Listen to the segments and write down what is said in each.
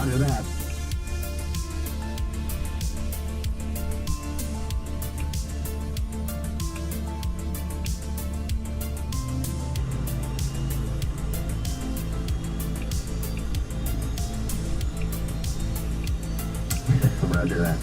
Roger that. Roger that.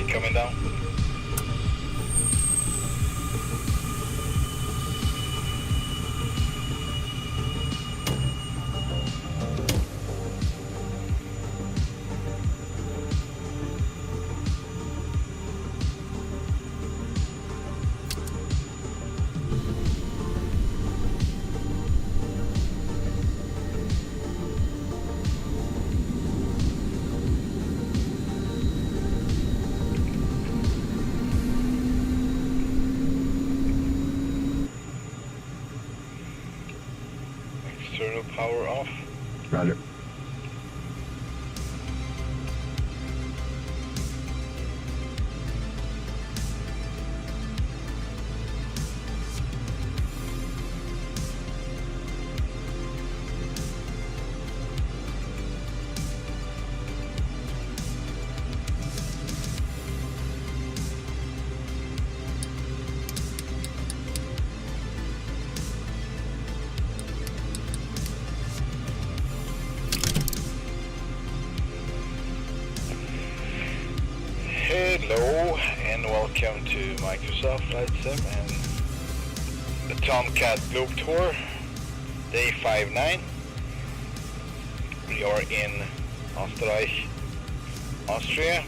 Coming down. External power off. Roger. Hello and welcome to Microsoft Flight Sim and the Tomcat Globe Tour, day 59. We are in Österreich, Austria.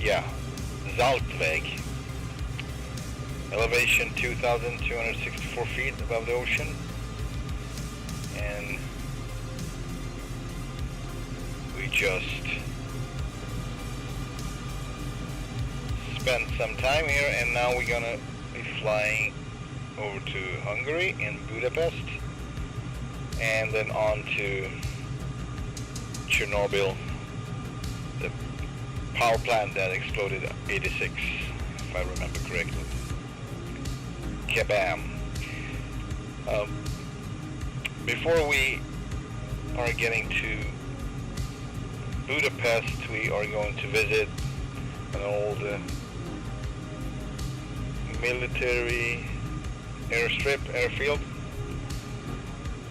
Yeah, Saltweg. Elevation 2,264 feet above the ocean, and we just spent some time here, and now we're gonna we're flying over to Hungary in Budapest, and then on to Chernobyl, the power plant that exploded 86, if I remember correctly. Kabam! Before we are getting to Budapest, we are going to visit an old military airfield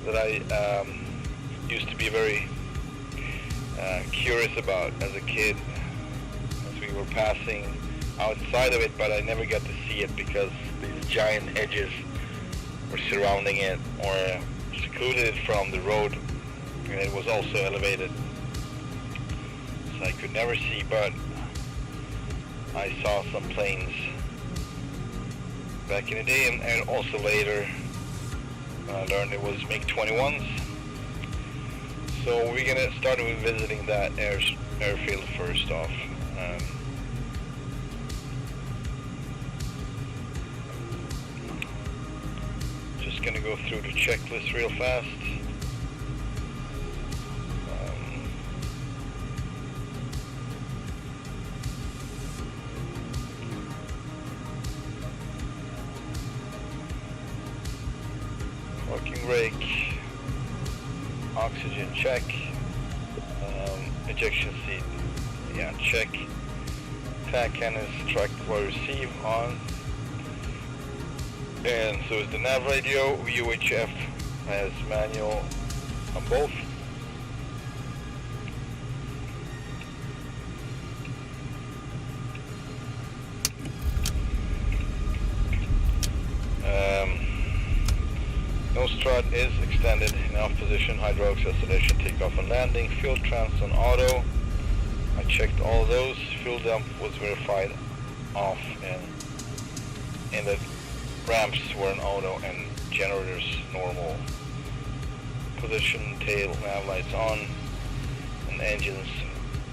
that I used to be very curious about as a kid, as we were passing outside of it, but I never got to see it because these giant hedges were surrounding it or secluded it from the road, and it was also elevated, so I could never see, but I saw some planes back in the day, and also later I learned it was MiG-21s. So we're gonna start with visiting that airfield first off. Just gonna go through the checklist real fast. Working brake, oxygen check, ejection seat, yeah, check, tack cannons, track or receive on, and so is the nav radio. UHF has manual on both. Nose strut is extended in off position, hydraulics, acceleration, takeoff and landing, fuel trans on auto. I checked all those. Fuel dump was verified off, and the ramps were in auto and generators normal. Position, tail, nav lights on, and engines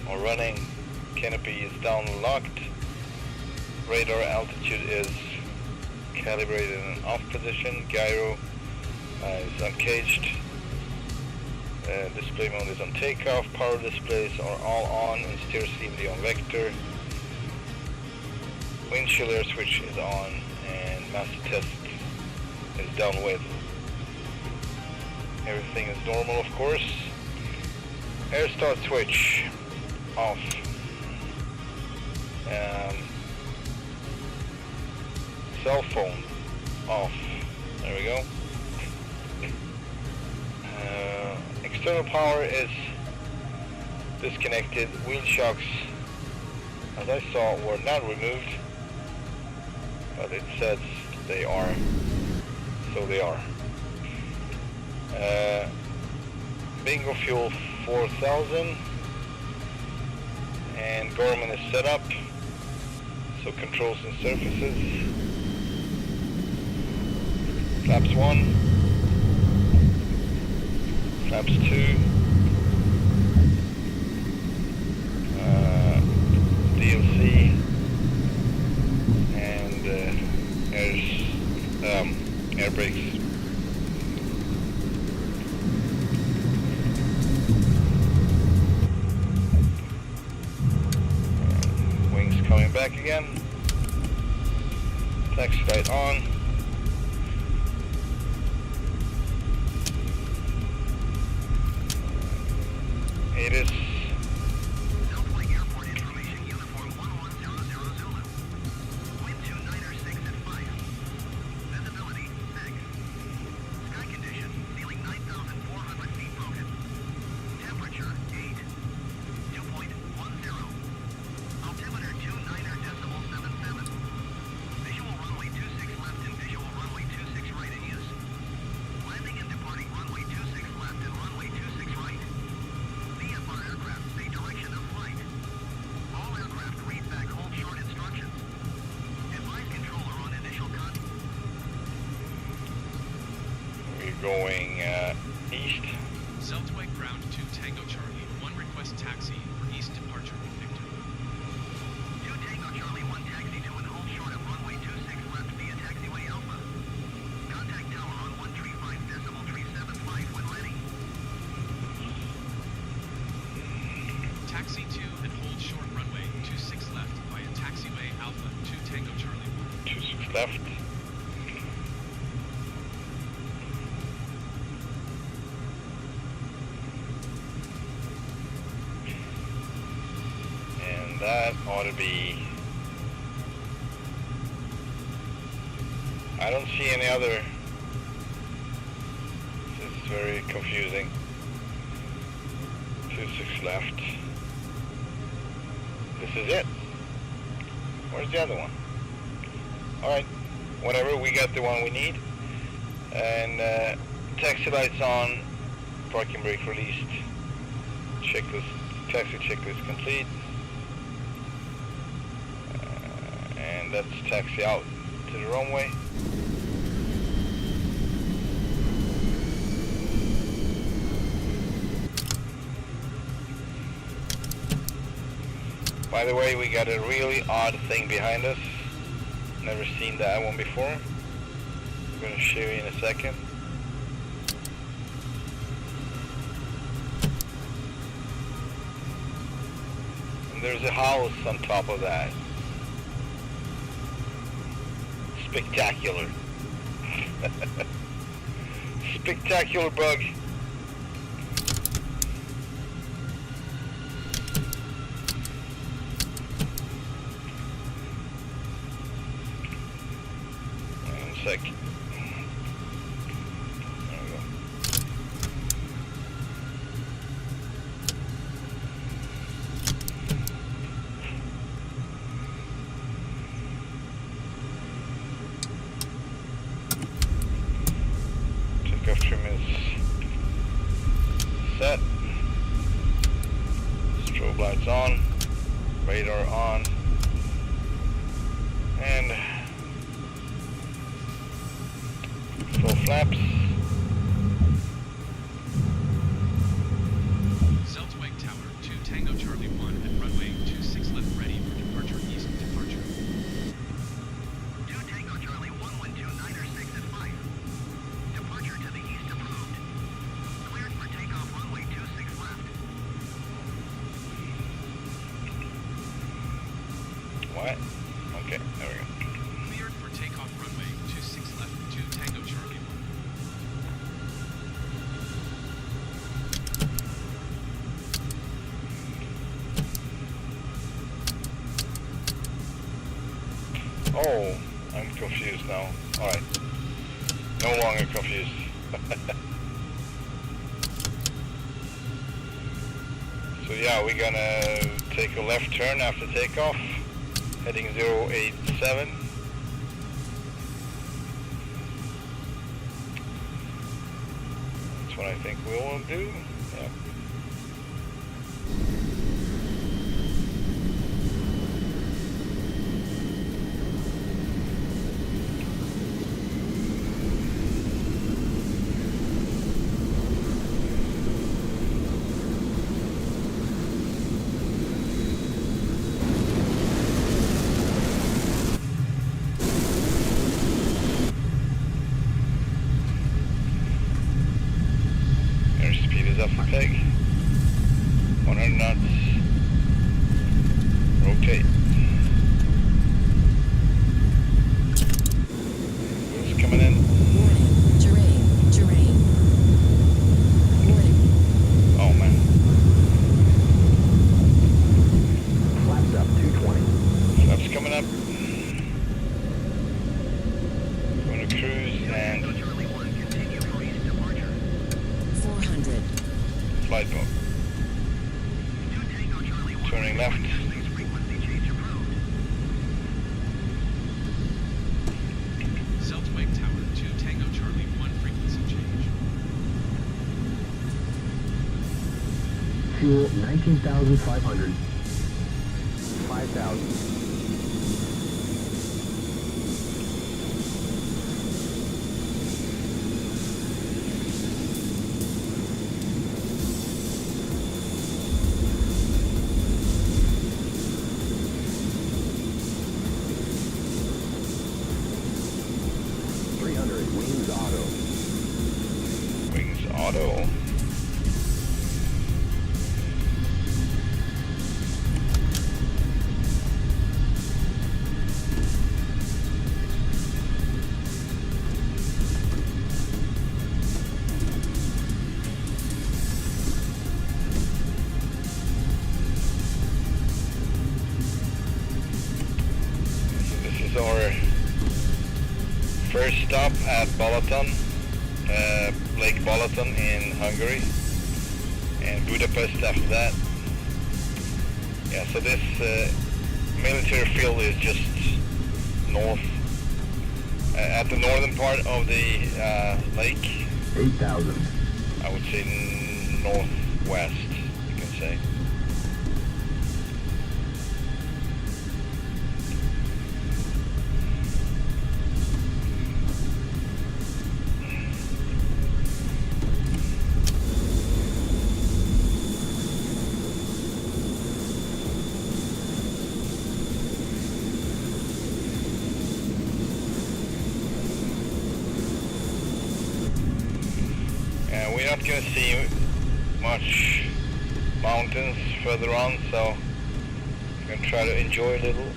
are running. Canopy is down locked. Radar altitude is calibrated in off position. Gyro is uncaged. Display mode is on takeoff. Power displays are all on and steer seamlessly on vector. Windshield air switch is on and master test is done with. Everything is normal, of course. Air start switch off. Cell phone off. There we go. External power is disconnected. Wheel shocks, as I saw, were not removed, but it says they are, so they are. Bingo fuel 4000, and Garmin is set up, so controls and surfaces. Flaps 1, flaps 2, DLC, and air brakes. Wings coming back again. Taxi light on. It is Southwing Airport information, uniform 1100 Zulu. Wind 2906 at 5. Visibility 6. Sky condition, ceiling 9,400 feet broken. Temperature 8. Dew point 10. Altimeter 29.77. Visual runway 26 left and visual runway 26 right in use. Landing and departing runway 26 left and runway 26 right. VFR aircraft stay direction of flight. All aircraft read back hold short instructions. Advise controller on initial contact. we're going east. Zeltweg ground 2 Tango Charlie, 1 request taxi for east departure with Victor. 2 Tango Charlie 1 taxi to and hold short of runway 26 left via that ought to be... I don't see any other. This is very confusing. 26 left. This is it. Where's the other one? Alright, whatever, we got the one we need. And taxi lights on, parking brake released, checklist, taxi checklist complete. And that's taxi out to the runway. By the way, we got a really odd thing behind us. Never seen that one before. I'm going to show you in a second. And there's a house on top of that. Spectacular. Spectacular bug. Sec. There we go. Takeoff trim is set. Strobe lights on. Radar on. And full flaps. Zeltweg Tower, 2 Tango Charlie 1 at runway 26 left ready for departure east departure. 2 Tango Charlie 112 Niner 6 at 5. Departure to the east approved. Cleared for takeoff runway 26 left. What? Okay, there we go. Cleared for takeoff runway 26 left, 2 Tango Charlie 1. Oh, I'm confused now. Alright. No longer confused. So yeah, we're gonna take a left turn after takeoff, heading 087. That's what I think we will do. Yeah. Airspeed is up for peg. 100 knots. Rotate. Who's coming in? Warning. Terrain. Warning. Oh man. Flaps up 220. Flaps coming up. Going to cruise and Charlie 1, continue for east departure. 400. flight mode. 2 Tango Charlie 1. Turning left. Frequency change approved. Zeltweg Tower, 2 Tango Charlie 1 frequency change. Fuel 19,500. 5,000. Wings auto. Wings auto. First stop at Balaton, Lake Balaton in Hungary, and Budapest after that. Yeah, so this military field is just north, at the northern part of the lake. 8,000. I would say northwest, you can say. We're not going to see much mountains further on, so we're going to try to enjoy a little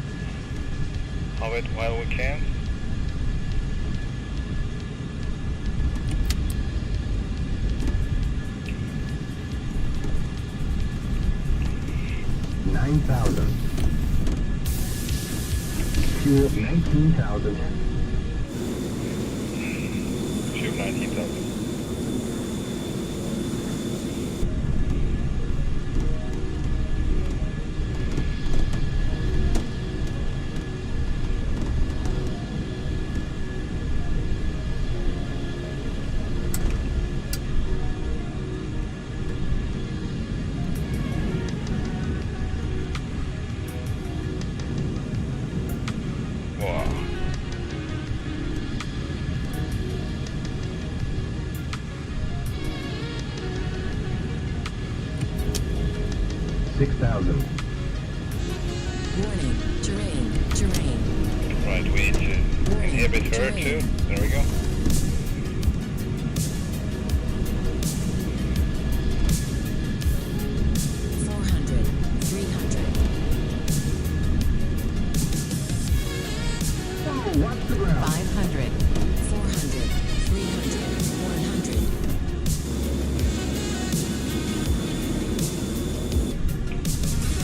of it while we can. $9,000. Fuel $19,000. Fuel 19,000. Wow. $6,000. Warning. Terrain. Right, we need to inhibit her too. There we go. Watch the ground. 500, 400,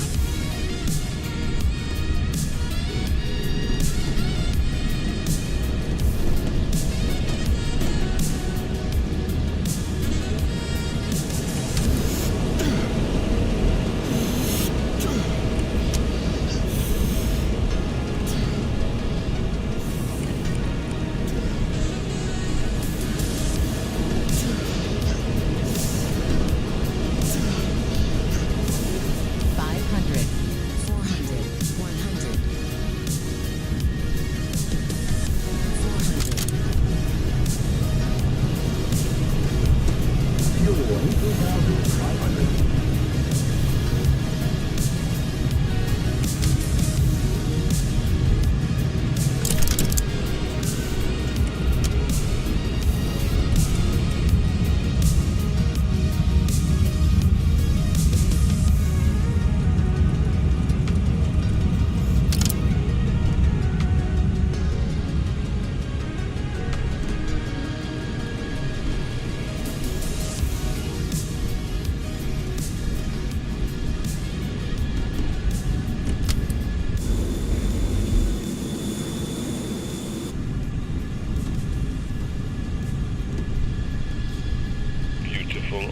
300, 100.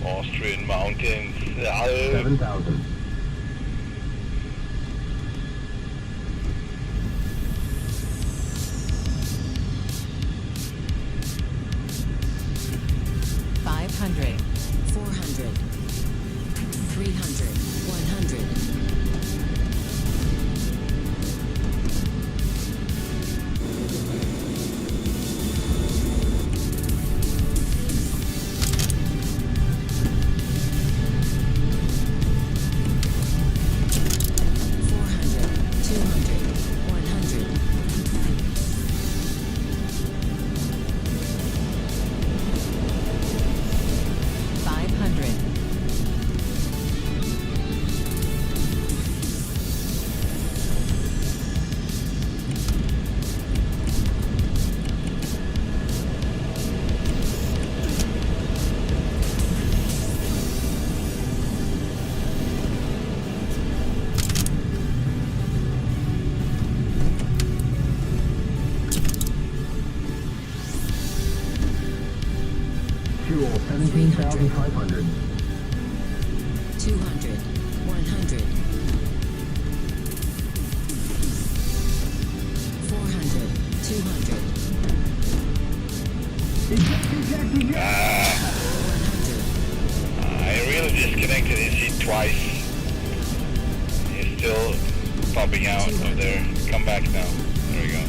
Austrian mountains. 7,000. $500, 400, 300, 100. Fuel 17,500. 200, 100, 400, 200, 100, I really disconnected his seat twice. He's still popping out of there. Come back now. There we go.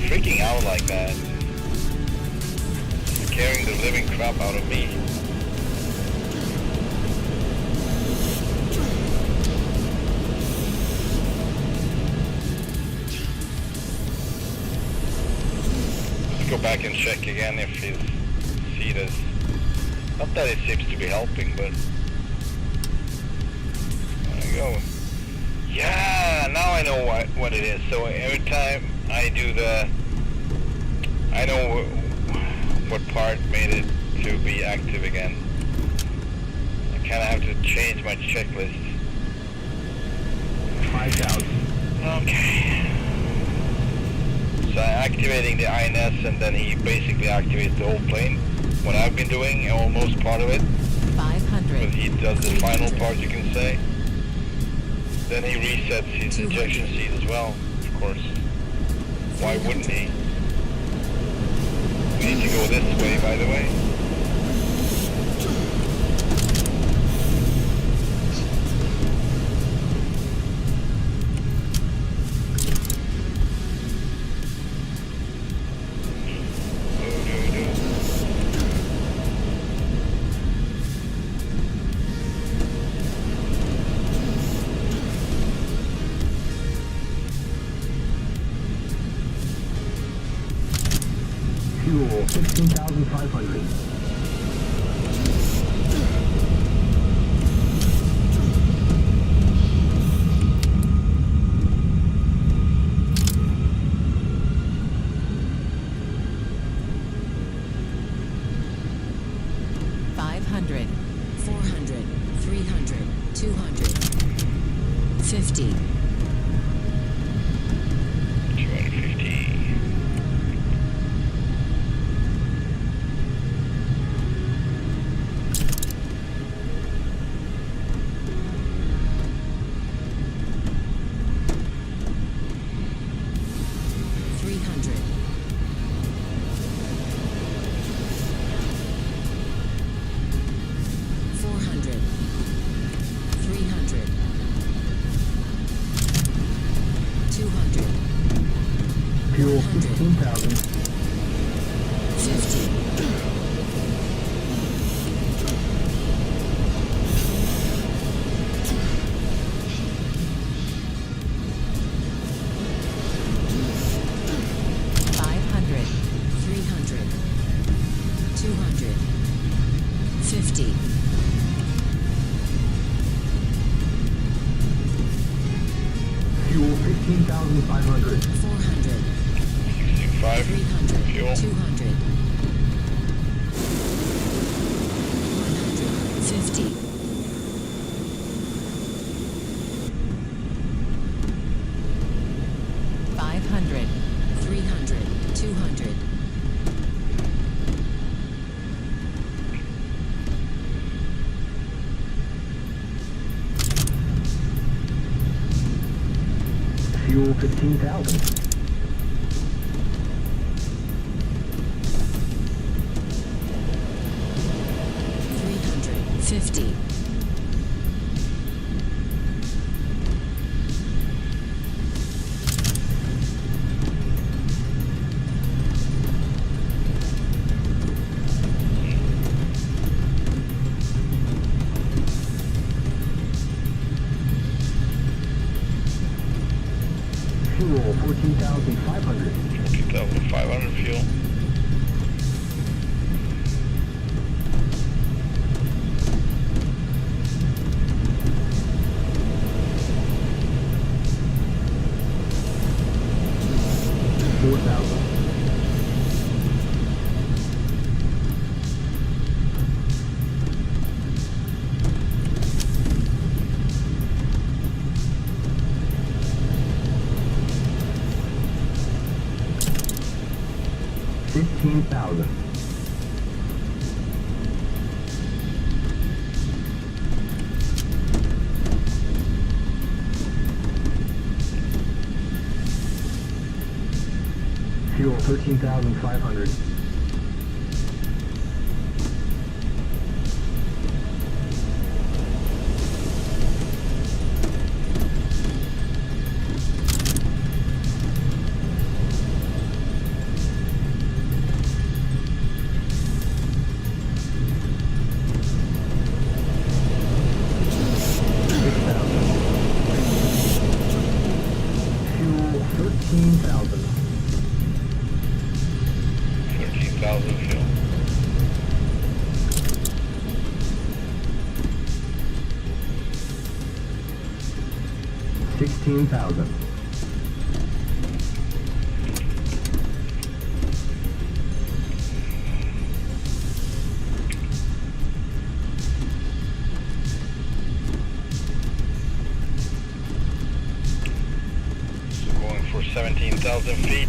Freaking out like that. Scaring the living crap out of me. Let's go back and check again if his seat is... Not that it seems to be helping, but... There we go. Yeah, now I know what it is. So every time I do the... I know what part made it to be active again. I kind of have to change my checklist. 5,000. Okay. So activating the INS, and then he basically activates the whole plane. What I've been doing, almost part of it. 500, But he does the final part, you can say. Then he resets his 200. injection seat as well, of course. Why wouldn't he? We need to go this way, by the way. Fuel 16,500. $500, 400, 300, 200, 50, 250. Fuel 16,000. 50, 500, 300, 200, 50, Fuel 15,500. 400, 65. 300, Fuel. 200, 150, 500, 300, 200, Fuel 15,000. 50, 14,500. 14,500 fuel. Fuel 13,500. Fuel 13,000. 13,000 fuel. $16,000. So going for 17,000 feet.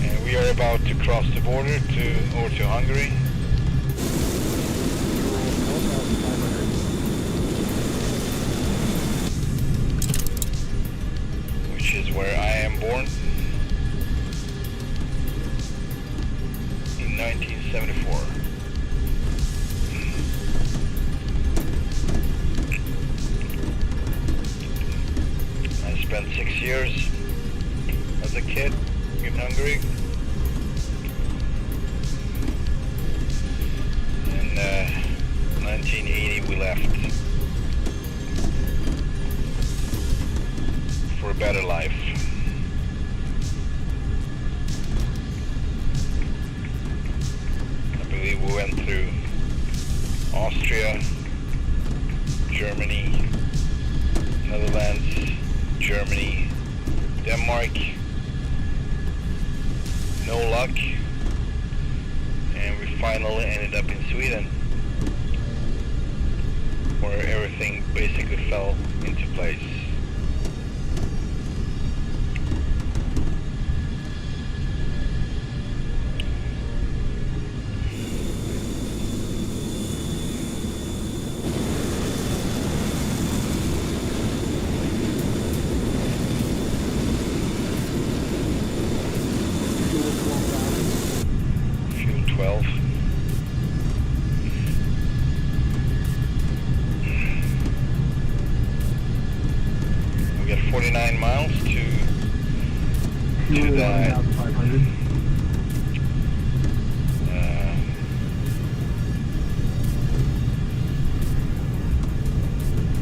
And we are about to cross the border to Hungary. Which is where I am born in 1974. I spent 6 years as a kid in Hungary. In 1980 we left for a better life. I believe we went through Austria, Germany, Netherlands, Germany, Denmark. No luck, and we finally ended up in Sweden, where everything basically fell into place. Fuel 12. We got 49 miles to Fuel that 11,500.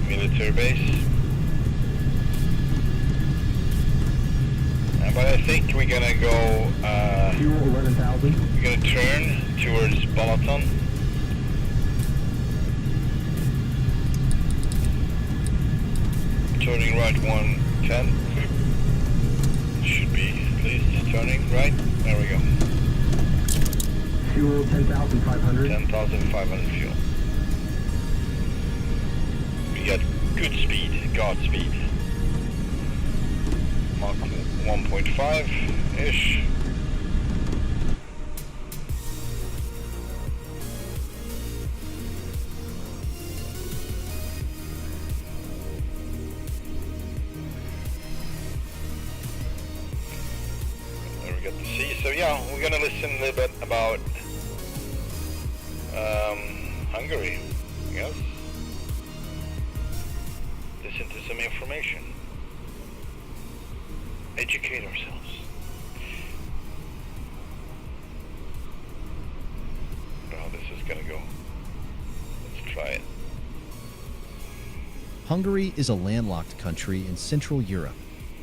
military base. But I think we're gonna go, Fuel 11,000. we're gonna turn towards Balaton. Turning right 110. Should be at least turning right. There we go. Fuel 10,500. 10,500 fuel. We got good speed, God speed. Mach 1.5-ish. There we got the sea. So yeah, we're gonna listen a little bit about Hungary, yes. Listen to some information. Educate ourselves. How this is gonna go. Let's try it. Hungary is a landlocked country in Central Europe,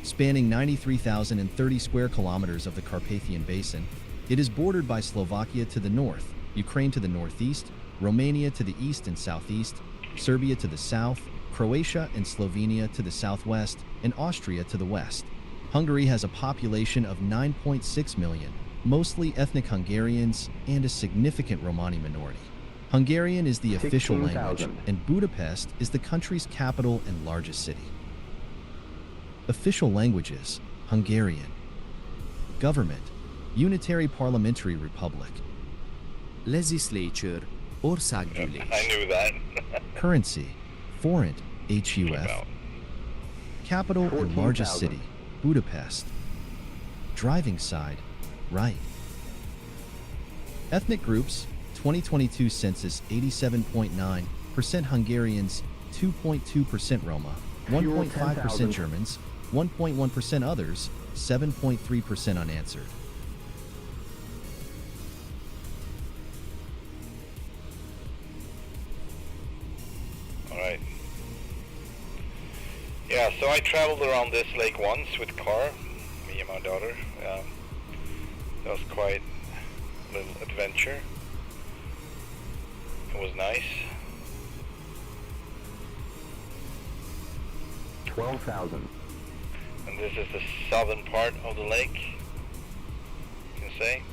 spanning 93,030 square kilometers of the Carpathian Basin. It is bordered by Slovakia to the north, Ukraine to the northeast, Romania to the east and southeast, Serbia to the south, Croatia and Slovenia to the southwest, and Austria to the west. Hungary has a population of 9.6 million, mostly ethnic Hungarians, and a significant Romani minority. Hungarian is the official language, 16,000. and Budapest is the country's capital and largest city. Official languages: Hungarian. Government: Unitary Parliamentary Republic. Legislature: Országgyűlés. I knew that. Currency, forint, HUF. About. Capital and largest 14,000. city, Budapest. Driving side, right. Ethnic groups, 2022 census 87.9% Hungarians, 2.2% Roma, 1.5% Germans, 1.1% others, 7.3% unanswered. Alright. Yeah, so I traveled around this lake once with car, me and my daughter. That was quite a little adventure. It was nice. 12,000. And this is the southern part of the lake, you can say.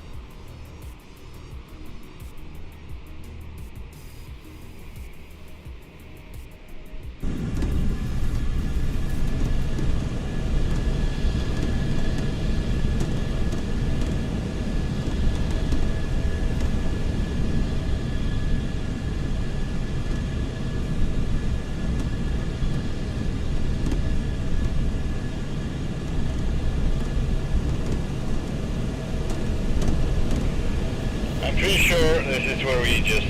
I'm pretty sure this is where we just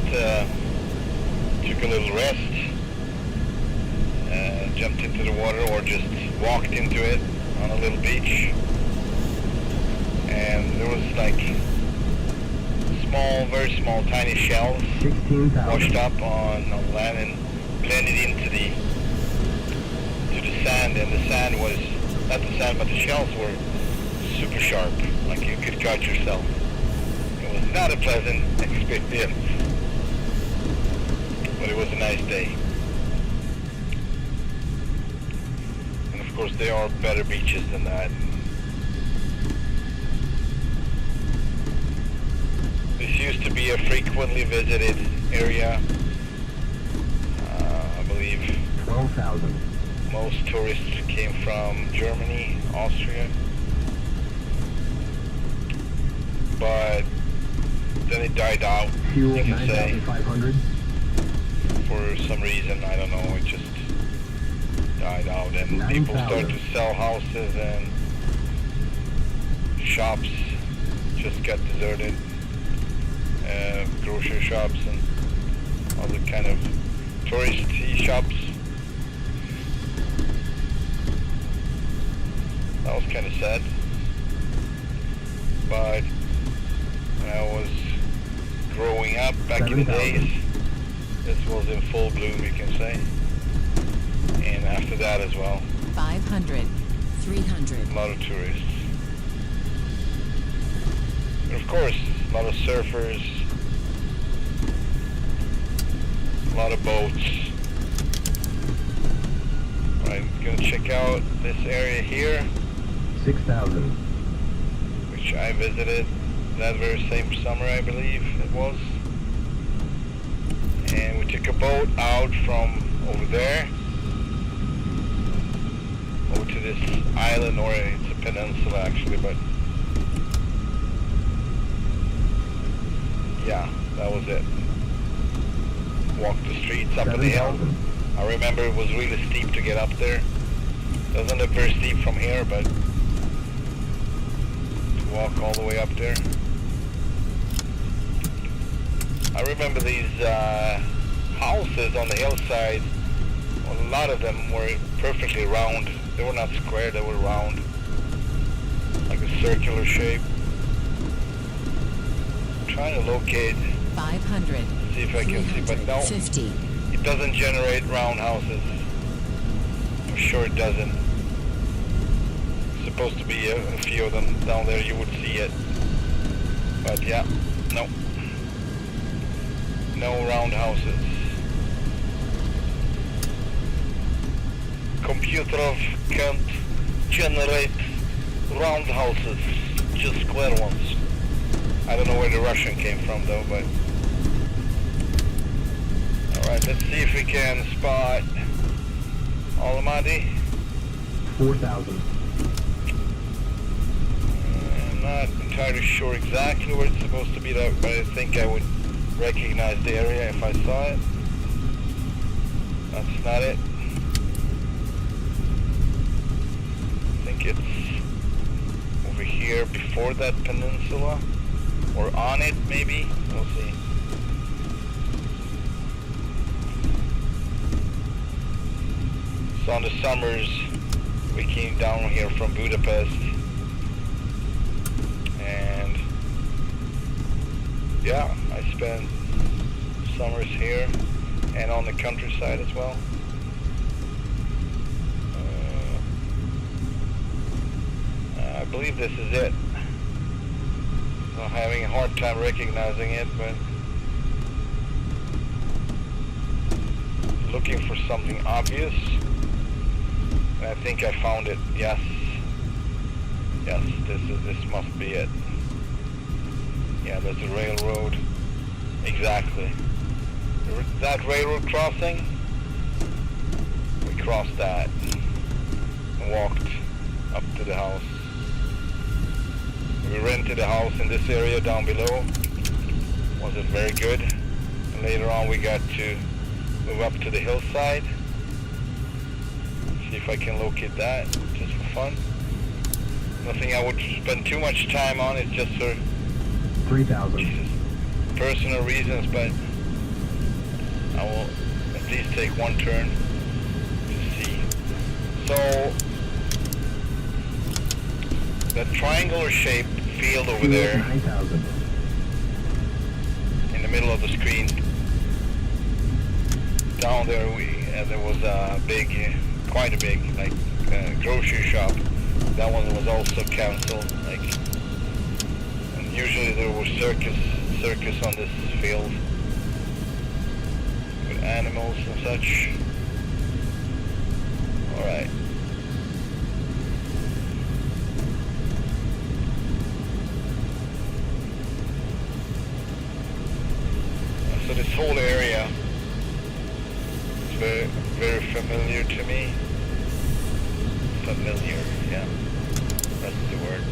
took a little rest, jumped into the water or just walked into it on a little beach. And there was like small, very small, tiny shells 16,000. washed up on land and blended into the sand, and the sand was, not the sand, but the shells were super sharp, like you could cut yourself. It was not a pleasant experience, but it was a nice day. And of course there are better beaches than that. This used to be a frequently visited area. I believe 12,000. most tourists came from Germany, Austria. But then it died out, Fuel you can say, 9,500. for some reason, I don't know, it just died out, and people 9,000. started to sell houses and shops just got deserted, grocery shops and other kind of touristy shops. That was kind of sad, but when I was growing up back in the 7,000. days, this was in full bloom, you can say, and after that as well, 500, 300, a lot of tourists. And of course, a lot of surfers, a lot of boats. Alright, gonna check out this area here, 6,000. which I visited that very same summer, I believe it was. And we took a boat out from over there over to this island, or it's a peninsula actually, but yeah, that was it. Walked the streets up the hill. 7,000. I remember it was really steep to get up there. Doesn't look very steep from here, but to walk all the way up there. I remember these houses on the hillside, a lot of them were perfectly round. They were not square, they were round, like a circular shape. I'm trying to locate, 500, see if I can see, but no, 50, it doesn't generate round houses. I'm sure it doesn't. Supposed to be a few of them down there, you would see it. But yeah, no. No round houses. Computer can't generate round houses, just square ones. I don't know where the Russian came from though, but... Alright, let's see if we can spot Almaty. 4,000. I'm not entirely sure exactly where it's supposed to be, though, but I think I would recognize the area if I saw it. That's not it. I think it's over here before that peninsula, or on it maybe. We'll see. So on the summers we came down here from Budapest, and yeah, I spent summers here and on the countryside as well. I believe this is it. I'm having a hard time recognizing it, but looking for something obvious. And I think I found it. Yes. Yes, this must be it. Yeah, there's a railroad. Exactly. That railroad crossing, we crossed that and walked up to the house. We rented a house in this area down below. Wasn't very good. And later on we got to move up to the hillside. See if I can locate that, just for fun. Nothing I would spend too much time on, it's just for 3,000. personal reasons, but I will at least take one turn to see. So, that triangular shaped field over there 9,000. in the middle of the screen, down there there was a big, quite a big, like grocery shop. That one was also cancelled. Like, and usually there was circus on this field with animals and such. All right. So this whole area is very, very familiar to me. Familiar, yeah, that's the word.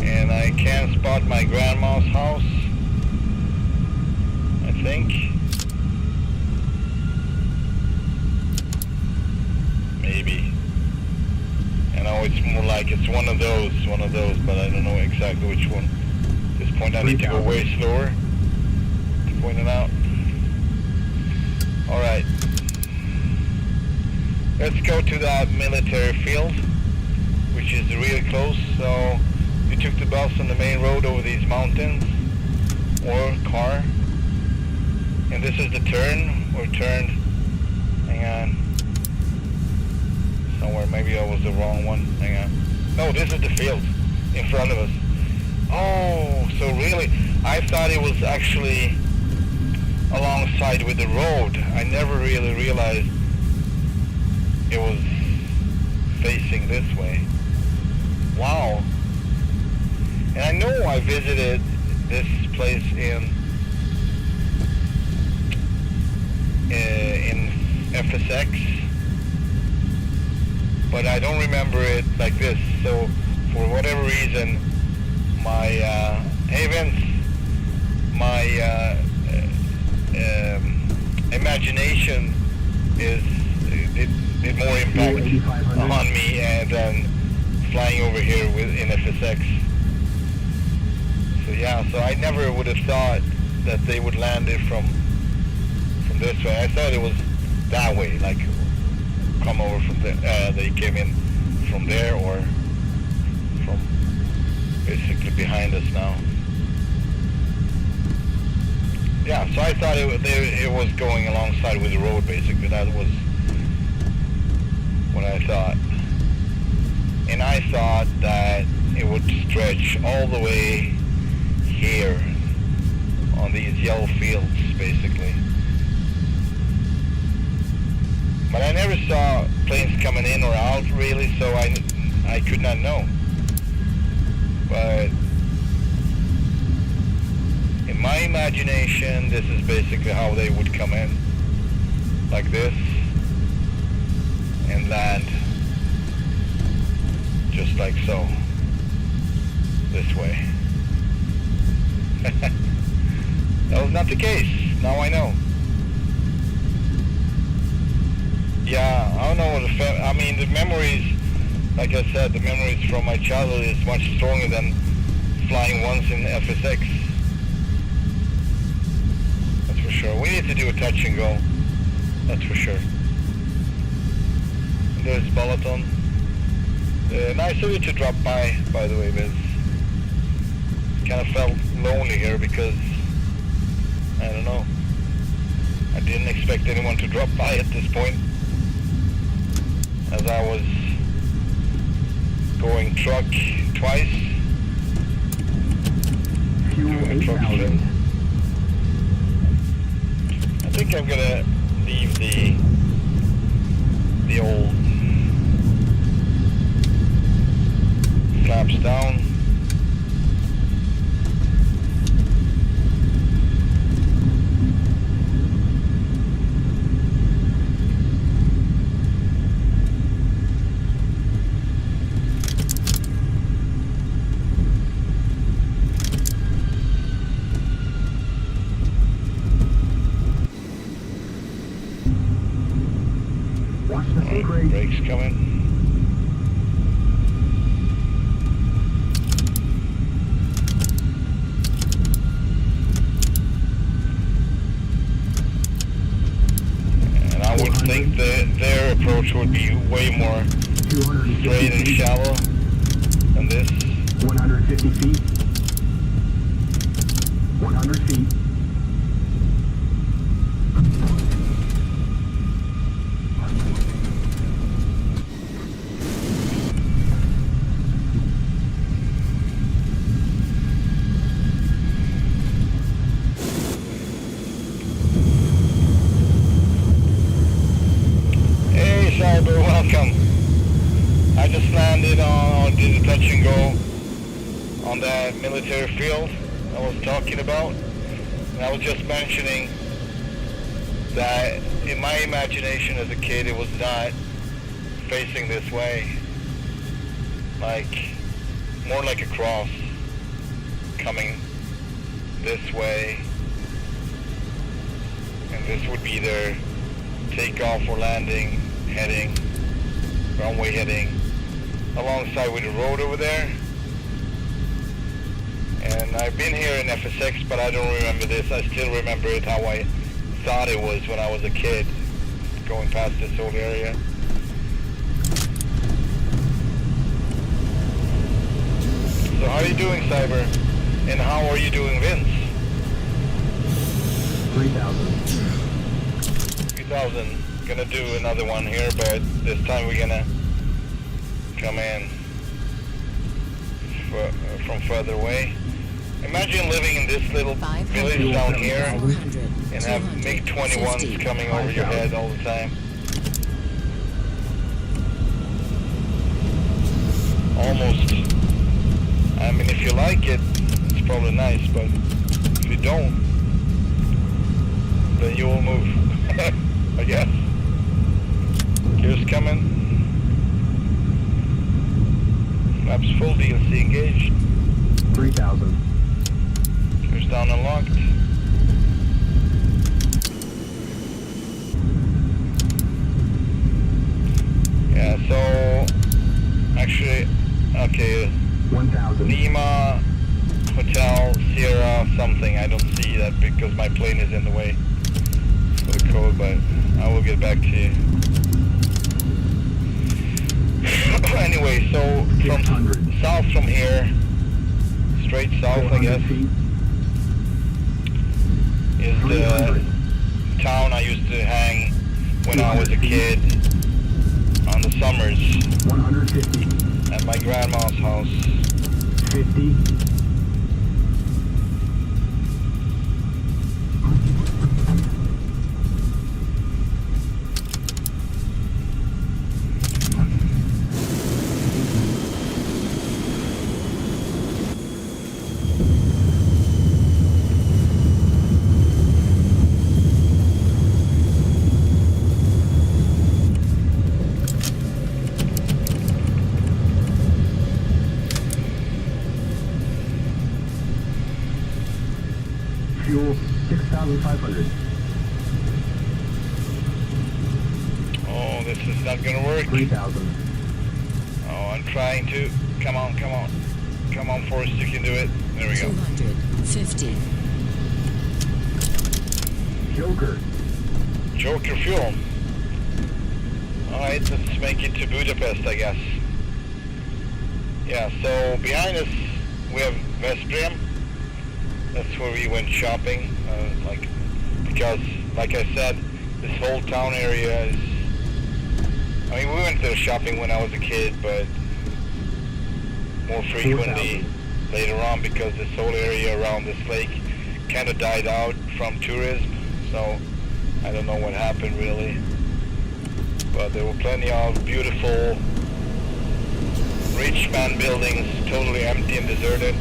And I can spot my grandma's house, I think. Maybe. I know it's more like it's one of those, but I don't know exactly which one. At this point I need to go way slower to point it out. Alright. Let's go to that military field, which is really close. So we took the bus on the main road over these mountains, or car. And this is the turn, or turned, hang on, somewhere, maybe I was the wrong one, hang on. No, this is the field in front of us. Oh, so really, I thought it was actually alongside with the road. I never really realized it was facing this way. Wow. And I know I visited this place in FSX, but I don't remember it like this. So for whatever reason, my hey Vince, my imagination did more impact on me than flying over here in FSX. So yeah, so I never would have thought that they would land it from this way. I thought it was that way, like come over from there. They came in from there, or from basically behind us now. Yeah, so I thought it was going alongside with the road, basically. That was what I thought. And I thought that it would stretch all the way here on these yellow fields, basically. But I never saw planes coming in or out, really, so I could not know. But my imagination, this is basically how they would come in. Like this. And land. Just like so. This way. That was not the case. Now I know. Yeah, I don't know what I mean, the memories, like I said, the memories from my childhood is much stronger than flying once in FSX. That's for sure. We need to do a touch and go. That's for sure. And there's Balaton. Nice of you to drop by the way, Viz. Kind of felt lonely here because, I don't know, I didn't expect anyone to drop by at this point, as I was going truck twice. Fuel Doing truck 8,000. I think I'm gonna leave the old flaps down. Watch the sink rate. Brakes coming. And I would think that their approach would be way more 250 straight and feet. shallow than this. 150 feet. 100 feet. Hey Cyber, welcome. I just landed on, did a touch and go on that military field I was talking about. And I was just mentioning that in my imagination as a kid it was not facing this way. Like, more like a cross coming this way. And this would be their takeoff or landing, heading, runway heading, alongside with the road over there. And I've been here in FSX, but I don't remember this. I still remember it how I thought it was when I was a kid, going past this whole area. So how are you doing, Cyber? And how are you doing, Vince? 3,000. 3000. Gonna do another one here, but this time we're gonna come in from further away. Imagine living in this little village down here and have MiG-21s coming over your head all the time. Almost. I mean, if you like it, it's probably nice, but if you don't, then you will move, I guess. Gears coming. Maps full, DLC engaged. 3,000. Gears down and locked. Yeah, so actually, okay, 1,000. Lima, Hotel, Sierra, something. I don't see that because my plane is in the way for the code, but I will get back to you. Anyway, so from 600. south from here, straight south, I 400 guess, feet. is the 300. town I used to hang when I was a kid on the summers 150. at my grandma's house. 50. It's not gonna work. 3,000. Oh, I'm trying to. Come on, come on. Come on, Forrest, you can do it. There we go. 250. Joker. Joker fuel. Alright, let's make it to Budapest, I guess. Yeah, so behind us we have Veszprém. That's where we went shopping. Because, like I said, this whole town area is... I mean, we went there shopping when I was a kid, but more frequently 4,000. later on, because this whole area around this lake kind of died out from tourism. So I don't know what happened really, but there were plenty of beautiful rich man buildings, totally empty and deserted.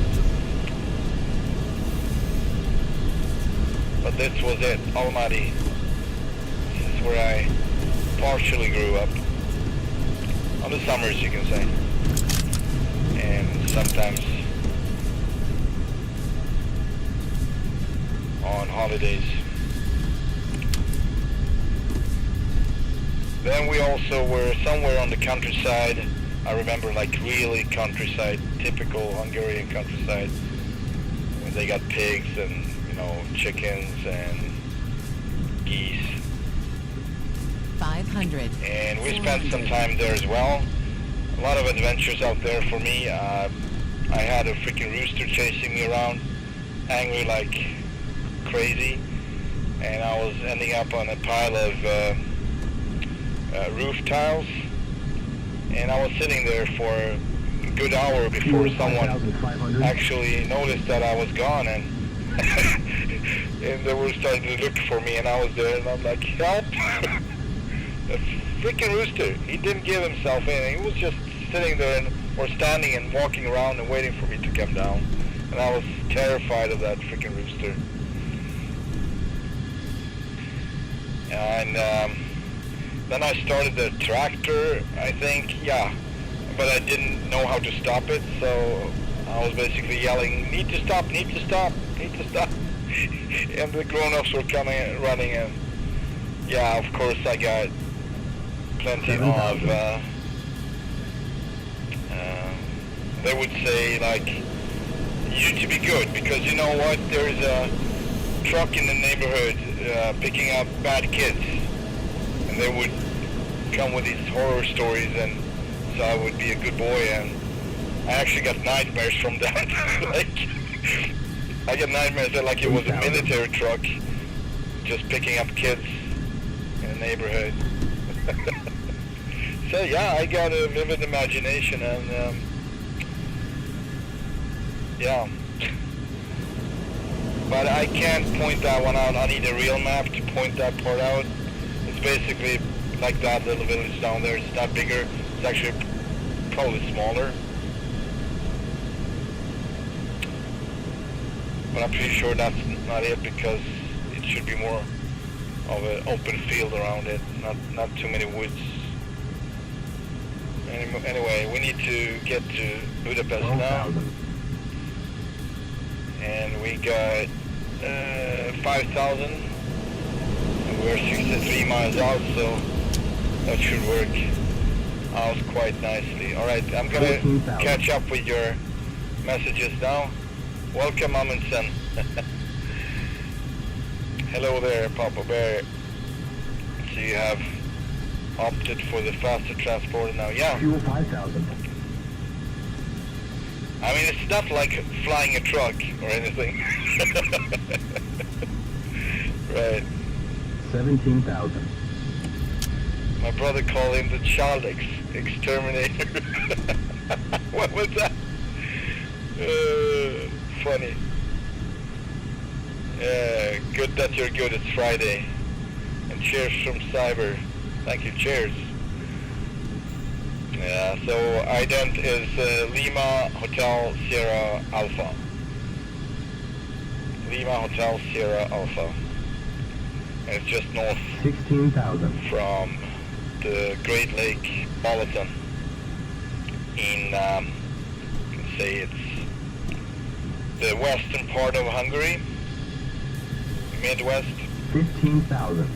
But this was it, Almaty. This is where I partially grew up. On the summers, you can say. And sometimes on holidays. Then we also were somewhere on the countryside. I remember, like, really countryside, typical Hungarian countryside, when they got pigs and, you know, chickens and geese. 500. And we spent some time there as well. A lot of adventures out there for me. I had a freaking rooster chasing me around, angry like crazy, and I was ending up on a pile of roof tiles, and I was sitting there for a good hour before someone 5,500. actually noticed that I was gone, and and they were starting to look for me, and I was there, and I'm like, help! A freaking rooster. He didn't give himself in. He was just sitting there or standing and walking around and waiting for me to come down, and I was terrified of that freaking rooster. And then I started the tractor, I think, yeah, but I didn't know how to stop it, so I was basically yelling, need to stop, need to stop, need to stop. And the grown-ups were coming and running, and yeah, of course I got plenty of, they would say, like, you need to be good, because you know what, there's a truck in the neighborhood picking up bad kids, and they would come with these horror stories, and so I would be a good boy, and I actually got nightmares from that. Like, I get nightmares that like it was a military truck just picking up kids in the neighborhood. So yeah, I got a vivid imagination, and yeah. But I can't point that one out. I need a real map to point that part out. It's basically like that little village down there. It's not bigger. It's actually probably smaller. But I'm pretty sure that's not it, because it should be more of an open field around it. Not too many woods. Anyway, we need to get to Budapest now. 12,000. And we got 5,000, and we're 63 miles out, so that should work out quite nicely. Alright, I'm gonna 14,000. catch up with your messages now. Welcome, Amundsen. Hello there, Papa Bear. So you have opted for the faster transporter now. Yeah, Fuel 5,000. I mean, it's not like flying a truck or anything. Right. 17,000. My brother called him the child exterminator. What was that? Funny. Yeah, good that you're good. It's Friday. And cheers from Cyber. Thank you. Cheers. Yeah, so ident is Lima Hotel Sierra Alpha. Lima Hotel Sierra Alpha. And it's just north 16,000. from the Great Lake Balaton in, you can say it's the western part of Hungary, Midwest. 15,000.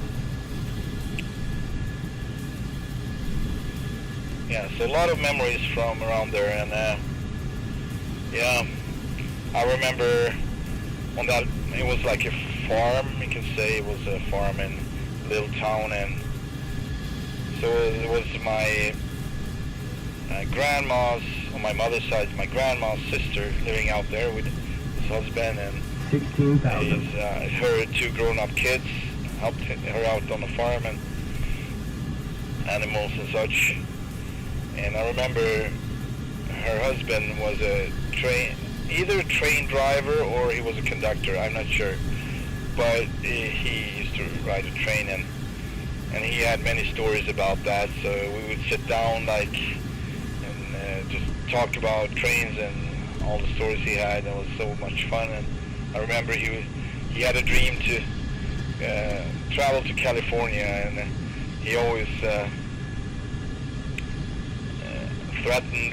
yeah, so a lot of memories from around there, and yeah, I remember on that, it was like a farm, you can say it was a farm in a little town, and so it was my grandma's, on my mother's side, my grandma's sister living out there with his husband and 16,000. her two grown-up kids, helped her out on the farm and animals and such. And I remember her husband was either a train driver or he was a conductor, I'm not sure. But he used to ride a train, and he had many stories about that, so we would sit down and just talk about trains and all the stories he had. It was so much fun, and I remember he had a dream to travel to California, and he always threatened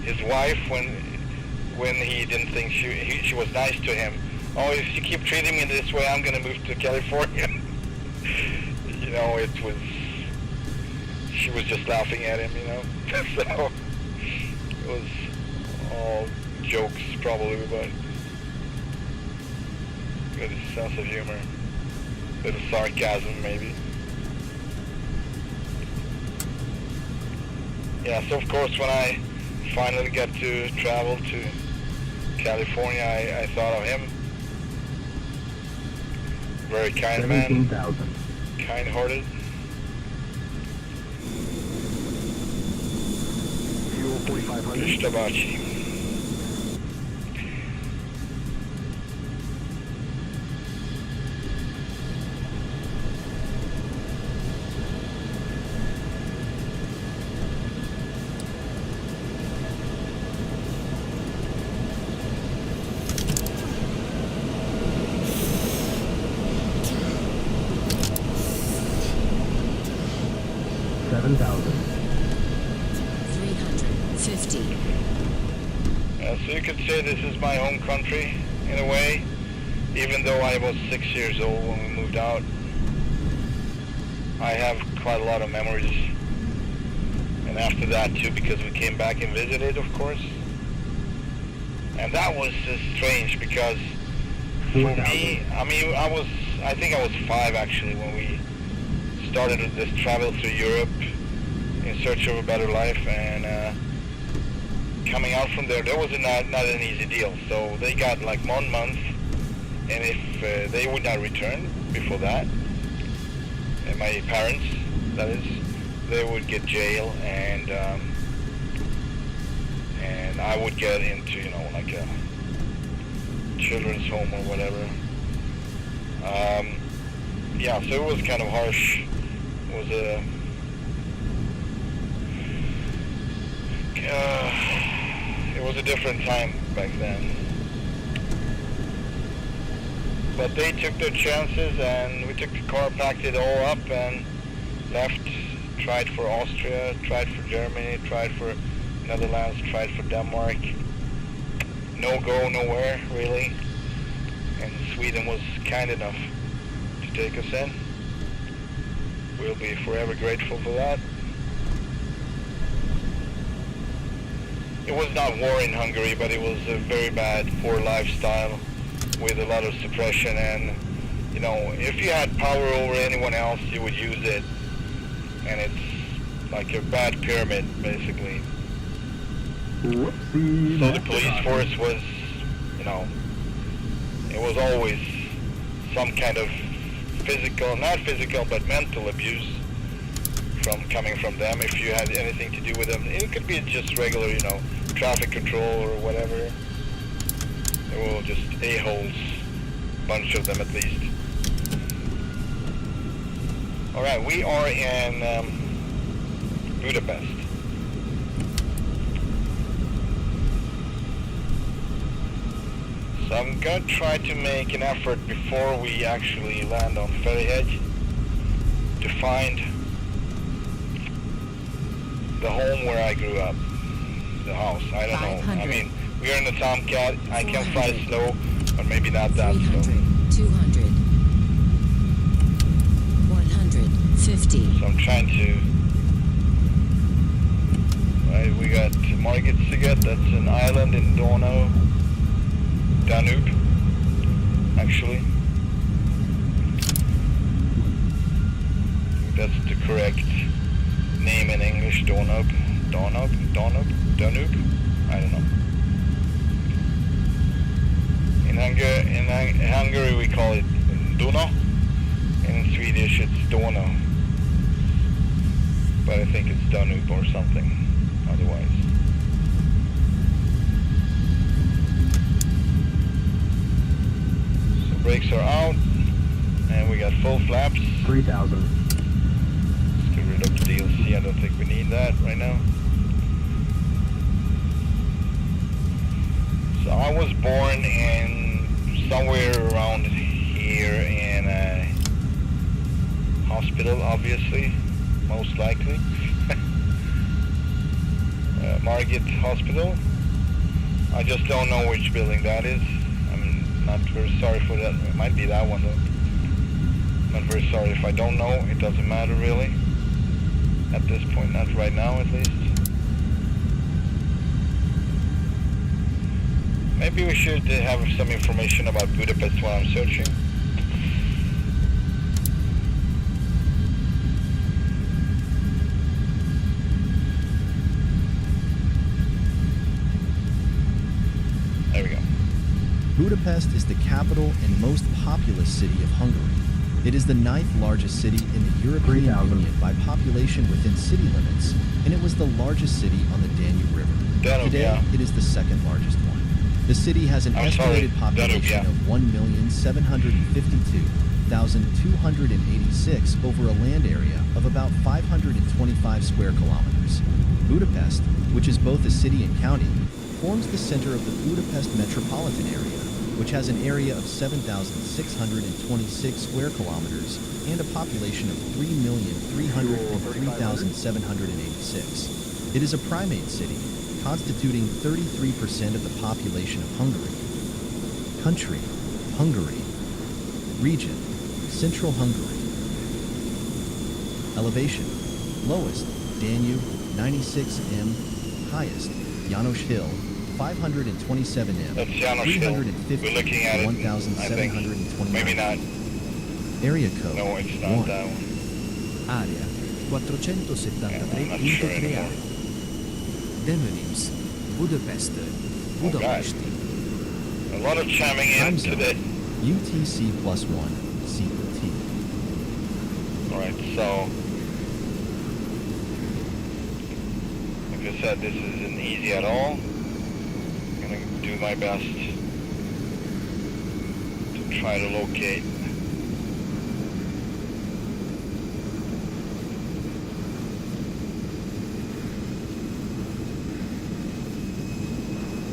his wife when he didn't think she was nice to him. Oh, if you keep treating me this way, I'm going to move to California. You know, she was just laughing at him, you know. So it was all jokes probably, but good sense of humor, little sarcasm maybe. Yeah, so of course when I finally got to travel to California, I thought of him. Very kind man, 17,000. kind-hearted. Fuel 4,500. Stabachi. So you could say this is my home country in a way, even though I was 6 years old when we moved out. I have quite a lot of memories, and after that too, because we came back and visited, of course. And that was just strange because for me, I think I was 5 actually when we started this travel through Europe in search of a better life, and coming out from there was not an easy deal. So they got like 1 month, and if they would not return before that, and my parents, that is, they would get jail, and I would get into, you know, like a children's home or whatever. Yeah, so it was kind of harsh. It was a different time back then. But they took their chances, and we took the car, packed it all up, and left. Tried for Austria, tried for Germany, tried for Netherlands, tried for Denmark. No go, nowhere, really. And Sweden was kind enough to take us in. We'll be forever grateful for that. It was not war in Hungary, but it was a very bad, poor lifestyle with a lot of suppression, and, you know, if you had power over anyone else, you would use it. And it's like a bad pyramid, basically. Whoopsie. So the police force was, you know, it was always some kind of physical, not physical, but mental abuse coming from them if you had anything to do with them. It could be just regular, you know, traffic control or whatever. They were just a-holes, bunch of them at least. Alright, we are in Budapest. So I'm going to try to make an effort before we actually land on Ferryhead to find the home where I grew up, the house. I don't know. I mean, we're in the Tomcat. I can fly slow, but maybe not that 300, slow. 200, 150. So I'm trying to Alright, we got Margit, that's an island in Danube, actually. That's the correct name in English, Danube. I don't know. In Hungary we call it Duno, and in Swedish it's Dono. But I think it's Danube or something otherwise. So brakes are out, and we got full flaps. 3,000. Let's get rid of the DLC, I don't think we need that right now. So I was born in somewhere around here in a hospital, obviously, most likely. Margit Hospital. I just don't know which building that is. I'm not very sorry for that. It might be that one though. I'm not very sorry if I don't know. It doesn't matter really. At this point, not right now at least. Maybe we should have some information about Budapest while I'm searching. There we go. Budapest is the capital and most populous city of Hungary. It is the 9th largest city in the European 3,000. Union by population within city limits, and it was the largest city on the Danube River. Danube, Today, yeah. it is the 2nd largest one. The city has an I'm sorry, estimated population Danube, yeah. of 1,752,286 over a land area of about 525 square kilometers. Budapest, which is both a city and county, forms the center of the Budapest metropolitan area, which has an area of 7,626 square kilometers and a population of 3,303,786. It is a primate city, constituting 33% of the population of Hungary. Country, Hungary. Region, Central Hungary. Elevation, lowest, Danube, 96 m, highest, János Hill, 527 m, That's János Hill. 350 We're looking at to it, 1,729. Maybe not. Area code, No, it's not 1. that one. Area Yeah, I'm not sure 473.3 anymore. Demonims Budapest Budapesti. A lot of chiming in Time zone, today. UTC +1, CT. Alright, so like I said, this isn't easy at all. I'm gonna do my best to try to locate.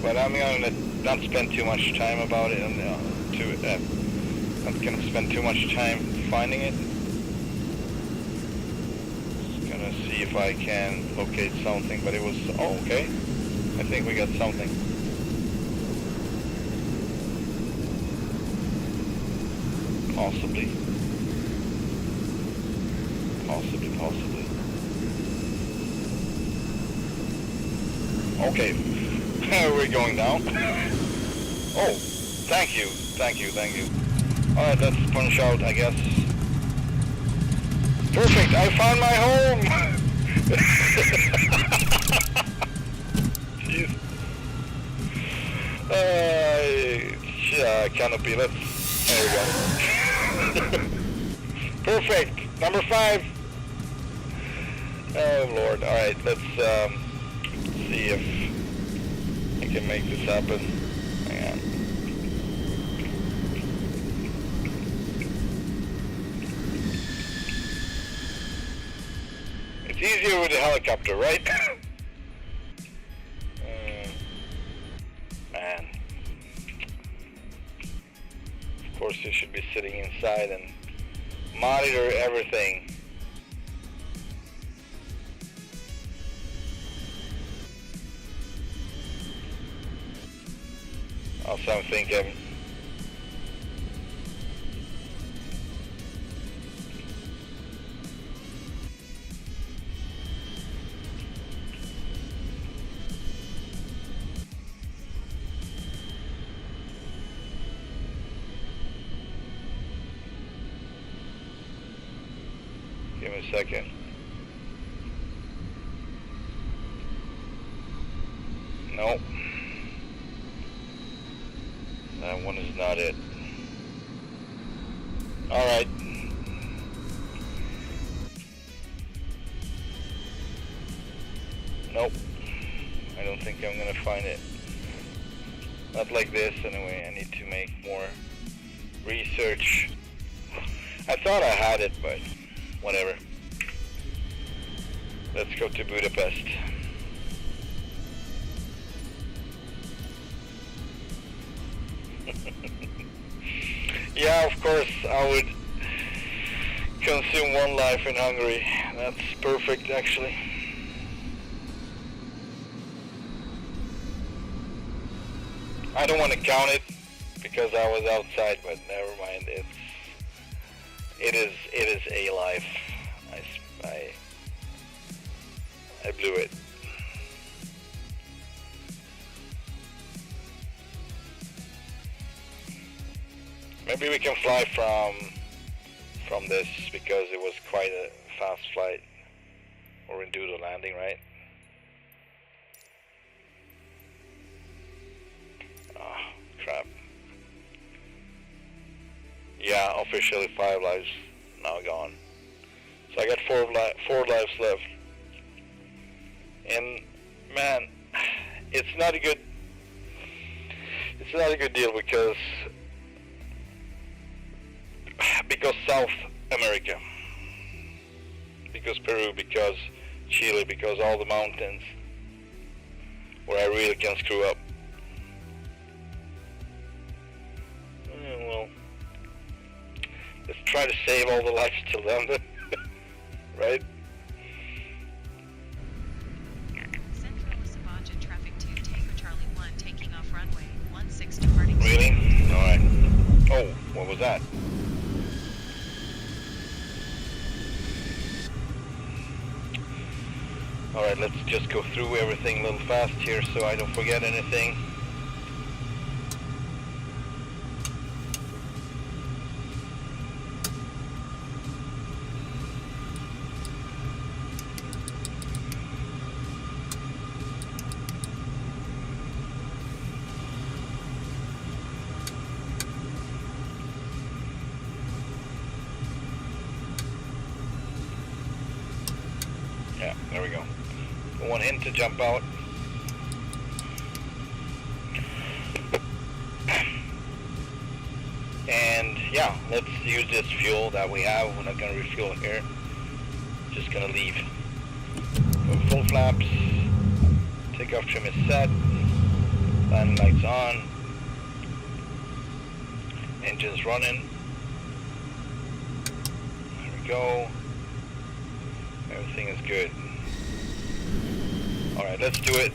But I'm gonna not spend too much time about it, and not gonna spend too much time finding it. Just gonna see if I can locate something, but it was, oh, okay. I think we got something. Possibly. Okay. We're going down. Oh, thank you. Alright, let's punch out, I guess. Perfect, I found my home! Jeez. Canopy, there we go. Perfect, number 5. Oh Lord, alright, let's see if I can make this happen. Hang on. It's easier with a helicopter, right? Man. Of course you should be sitting inside and monitor everything. Also, I'm thinking, Give me a second. Nope. That one is not it. Alright. Nope. I don't think I'm gonna find it. Not like this anyway. I need to make more research. I thought I had it, but whatever. Let's go to Budapest. Yeah, of course, I would consume one life in Hungary. That's perfect, actually. I don't want to count it because I was outside, but never mind. It is a life. I blew it. Maybe we can fly from this because it was quite a fast flight. Or we do the landing, right? Ah, crap. Yeah, officially 5 lives now gone. So I got 4 lives left. And man, it's not a good deal because South America, because Peru, because Chile, because all the mountains where I really can screw up. Well, let's try to save all the lives till then, right? Central Louise Jet traffic 2 Tango Charlie 1 taking off runway 16 departing. Really? Alright. Oh, what was that? Alright, let's just go through everything a little fast here so I don't forget anything. Yeah, there we go. I want him to jump out. And yeah, let's use this fuel that we have. We're not going to refuel here. Just going to leave. Go full flaps. Takeoff trim is set. Landing lights on. Engines running. There we go. Everything is good. Alright, let's do it.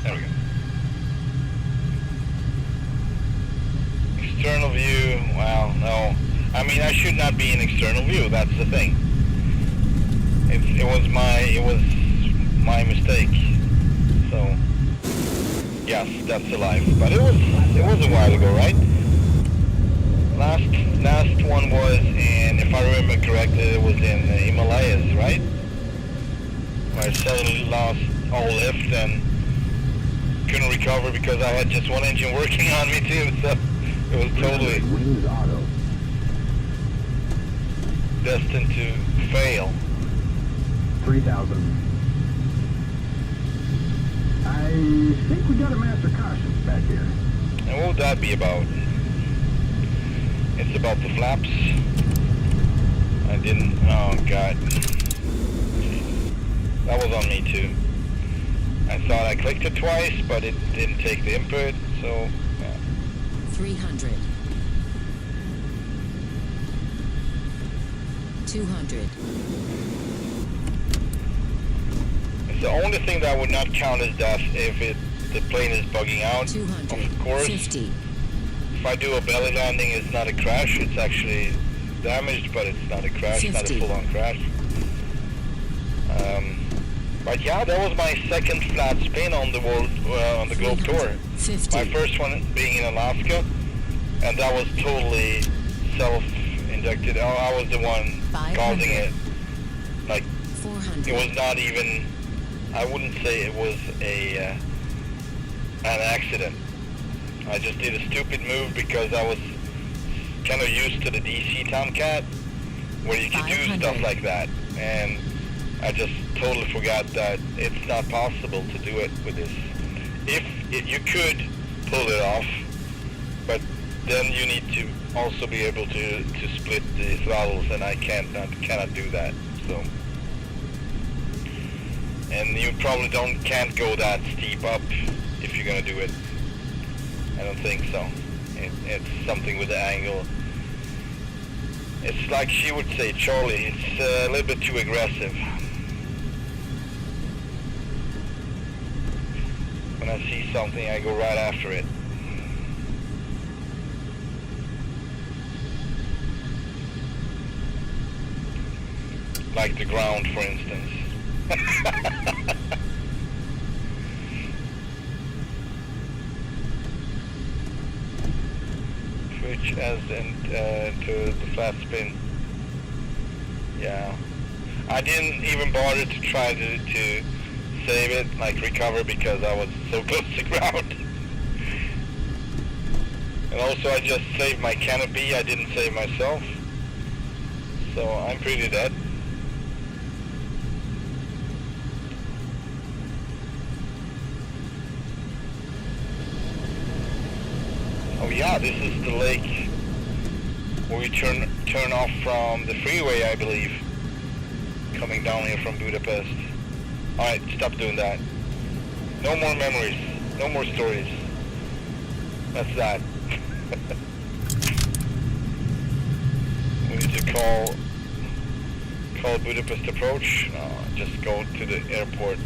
There we go. External view, well, no. I mean, I should not be in external view, that's the thing. It was my mistake. So, yes, that's a life. But it was a while ago, right? Last one was in, if I remember correctly, it was in the Himalayas, right? Where I suddenly lost all lift and couldn't recover because I had just one engine working on me too, so it was totally Wings auto. destined to fail. 3,000. I think we got a master caution back here. And what would that be about? It's about the flaps. I didn't, oh god. That was on me too. I thought I clicked it twice, but it didn't take the input, so, yeah. 300. 200. It's the only thing that would not count as death if the plane is bugging out, 200. of course. 50. If I do a belly landing, it's not a crash, it's actually damaged, but it's not a crash, 50. not a full-on crash. But yeah, that was my second flat spin on the Globe Tour. 50. My first one being in Alaska, and that was totally expected. I was the one causing it. Like, 400. it was not even, I wouldn't say it was an accident. I just did a stupid move because I was kind of used to the DC Tomcat, where you could do 500. stuff like that. And I just totally forgot that it's not possible to do it with this. You could pull it off, but then you need to also be able to split the throttles, and I cannot do that. So, and you probably can't go that steep up if you're gonna do it. I don't think so. It's something with the angle. It's like she would say, Charlie, it's a little bit too aggressive. When I see something, I go right after it. Like the ground, for instance. Switch as to the flat spin. Yeah. I didn't even bother to try to save it, like recover, because I was so close to ground. And also I just saved my canopy, I didn't save myself. So I'm pretty dead. Oh yeah, this is the lake where we turn off from the freeway, I believe, coming down here from Budapest. Alright, stop doing that. No more memories, no more stories. That's that. We need to call Budapest approach. Just go to the airport.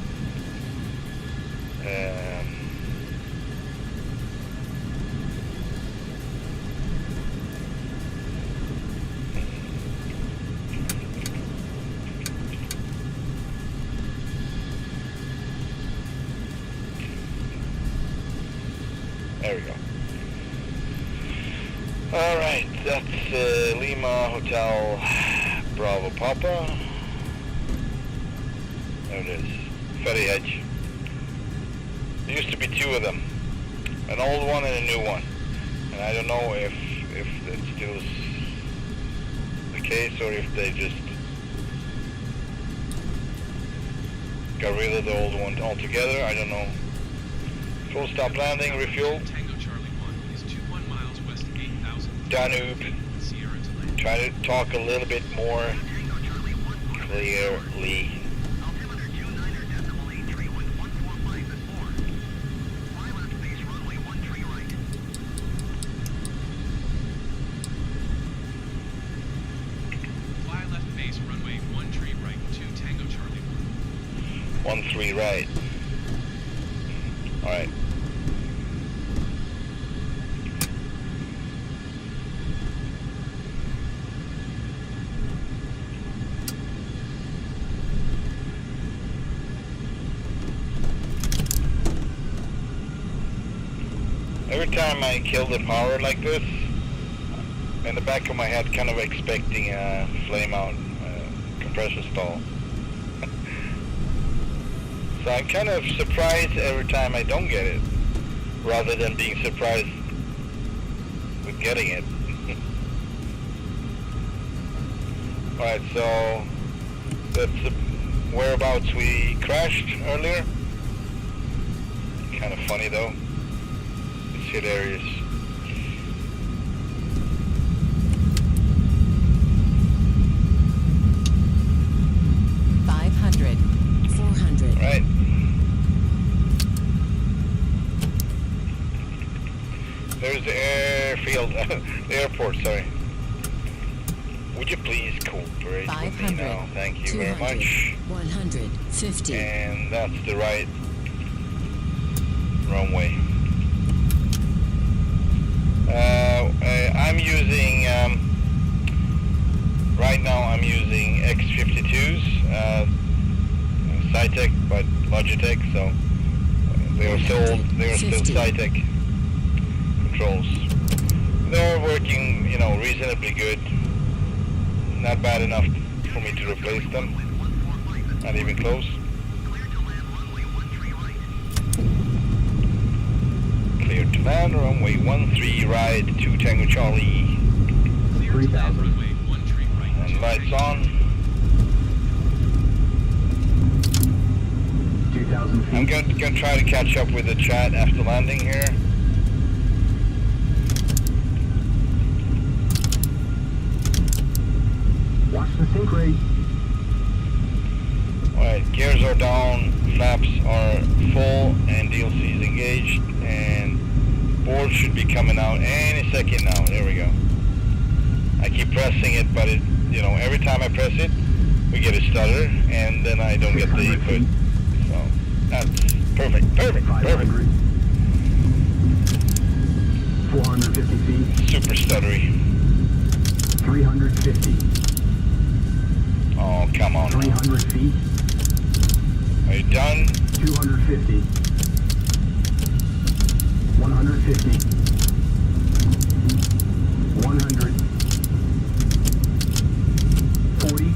There we go. Alright, that's Lima Hotel Bravo Papa. There it is. Ferry Edge. There used to be two of them. An old one and a new one. And I don't know if it's still the case or if they just got rid of the old one altogether. I don't know. Full stop landing, refuel. Tango Charlie 1 is 21 miles west 8,000. Danube. Sierra to land. Try to talk a little bit more clearly. Altimeter 29.831.145 at 4. Fly left base runway 13 right. Fly left base runway 13 right to Tango Charlie 1. 13 right. Alright. Every time I kill the power like this, in the back of my head kind of expecting a flame out compressor stall. So I'm kind of surprised every time I don't get it, rather than being surprised with getting it. Alright, so that's the whereabouts we crashed earlier. Kind of funny though. These hit areas. Right. There's the airfield, the airport, sorry. Would you please cooperate with me now? Thank you very much. 150. And that's the right runway. I'm using, right now I'm using X52s. Cytec, but Logitech, so they are still Cytec controls. They're working, reasonably good. not bad enough for me to replace them. Not even close. Clear to land, runway 13 right, 2 Tango Charlie. Clear to land, runway 13 right. And lights on. 2,000 feet. I'm gonna try to catch up with the chat after landing here. Watch the sink rate. Alright, gears are down, flaps are full, and DLC is engaged, and board should be coming out any second now. There we go. I keep pressing it, but it, you know, every time I press it, we get a stutter, and then I don't get the input. So that's perfect, perfect, perfect. 450 feet. Super stuttery. 350. Oh, come on. 300 feet. Are you done? 250. 150. 100. 40.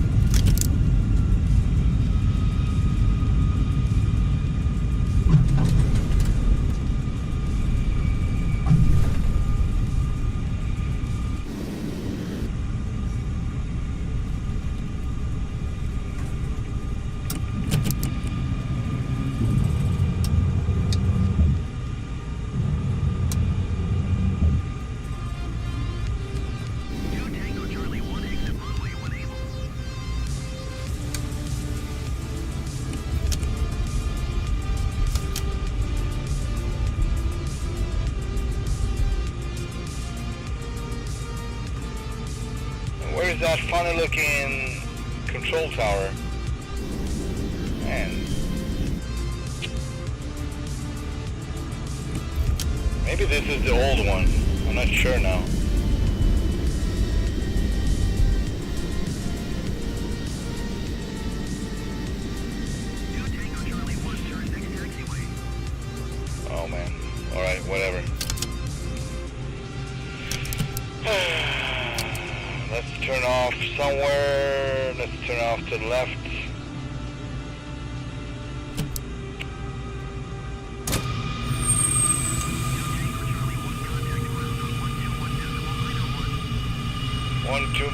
Where's that funny looking control tower? Man. Maybe this is the old one. I'm not sure now. Oh man. Alright, whatever. Let's turn off somewhere. Let's turn off to the left. One, two,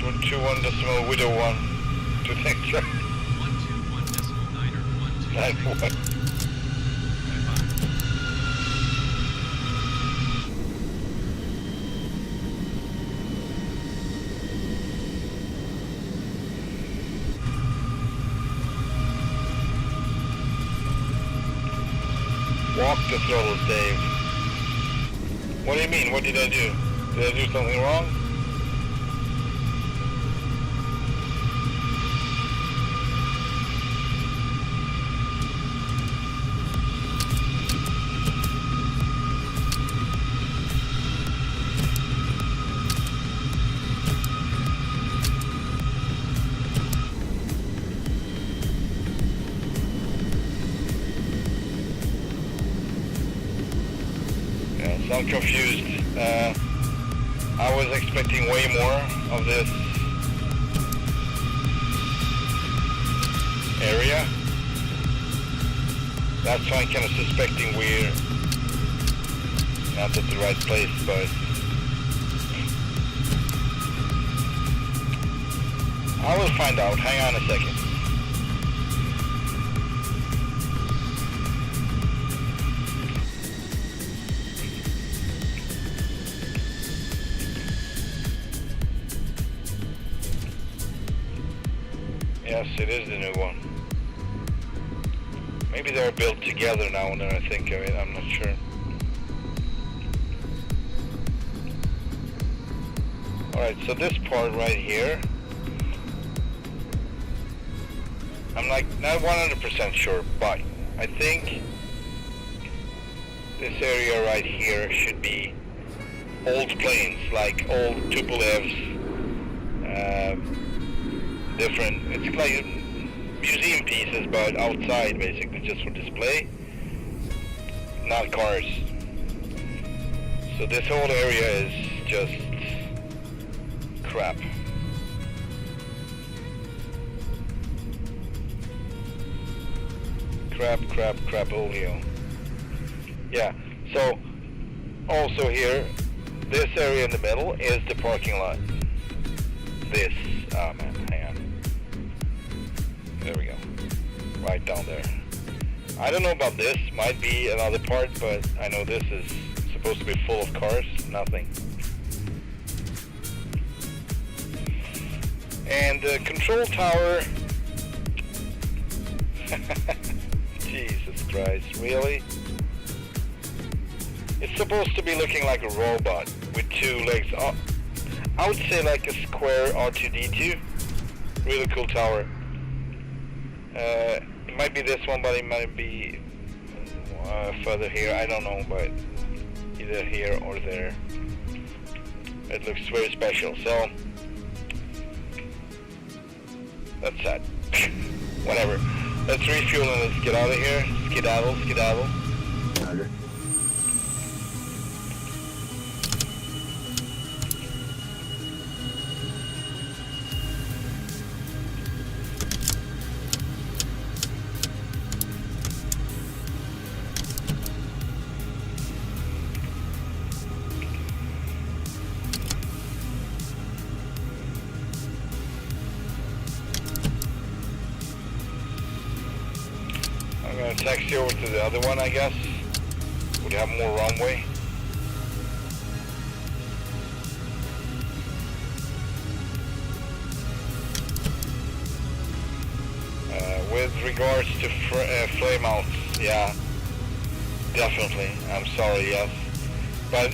1.1 widow 1 to take track. 121.9 Walk the throttles, Dave. What do you mean? What did I do? Did I do something wrong? I'm confused. I was expecting way more of this area. That's why I'm kind of suspecting we're not at the right place, but I will find out. Hang on a second. Yes, it is the new one. Maybe they're built together now when I think of it, I'm not sure. Alright, so this part right here, I'm like not 100% sure, but I think this area right here should be old planes, like old Tupolevs, different, it's like museum pieces but outside basically, just for display, not cars. So this whole area is just crap. Crapolio. Yeah, so also here, this area in the middle is the parking lot. This, oh man, hang on. There we go. Right down there. I don't know about this, might be another part, but I know this is supposed to be full of cars, nothing. And the control tower, Jesus Christ, really? It's supposed to be looking like a robot with two legs. I would say like a square R2-D2. Really cool tower. It might be this one, but it might be further here. I don't know, but either here or there. It looks very special. So that's that. Whatever. Let's refuel and let's get out of here. Skedaddle. Roger. I'm going to taxi over to the other one, I guess. Would have more runway. With regards to flame outs, yeah, definitely. I'm sorry, yes. But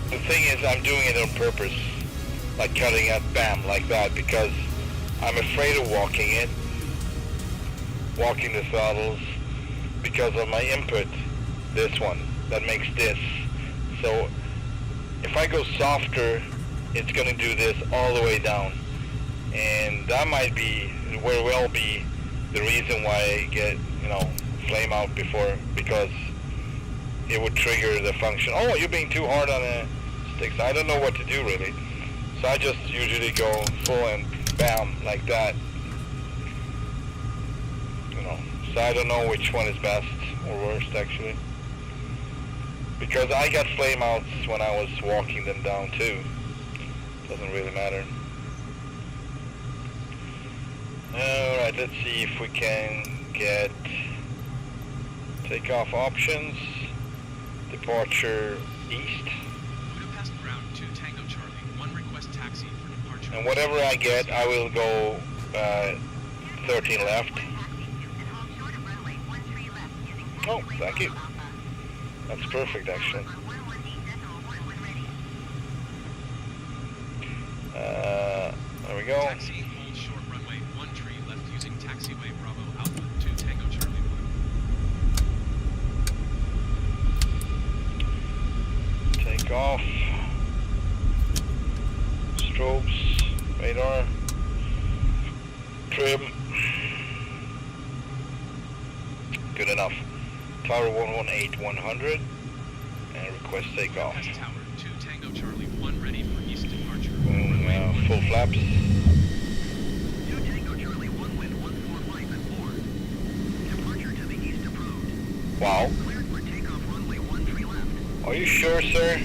the thing is, I'm doing it on purpose. Like cutting it, bam, like that, because I'm afraid of walking the throttles because of my input, this one, that makes this. So if I go softer, it's going to do this all the way down. And that might be, very well be, the reason why I get, flame out before, because it would trigger the function. Oh, you're being too hard on the sticks. I don't know what to do really. So I just usually go full and bam, like that. So I don't know which one is best or worst actually. Because I got flame outs when I was walking them down too. Doesn't really matter. Alright, let's see if we can get takeoff options. Departure east. Budapest ground 2 Tango Charlie. 1 request taxi for departure. And whatever I get, I will go 13 left. Oh, thank you. That's perfect, actually. There we go. Taxi, hold short runway 13 left using taxiway Bravo Alpha 2 Tango Charlie 1. Take off. Strobes, radar, trim. Good enough. Tower 118-100 and request takeoff. Budapest Tower 2 Tango Charlie 1 ready for east departure. Full flaps. 2 Tango Charlie 1 wind 145 at 4. Departure to the east approved. Wow. Cleared for takeoff runway 13 left. Are you sure, sir?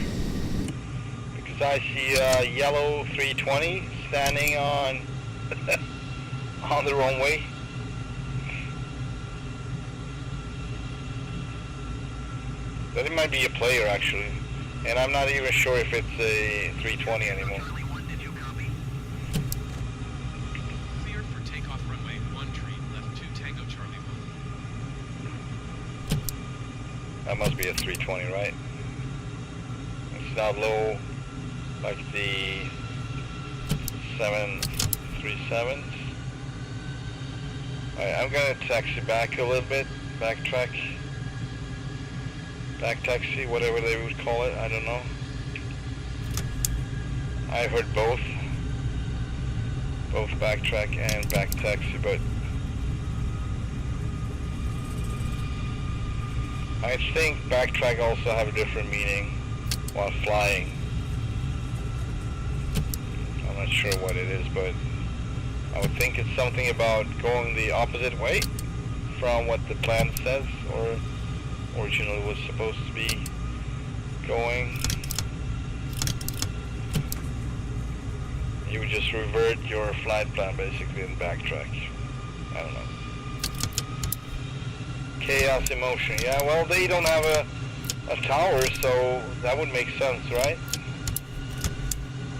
Because I see a yellow 320 standing on on the runway. But it might be a player actually, and I'm not even sure if it's a 320 anymore. Charlie 1, did you copy? Cleared for takeoff runway 13 left 2 Tango Charlie 1. That must be a 320, right? It's not low like the 737s. Alright, I'm gonna taxi back a little bit, backtrack. Back taxi, whatever they would call it, I don't know. I heard both backtrack and back taxi, but I think backtrack also have a different meaning while flying. I'm not sure what it is, but I would think it's something about going the opposite way. from what the plan says, or originally was supposed to be going. You would just revert your flight plan basically and backtrack. I don't know. Chaos in motion. Yeah, well, they don't have a tower, so that would make sense, right?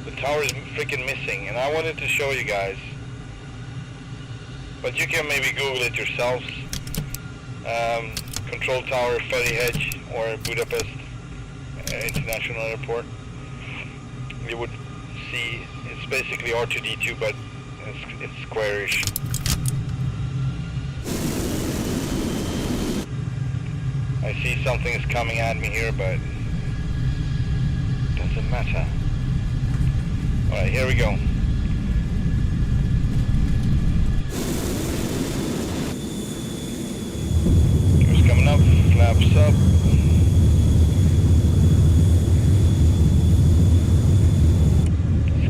The tower is freaking missing, and I wanted to show you guys. But you can maybe Google it yourselves. Control tower, Ferry Hedge, or Budapest International Airport. You would see it's basically R2D2, but it's squarish. I see something is coming at me here, but doesn't matter. Alright, here we go. Here's coming up, flaps up.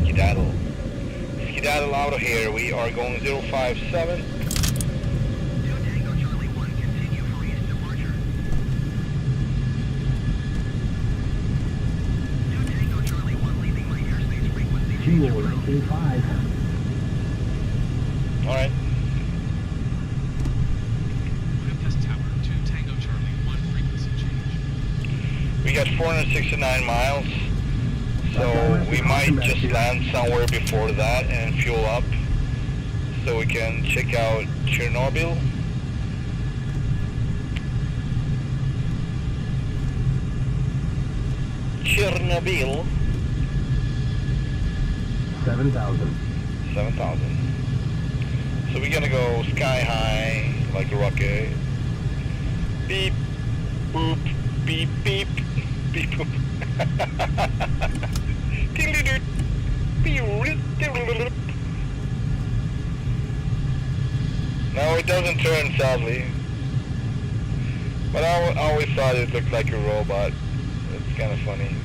Skedaddle. Skedaddle out of here. We are going 057. Fuel 95. Alright. Budapest Tower, 2 Tango Charlie, 1 frequency change. We got 469 miles, so we might just land somewhere before that and fuel up, so we can check out Chernobyl. Chernobyl. 7,000. 7,000. So we're gonna go sky high like a rocket. Beep, boop, beep, beep, beep, boop. No, it doesn't turn, sadly. But I always thought it looked like a robot. It's kind of funny.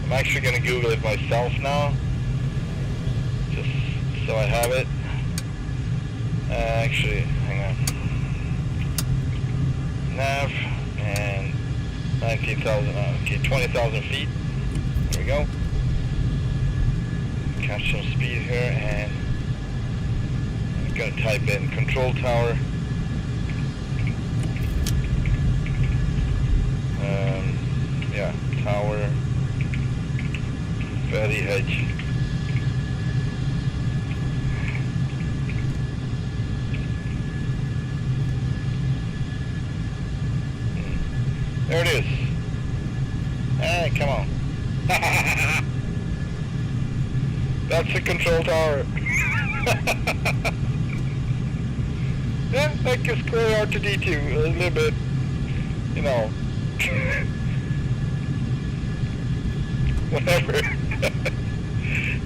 I'm actually gonna Google it myself now, just so I have it. Actually, hang on. Nav and 19,000. Okay, 20,000 feet. There we go. Catch some speed here, and I'm gonna type in control tower. Yeah, tower. Ferry Hedge. There it is. Hey, come on. That's the control tower. Yeah, like a square R2D2, a little bit, you know, whatever.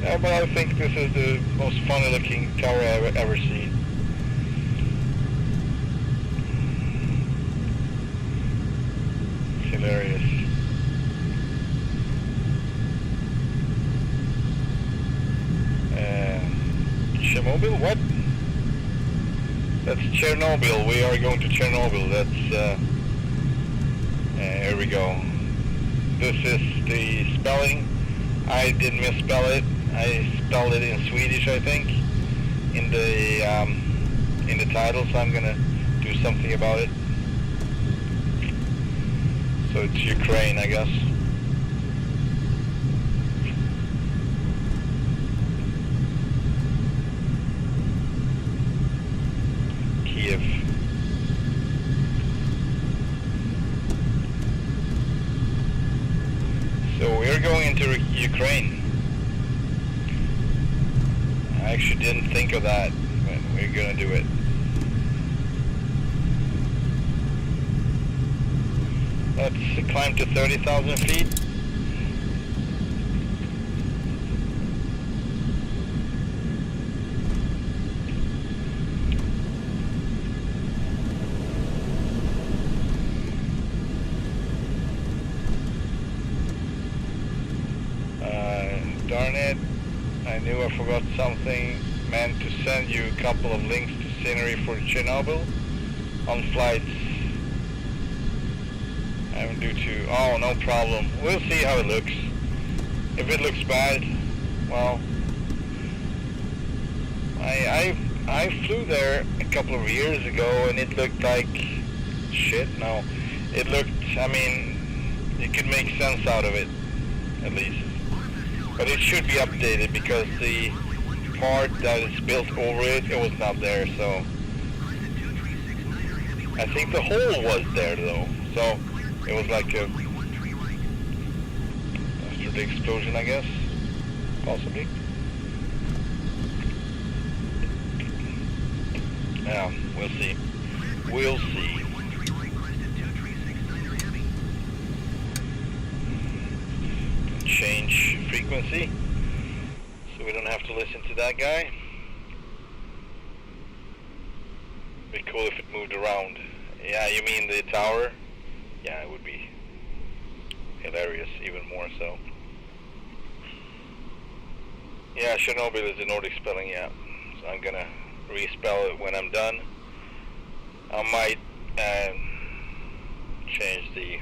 Yeah, but I think this is the most funny looking tower I've ever seen. Hilarious. Chernobyl? What? That's Chernobyl. We are going to Chernobyl. That's here we go. This is the spelling. I did misspell it. I spelled it in Swedish, I think, in the title. So I'm gonna do something about it. So it's Ukraine, I guess. Kiev. So we're going into Ukraine. I actually didn't think of that, but we're gonna do it. Let's climb to 30,000 feet. Darn it, I knew I forgot something. Meant to send you a couple of links to scenery for Chernobyl. on flights. I'm due to, oh, no problem. We'll see how it looks. If it looks bad, well, I flew there a couple of years ago and it looked like shit. No, it looked, I mean, you could make sense out of it, at least. But it should be updated because the part that is built over it, it was not there, so. I think the hole was there though, so it was like a, after the explosion, I guess, possibly. Yeah, we'll see. We'll see. Change frequency, so we don't have to listen to that guy. Be cool if it moved around. Yeah, you mean the tower? Yeah, it would be hilarious, even more so. Yeah, Chernobyl is the Nordic spelling, yeah. So I'm gonna respell it when I'm done. I might change the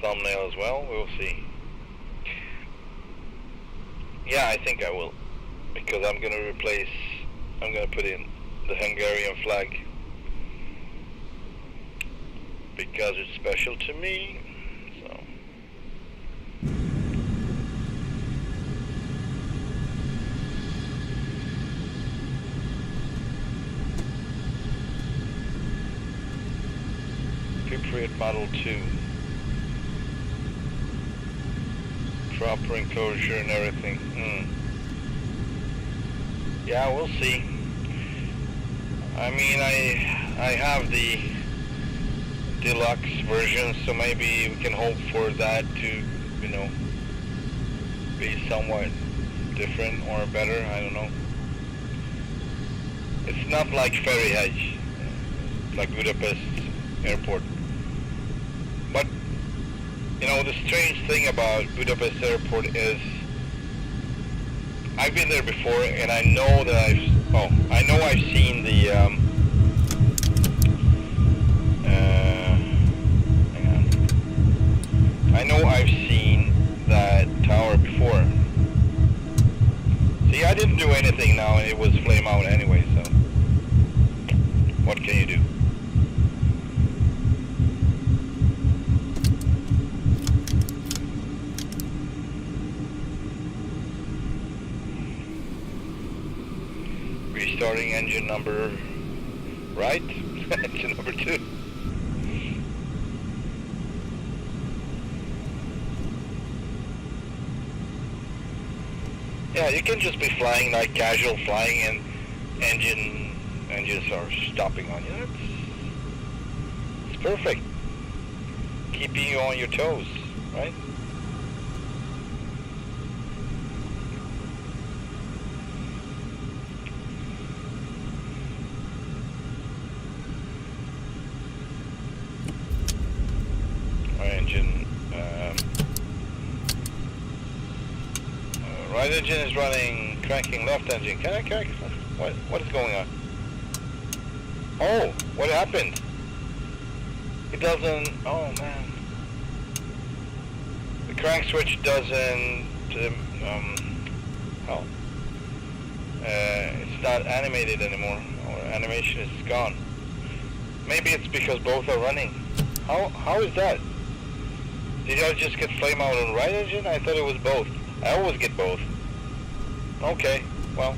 thumbnail as well. We'll see. Yeah, I think I will, because I'm gonna put in the Hungarian flag because it's special to me. So Cypriot Model 2, proper enclosure and everything. Yeah, we'll see. I mean, I have the deluxe version, so maybe we can hope for that to, you know, be somewhat different or better. I don't know. It's not like Ferry Hedge, like Budapest airport. But you know, the strange thing about Budapest airport is I've been there before, and I know that I've seen the hang on. I know I've seen that tower before. See, I didn't do anything now, and it was flame out anyway, so what can you do? Restarting engine number, right? Engine number 2. Yeah, you can just be flying like casual flying and engines are stopping on you. It's perfect. Keeping you on your toes, right? Right engine is running, cranking left engine. Can I crank? What is going on? Oh, what happened? It doesn't, oh man. The crank switch doesn't, it's not animated anymore, or animation is gone. Maybe it's because both are running. How is that? Did I just get flame out on the right engine? I thought it was both. I always get both. Okay, well,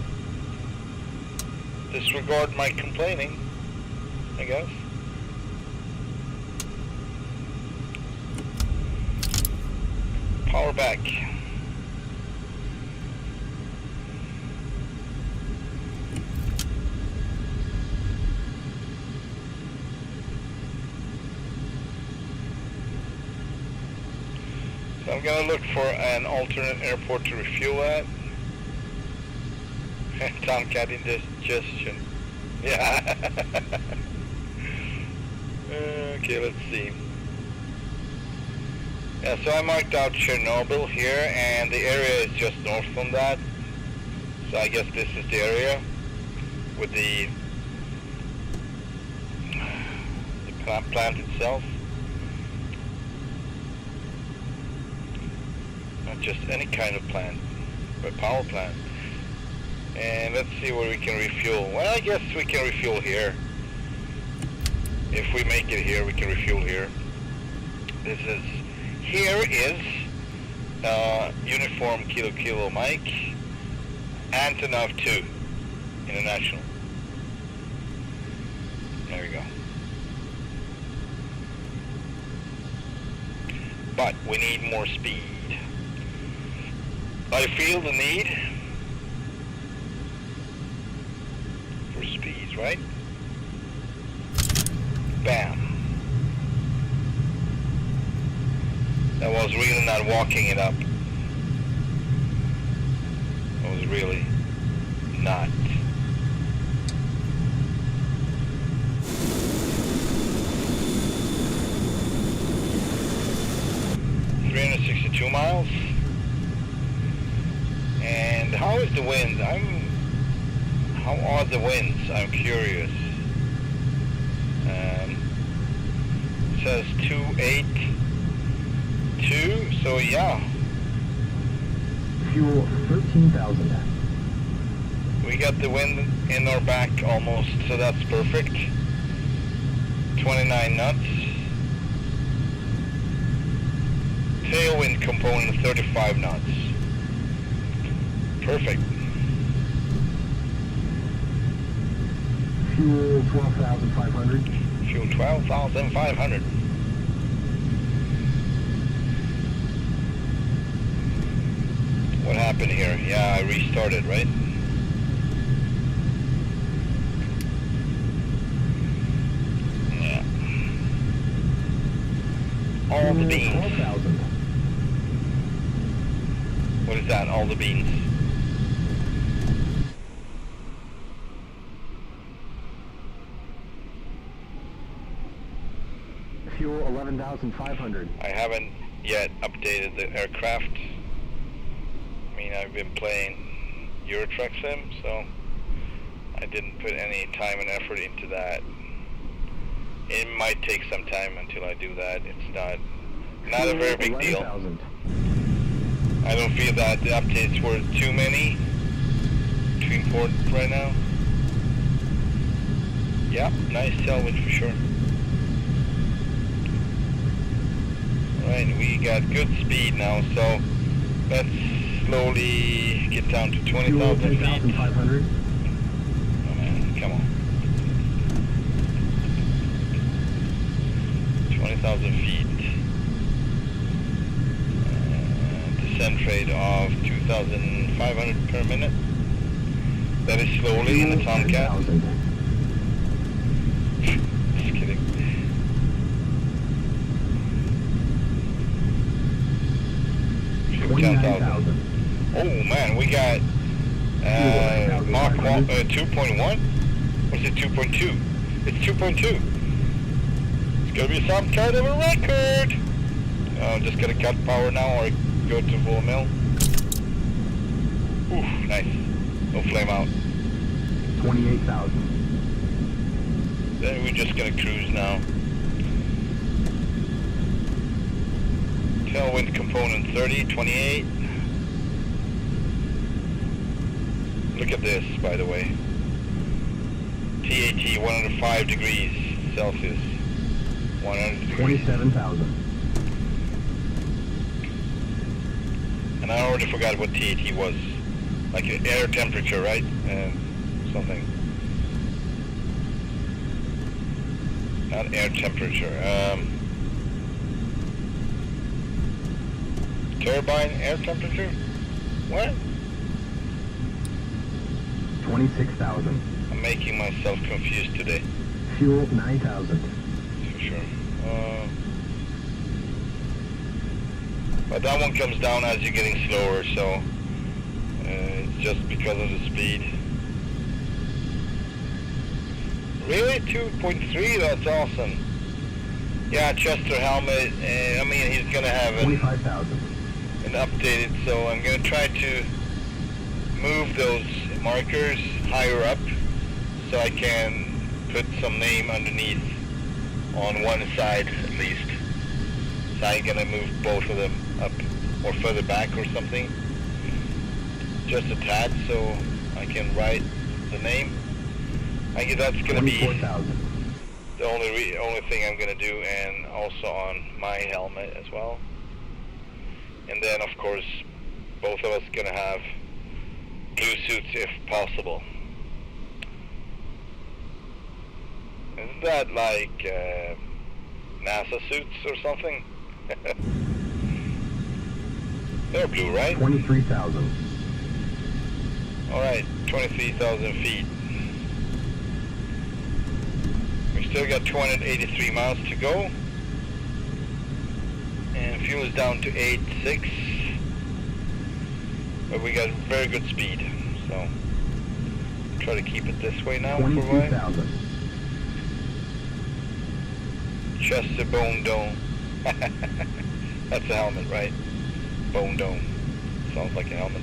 disregard my complaining, I guess. Power back. So I'm gonna look for an alternate airport to refuel at. Tomcat indigestion. Yeah. Okay, let's see. Yeah, so I marked out Chernobyl here, and the area is just north from that. So I guess this is the area with the plant itself. Not just any kind of plant, but power plant. And let's see where we can refuel. Well, I guess we can refuel here. If we make it here, we can refuel here. Here is uniform Kilo Mike, Antonov 2, International. There we go. But we need more speed. I feel the need for speeds, right? Bam. That was really not walking it up. It was really not. $362 miles. And how is the wind? How are the winds? I'm curious. It says 282, so yeah. Fuel 13,000. We got the wind in our back almost, so that's perfect. 29 knots. Tailwind component 35 knots. Perfect. Fuel 12,500. Fuel 12,500. What happened here? Yeah, I restarted, right? Yeah. All the beans. 12,000. What is that? All the beans. Fuel 11,500. I haven't yet updated the aircraft. I mean, I've been playing Euro Truck Sim, so I didn't put any time and effort into that. It might take some time until I do that. It's not a very big deal. 11,000. I don't feel that the updates were too many, too important right now. Yeah, nice tailwind for sure. Alright, we got good speed now, so let's slowly get down to 20,000 feet. 10,500. Oh man, come on. 20,000 feet. Descent rate of 2,500 per minute. That is slowly in the Tomcat. 10,000. Just kidding. Fuel 10,000. Oh man, we got Mach 2.1? Or is it 2.2? It's 2.2. It's gonna be some kind of a record. Just gonna cut power now or go to full mill. Oof, nice. No flame out. 28,000. Then we're just gonna cruise now. Tailwind component 30, 28. Look at this, by the way. TAT 105 degrees Celsius. 100 degrees. 27,000. And I already forgot what TAT was. Like air temperature, right? Something. Not air temperature. Turbine air temperature? What? 26,000. I'm making myself confused today. Fuel 9,000. For sure. But that one comes down as you're getting slower, so it's just because of the speed. Really? 2.3? That's awesome. Yeah, Chester helmet. I mean, he's gonna have an 25,000. updated, so I'm gonna try to move those markers higher up so I can put some name underneath on one side at least. So I'm gonna move both of them up or further back or something, just a tad, so I can write the name. I guess that's gonna be 24,000. the only thing I'm gonna do, and also on my helmet as well. And then of course both of us gonna have blue suits if possible. Isn't that like NASA suits or something? They're blue, right? 23,000. Alright, 23,000 feet. We still got 283 miles to go. And fuel is down to 8.6. But we got very good speed. So, try to keep it this way now for a while. 22,000. Chester Bone Dome. That's a helmet, right? Bone Dome. Sounds like a helmet.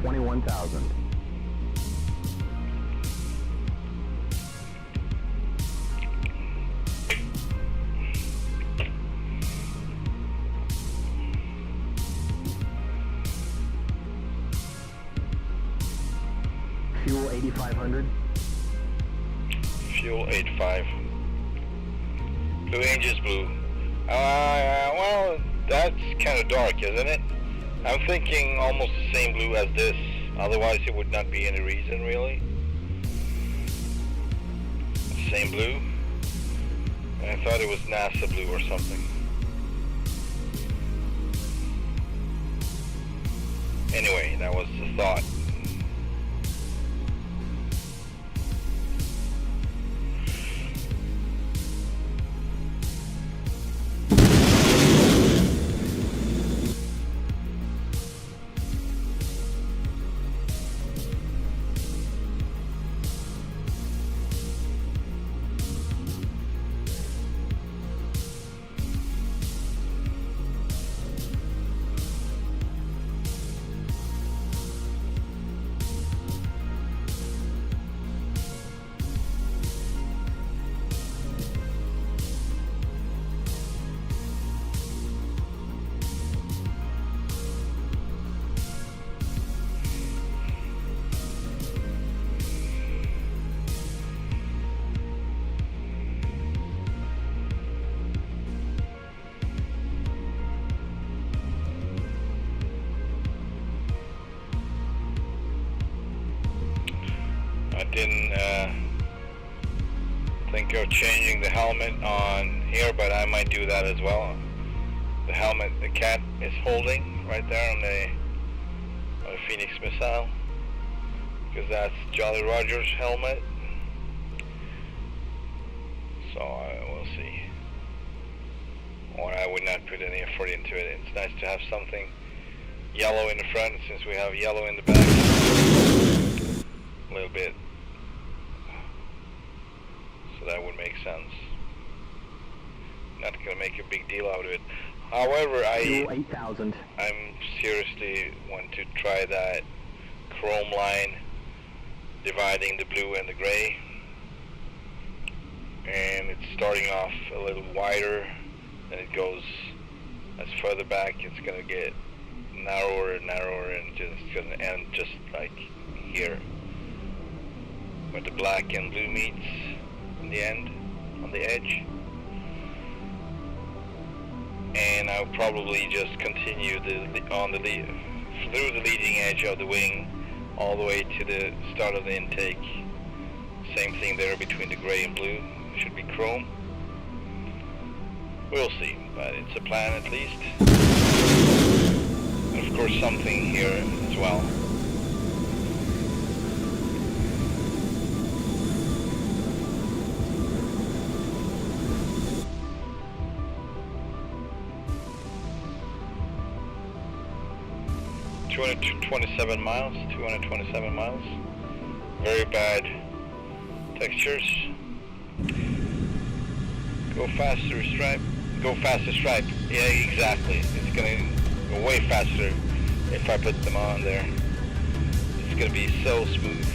$21,000. Fuel 8,500. Fuel 85. Blue Angels blue. Well, that's kind of dark, isn't it? I'm thinking almost the same blue as this. Otherwise, it would not be any reason, really. Same blue. And I thought it was NASA blue or something. Anyway, that was the thought. I didn't think of changing the helmet on here, but I might do that as well. The helmet the cat is holding right there on the Phoenix missile, because that's Jolly Roger's helmet. So we'll see. Or I would not put any effort into it. It's nice to have something yellow in the front, since we have yellow in the back. A little bit. So that would make sense. Not gonna make a big deal out of it. However, Fuel 8,000. I'm seriously want to try that chrome line dividing the blue and the gray. And it's starting off a little wider, and it goes as further back, it's gonna get narrower and narrower, and just gonna end just like here, where the black and blue meets in the end, on the edge. And I'll probably just continue through the leading edge of the wing all the way to the start of the intake. Same thing there between the gray and blue. Should be chrome. We'll see, but it's a plan at least. And of course something here as well. $227 miles. Very bad textures. Go faster, Stripe. go faster stripe. Yeah, exactly. It's gonna go way faster if I put them on there. It's gonna be so smooth.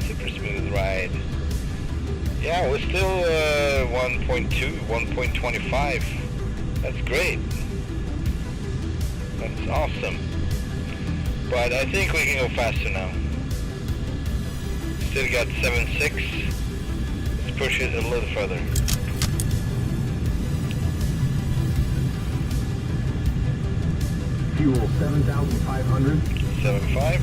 Super smooth ride. Yeah, we're still 1.2, 1.25. That's great. That's awesome. But I think we can go faster now. Still got 7.6. Let's push it a little further. Fuel 7,500. 7.5.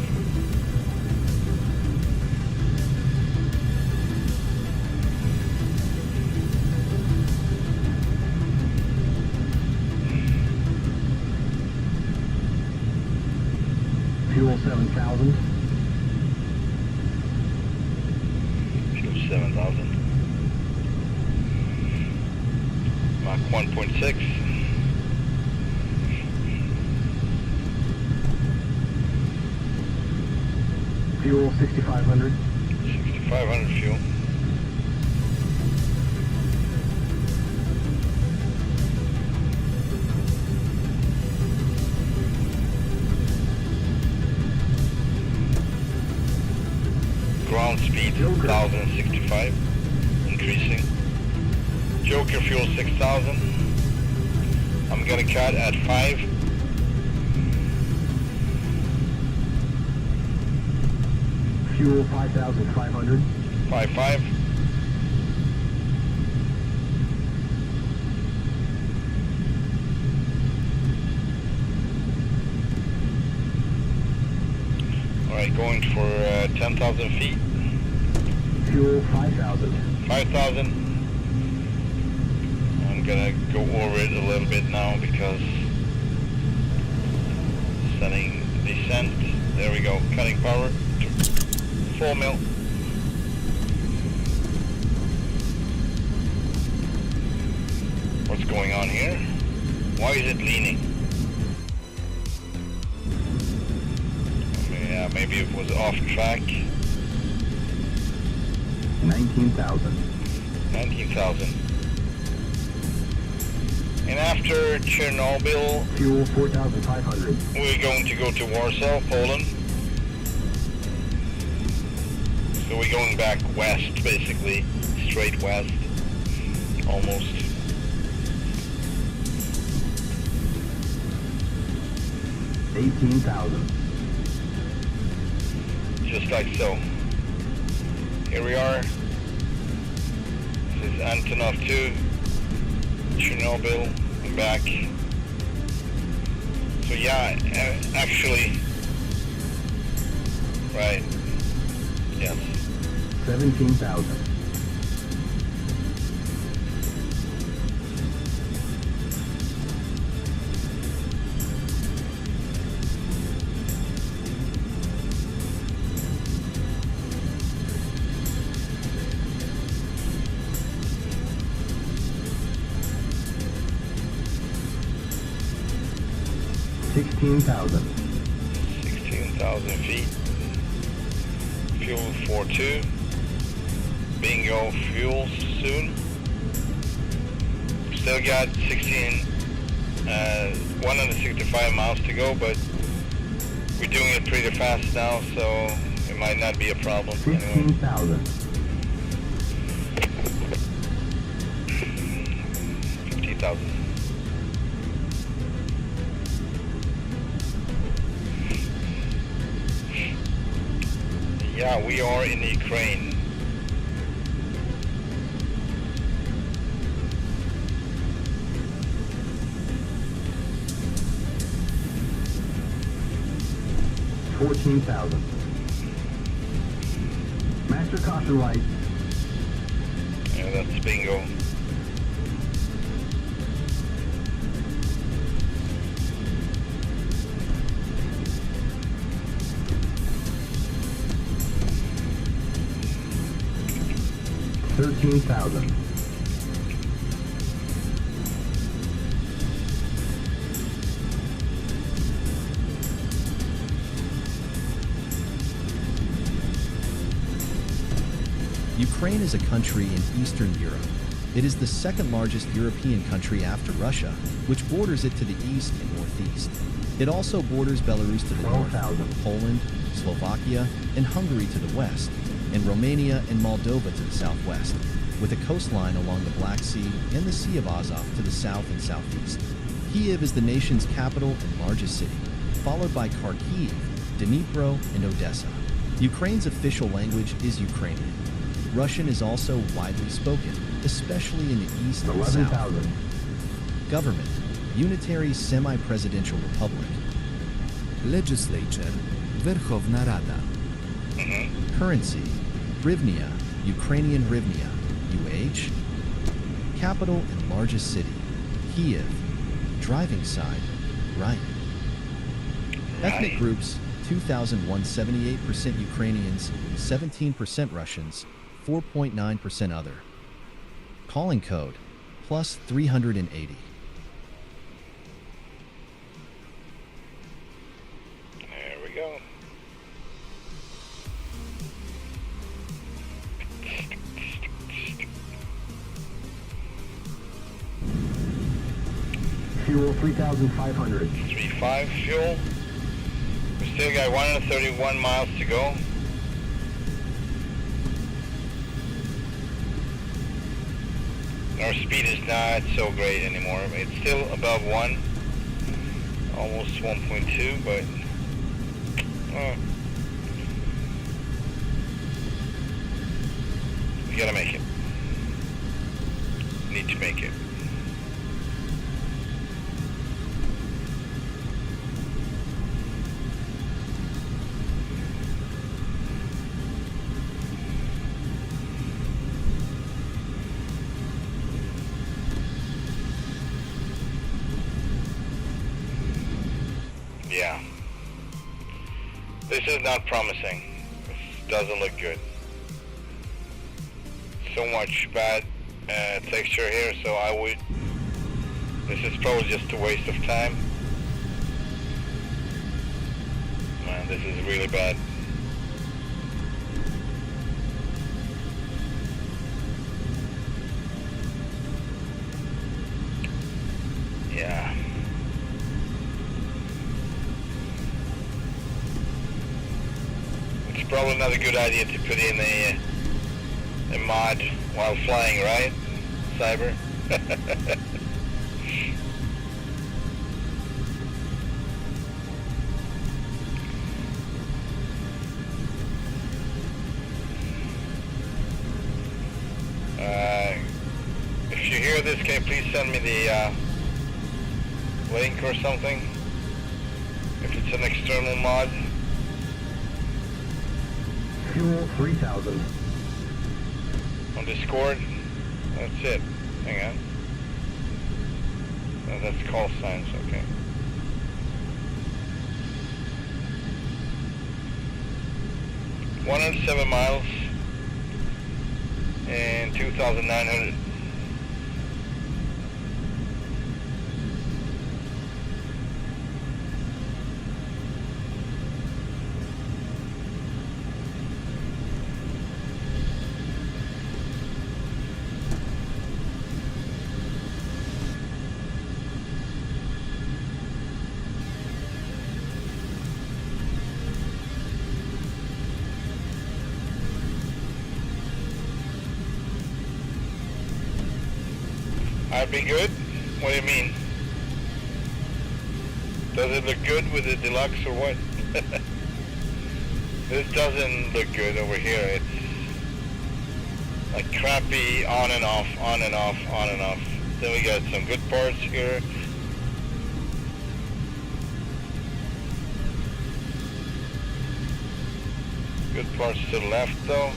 Fuel 7,000. Fuel 7,000. Mach 1.6. Fuel 6,500. 6,500 fuel. Ground speed 1,065, increasing. Joker fuel 6,000. I'm gonna cut at 5. Fuel 5,500. 5.5. Alright, going for 10,000 feet. Fuel 5,000. 5,000. I'm gonna go over it a little bit now because setting descent. There we go. Cutting power to 4 mil. What's going on here? Why is it leaning? Yeah, maybe it was off track. 19,000. 19,000. And after Chernobyl, Fuel 4,500. we're going to go to Warsaw, Poland. So we're going back west, basically, straight west, almost. $18,000. Just like so. Here we are. This is Antonov 2, Chernobyl, and back. So yeah, actually, right, yes. 17,000. $16,000. 16,000 feet. Fuel 42. Bingo fuel soon. Still got 165 miles to go, but we're doing it pretty fast now, so it might not be a problem. 15,000. 50,000. Yeah, we are in Ukraine. $14,000. Master caution light. Yeah, that's bingo. $13,000. Ukraine is a country in Eastern Europe. It is the second largest European country after Russia, which borders it to the east and northeast. It also borders Belarus to the north, 12,000. Poland, Slovakia, and Hungary to the west, and Romania and Moldova to the southwest, with a coastline along the Black Sea and the Sea of Azov to the south and southeast. Kyiv is the nation's capital and largest city, followed by Kharkiv, Dnipro, and Odessa. Ukraine's official language is Ukrainian. Russian is also widely spoken, especially in the east and south. 11,000. Government, Unitary Semi-Presidential Republic. Legislature, Verkhovna Rada. Currency, hryvnia, Ukrainian hryvnia, UH. Capital and largest city, Kyiv. Driving side, right. Ethnic groups, 2,178% Ukrainians, 17% Russians, 4.9% other. Calling code, plus 380. There we go. Fuel 3,500. 3.5 fuel. We still got 131 miles to go. Our speed is not so great anymore. It's still above 1, almost 1.2, but we gotta make it. Need to make it. Yeah. This is not promising. This doesn't look good. So much bad texture here, so this is probably just a waste of time. Man, this is really bad. Yeah. It's probably not a good idea to put in a mod while flying, right, Cyber? If you hear this, can you please send me the link or something? If it's an external mod. Fuel 3,000. On Discord. That's it. Hang on. Oh, that's call signs, okay. $107 miles and 2,900. I'd be good? What do you mean? Does it look good with the deluxe or what? This doesn't look good over here. It's like crappy on and off, on and off, on and off. Then we got some good parts here. Good parts to the left though.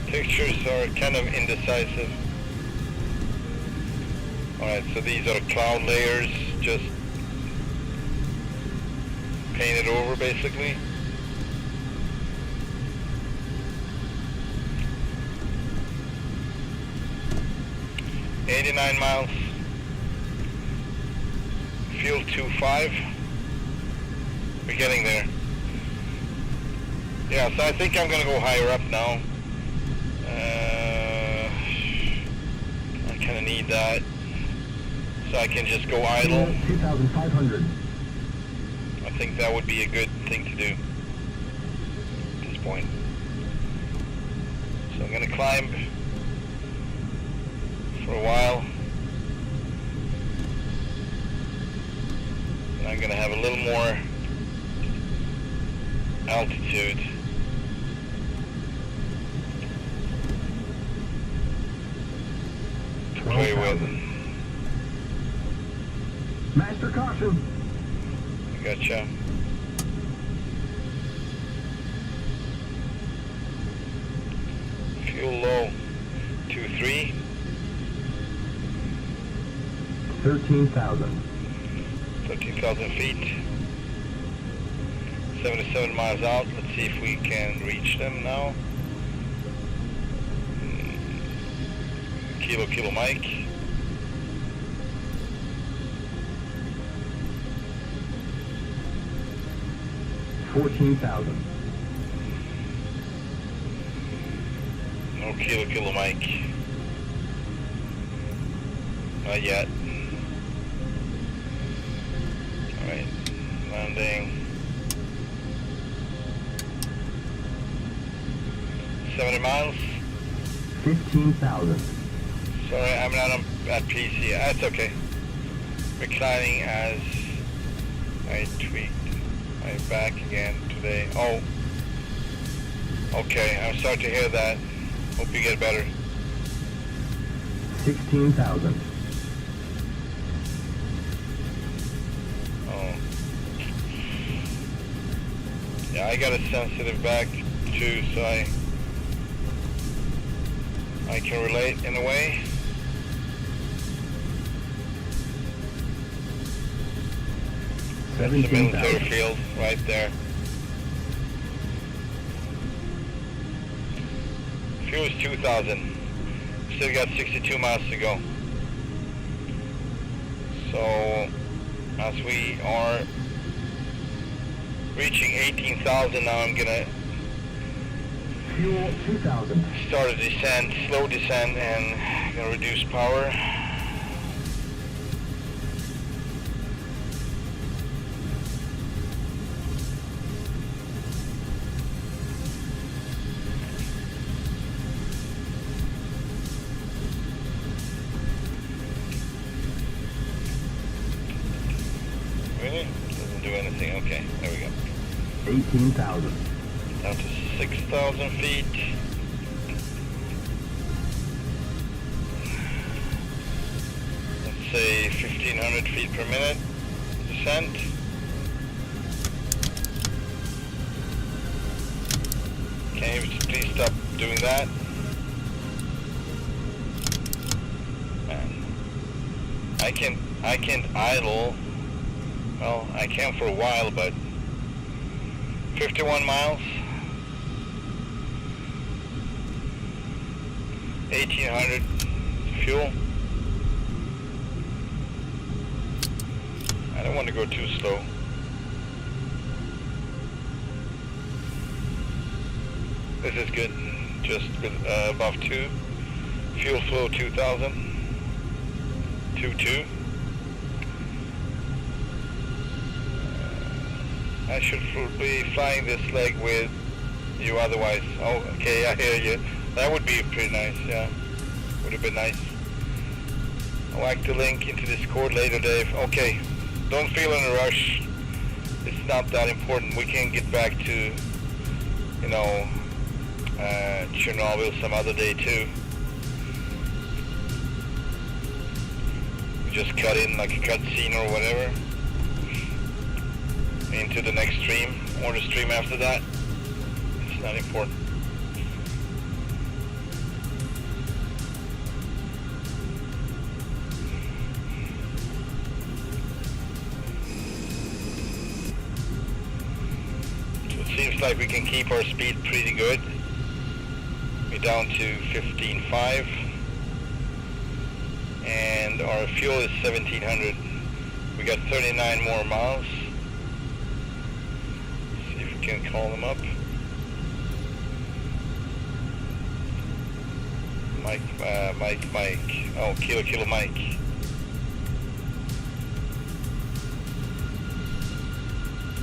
Pictures are kind of indecisive. Alright, so these are cloud layers, just painted over basically. $89 miles. Fuel 2.5. We're getting there. Yeah, so I think I'm gonna go higher up now. I kind of need that, so I can just go idle. 2,500. I think that would be a good thing to do at this point. So I'm gonna climb for a while. And I'm gonna have a little more altitude. To play with. Master caution. Gotcha. Fuel low. 2-3. 13,000. 13,000 feet. 77 miles out. Let's see if we can reach them now. Kilo Mike. $14,000. No Kilo Mike. Not yet. Alright, landing. 70 miles. 15,000. Sorry, I'm not at PC. That's okay. Reclining as I tweaked my back again today. Oh. Okay, I'm starting to hear that. Hope you get better. 16,000. Oh. Yeah, I got a sensitive back too, so I can relate in a way. That's the military field right there. Fuel is 2,000. Still got 62 miles to go. So, as we are reaching 18,000 now, I'm gonna Fuel 2,000. start a descent, slow descent, and gonna reduce power. Really? Doesn't do anything. Okay, there we go. 18,000. Down to 6,000 feet. Let's say 1,500 feet per minute descent. Can you please stop doing that? Man, I can't idle. Well, I can for a while, but 51 miles. 1,800 fuel. I don't want to go too slow. This is good, just above 2. Fuel flow 2,000. 2.2. I should be flying this leg with you otherwise. Oh, okay, I hear you. That would be pretty nice, yeah. Would have been nice. I'll like the link into Discord later, Dave. Okay, don't feel in a rush. It's not that important. We can get back to, you know, Chernobyl some other day too. We just cut in like a cutscene or whatever into the next stream or the stream after that. It's not important. So it seems like we can keep our speed pretty good. We're down to 15.5 and our fuel is 1,700. We got 39 more miles. Can call them up. Mike. Oh, Kilo Mike.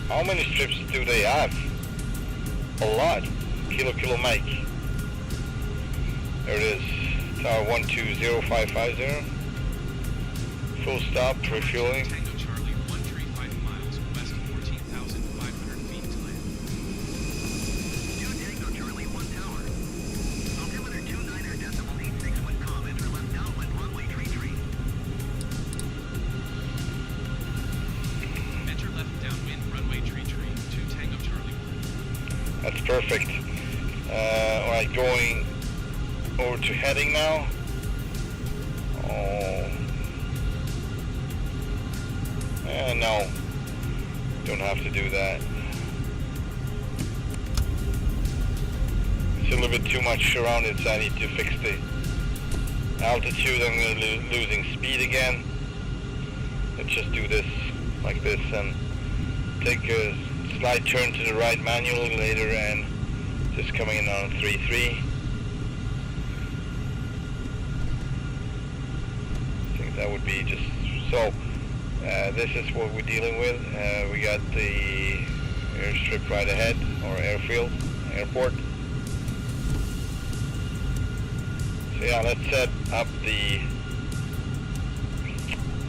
How many strips do they have? A lot. Kilo Mike. There it is. Tower 120550. Full stop, refueling. Tango Charlie, 135 miles, west 14,500 feet to land. 2 Tango Charlie, 1 tower. Altimeter 29er.86 with comm, enter left downwind, runway tree. Enter left downwind, runway tree, 2 Tango Charlie. That's perfect. Alright, going over to heading now. Oh. No. Don't have to do that. It's a little bit too much around it, so I need to fix the altitude. I'm going to losing speed again. Let's just do this like this and take a slight turn to the right manually later and just coming in on 3-3. I think that would be just so. This is what we're dealing with. We got the airstrip right ahead, or airport. So yeah, let's set up the.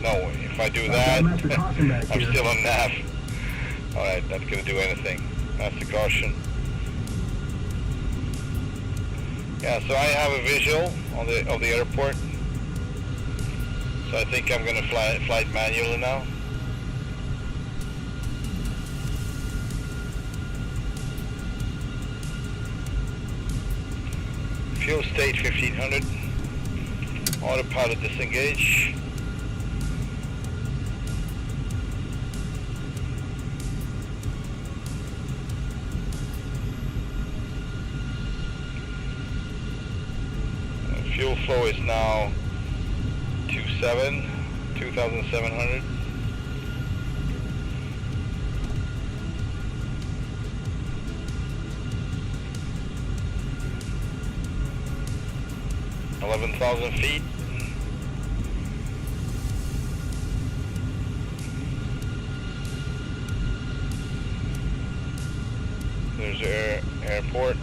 No, if I do that, I'm still on nav. Alright, not gonna do anything. That's the caution. Yeah, so I have a visual of the airport. So I think I'm gonna fly manually now. Fuel stage 1500. Autopilot disengage. Fuel flow is now 2,700. $11,000 feet. There's airport.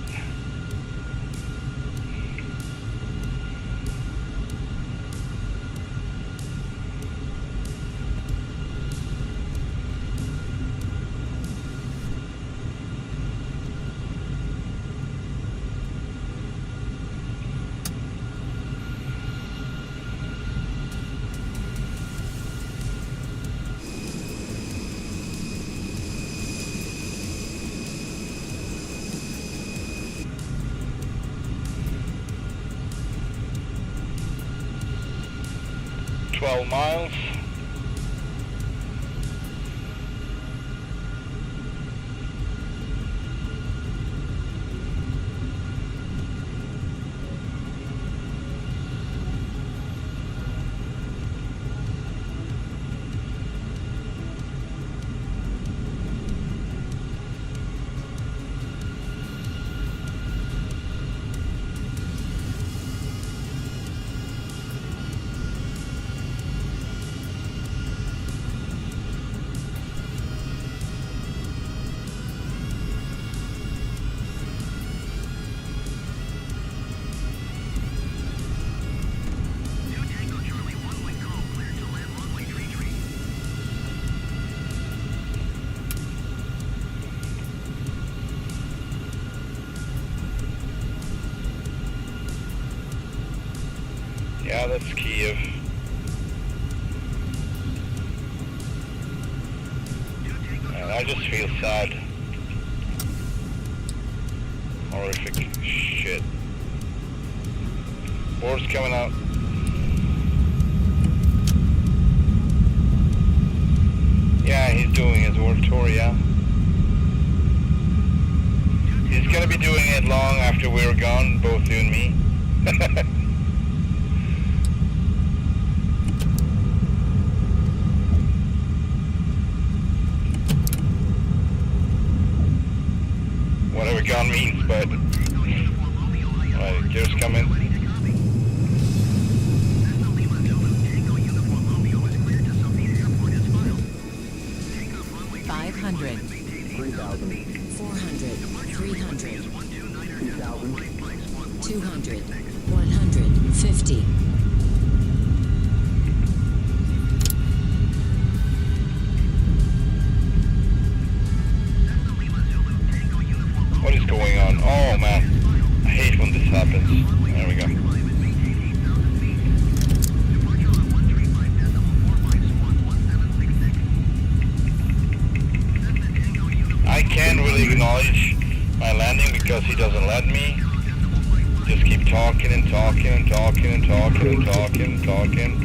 Miles. Yeah, that's Kiev. And I just feel sad. Horrific shit. Board's coming out. Yeah, he's doing his world tour, yeah. He's gonna be doing it long after we're gone, both you and me. Whatever gone means, but alright, gears coming. 200, 3,000, 400, 300, 2,000, 200, 150. What is going on? Oh man, I hate when this happens. There we go. I can't really acknowledge my landing because he doesn't let me. Just keep talking and talking and talking and talking and talking and talking.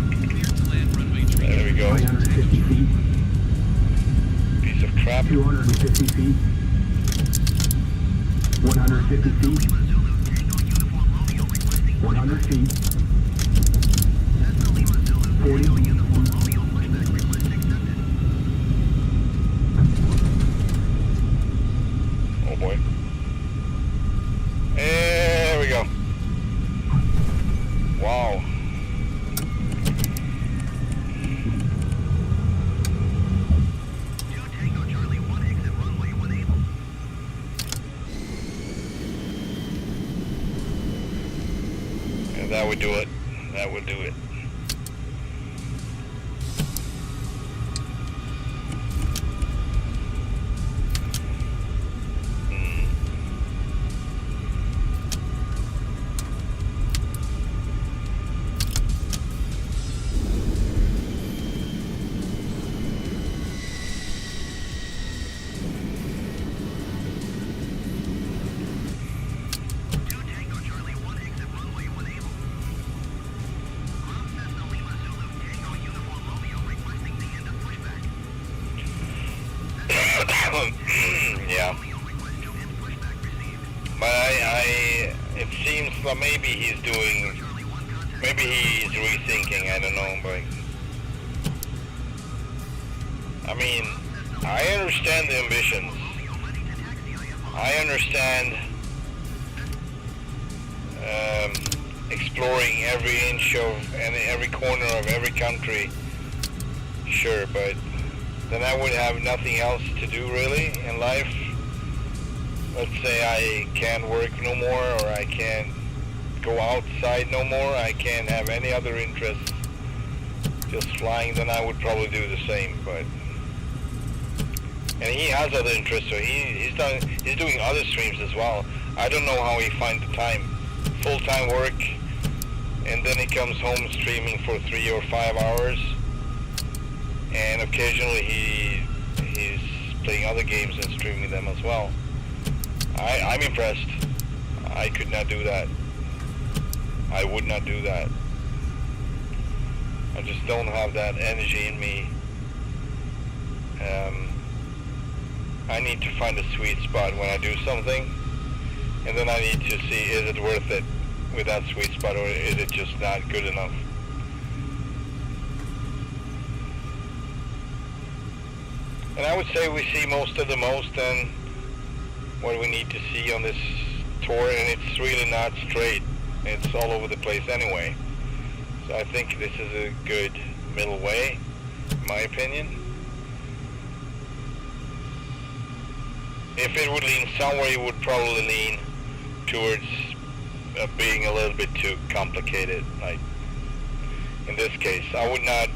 There we go. 350 feet, Piece of crap. 250 feet, 150 feet, 100 feet, 40, Oh boy. There we go. Wow. And that would do it. That would do it. Yeah. But it seems that maybe he's rethinking, I don't know, but I mean, I understand the ambitions. I understand exploring every inch of and every corner of every country, sure, but then I would have nothing else to do really in life. Let's say I can't work no more, or I can't go outside no more, I can't have any other interests, just flying, then I would probably do the same. But and he has other interests, so he's doing other streams as well. I don't know how he finds the time, full-time work, and then he comes home streaming for 3 or 5 hours. And occasionally he's playing other games and streaming them as well. I'm impressed. I could not do that. I would not do that. I just don't have that energy in me. I need to find a sweet spot when I do something, and then I need to see, is it worth it with that sweet spot, or is it just not good enough? And I would say we see most of the most and what we need to see on this tour, and it's really not straight. It's all over the place anyway. So I think this is a good middle way, in my opinion. If it would lean somewhere, it would probably lean towards being a little bit too complicated. Like in this case, I would not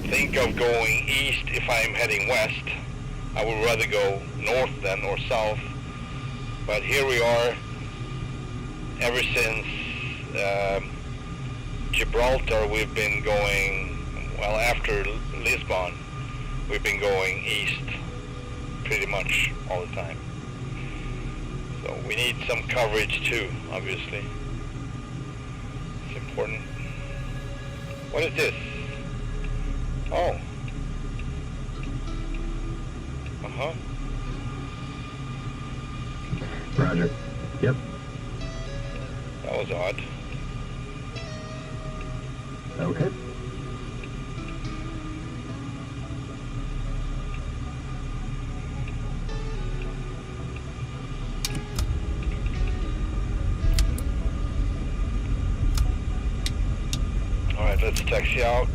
think of going east if I'm heading west. I would rather go north then, or south. But here we are, ever since Gibraltar we've been going, well, after Lisbon we've been going east pretty much all the time. So we need some coverage too, obviously. It's important. What is this? Oh. Uh-huh. Roger. Yep. That was odd. Okay. Alright, let's taxi out.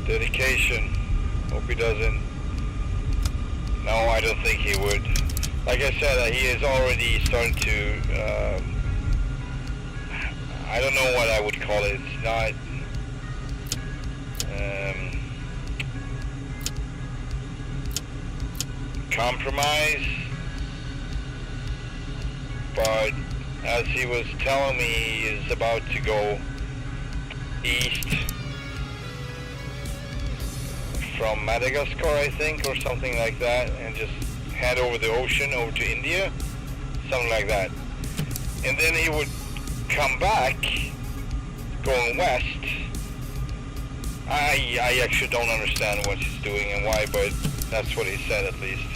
Dedication. Hope he doesn't. No, I don't think he would. Like I said, he is already starting to, I don't know what I would call it. It's not, compromise, but as he was telling me, he is about to go east from Madagascar, I think, or something like that, and just head over the ocean over to India, something like that. And then he would come back going west. I actually don't understand what he's doing and why, but that's what he said at least.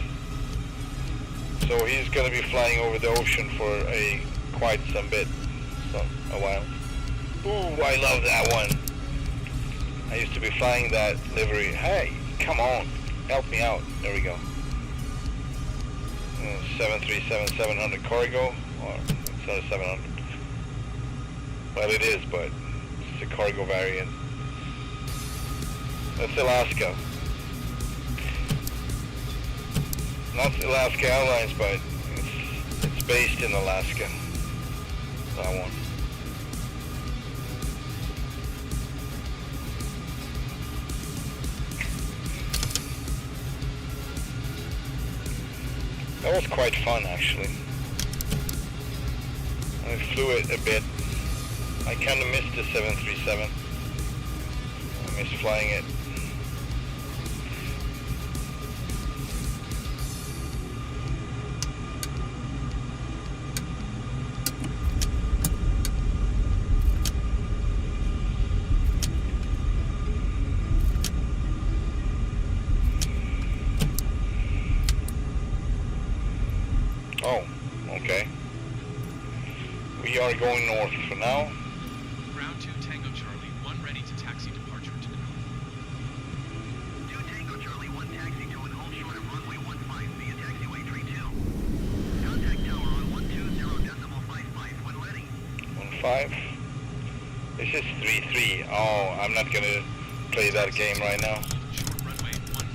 So he's going to be flying over the ocean for quite some bit, a while. Ooh, I love that one. I used to be flying that livery. Hey, come on, help me out. There we go. 737-700 cargo, or it's not a 700. Well, it is, but it's a cargo variant. That's Alaska. Not Alaska Airlines, but it's based in Alaska. That one. That was quite fun, actually. I flew it a bit. I kind of missed the 737. I missed flying it. Oh, okay. We are going north for now. Ground 2 Tango Charlie, 1 ready to taxi departure to the north. 2 Tango Charlie, 1 taxi to and hold short of runway 15 via taxiway tree 2. Contact tower on 120.55 when ready. 15. This is 33. Oh, I'm not gonna play that game right now. Short runway 15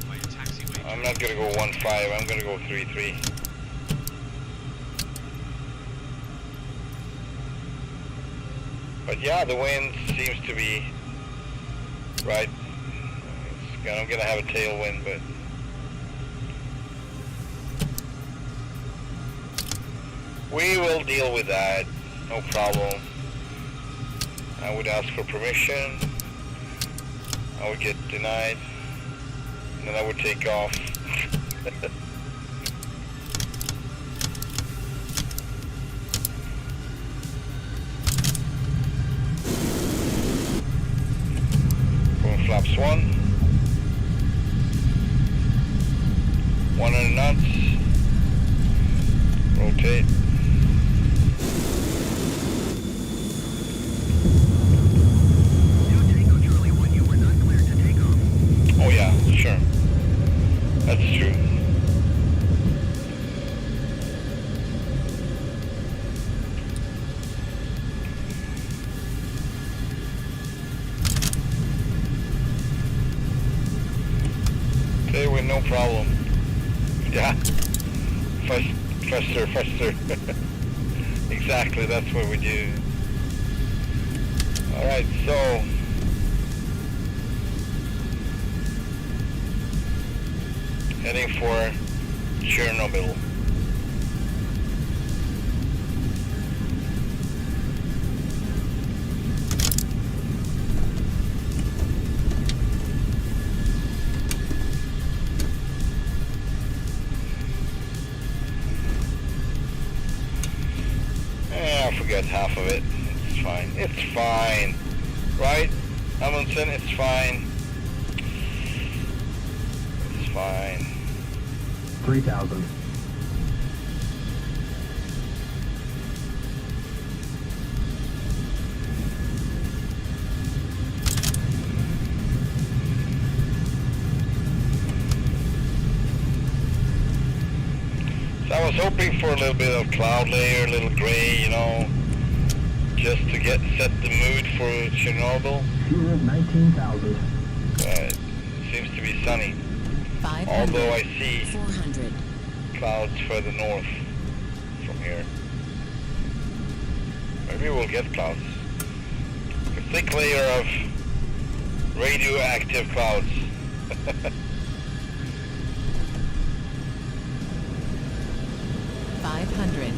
via taxiway. I'm not gonna go 15. I'm gonna go 33. But yeah, the wind seems to be right. I'm gonna have a tailwind, but we will deal with that. No problem. I would ask for permission. I would get denied, and then I would take off. Flaps 1, 100 knots, rotate. Oh yeah, sure. That's true. With no problem. Yeah. Faster. Exactly, that's what we do. Alright, so heading for Chernobyl. Forget half of it. It's fine. It's fine. Right? Amundsen, it's fine. It's fine. 3,000. So I was hoping for a little bit of cloud layer, a little gray, you know, just to set the mood for Chernobyl. Sure, 19,000. It seems to be sunny. 500. Although I see 400. clouds further north from here. Maybe we'll get clouds. A thick layer of radioactive clouds. 500.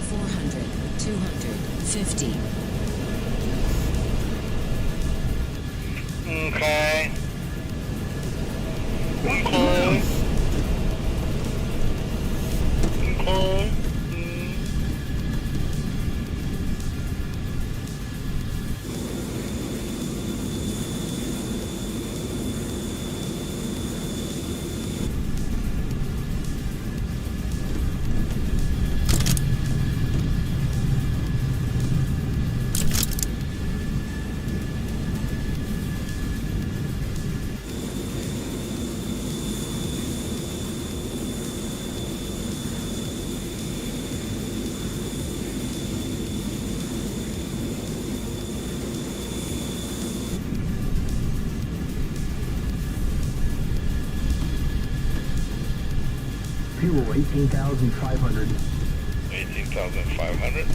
400. 250. Okay. Okay. Okay. Fuel 18,500. 18,500.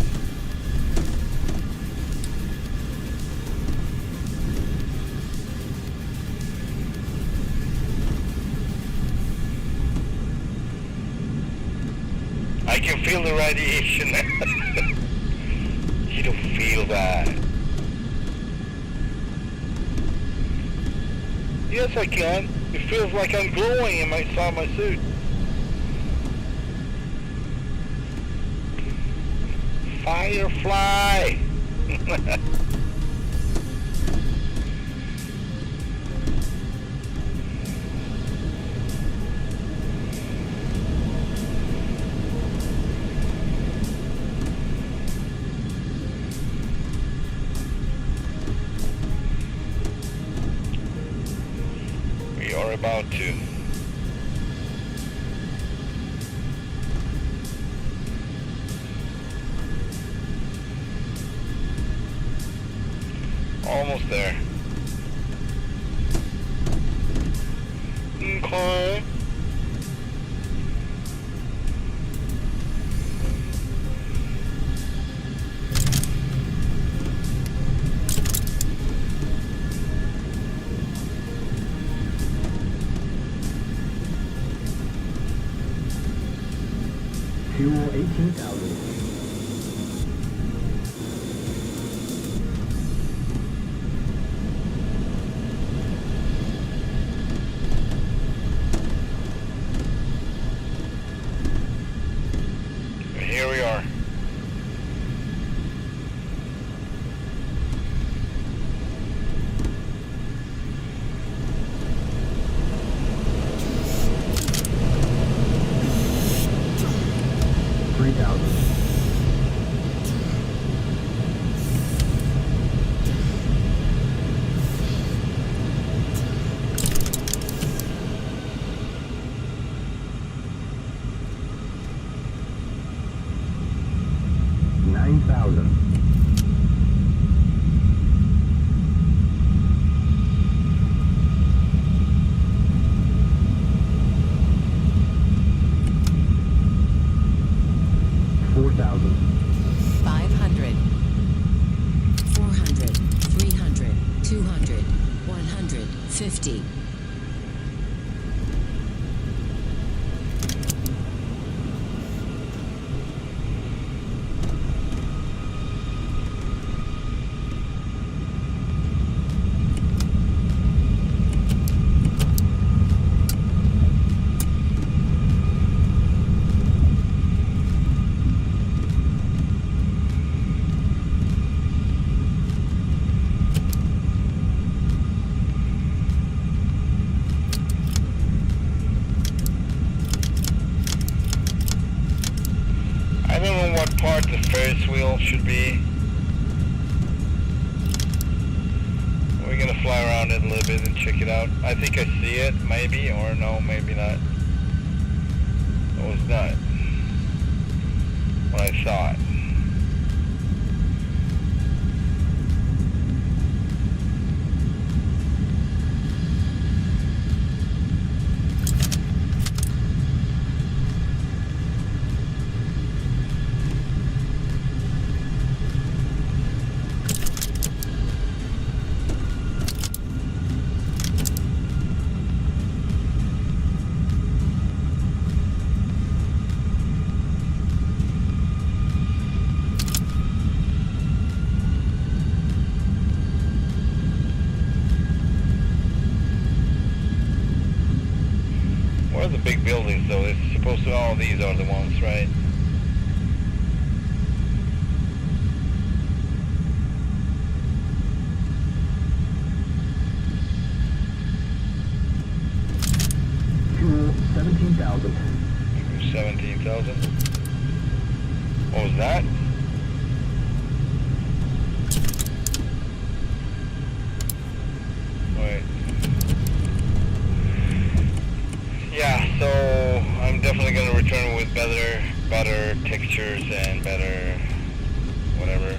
I can feel the radiation. You don't feel that. Yes, I can. It feels like I'm glowing inside my suit. Firefly! We are about to. Almost there. Okay. Fuel 18,000. Here we are. Ferris wheel should be. We're gonna fly around it a little bit and check it out. I think I see it, maybe, or no, maybe not. It was not what I thought. Where are the big buildings though? It's supposed to, oh, these are the ones, right? Fuel 17,000. 17,000. What was that? Wait. Yeah, so I'm definitely going to return with better textures and better whatever.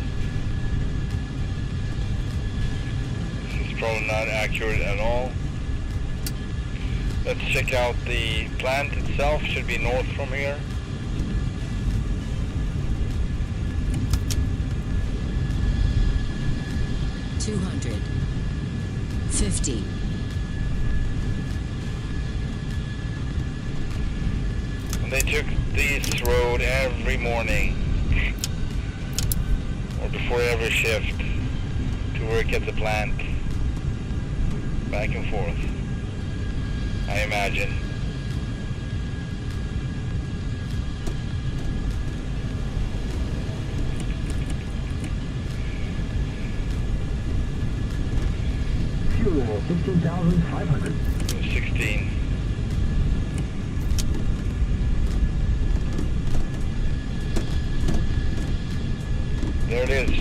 This is probably not accurate at all. Let's check out the plant itself. Should be north from here. $250. And they took this road every morning or before every shift to work at the plant, back and forth, I imagine. Fuel 16,500. 16. There it is.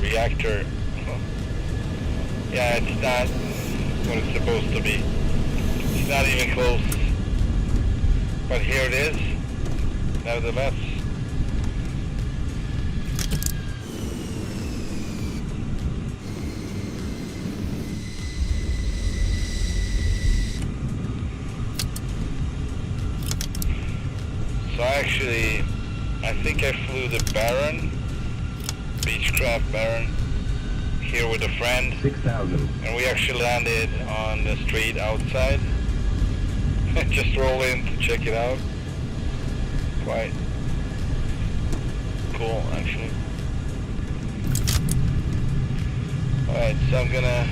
Reactor. Yeah, it's not what it's supposed to be. It's not even close. But here it is, nevertheless. So actually, I think I flew the Baron, Beechcraft Baron, here with a friend. 6,000. And we actually landed on the street outside. Just roll in to check it out. Quite cool, actually. Alright, so I'm gonna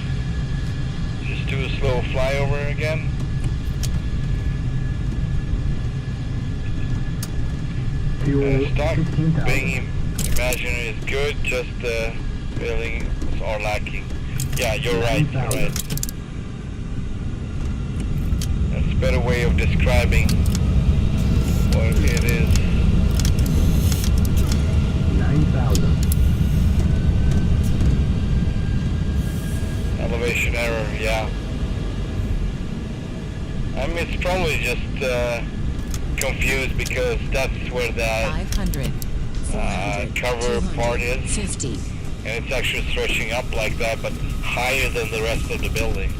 just do a slow flyover again. Fuel Stock 15,000. being imaginary is good, just the buildings are lacking. Yeah, you're right, you're right. That's a better way of describing what it is. 9,000. Elevation error, yeah. I mean, it's probably just confused because that's where that 500. 400. cover part is. 50. And it's actually stretching up like that, but higher than the rest of the building.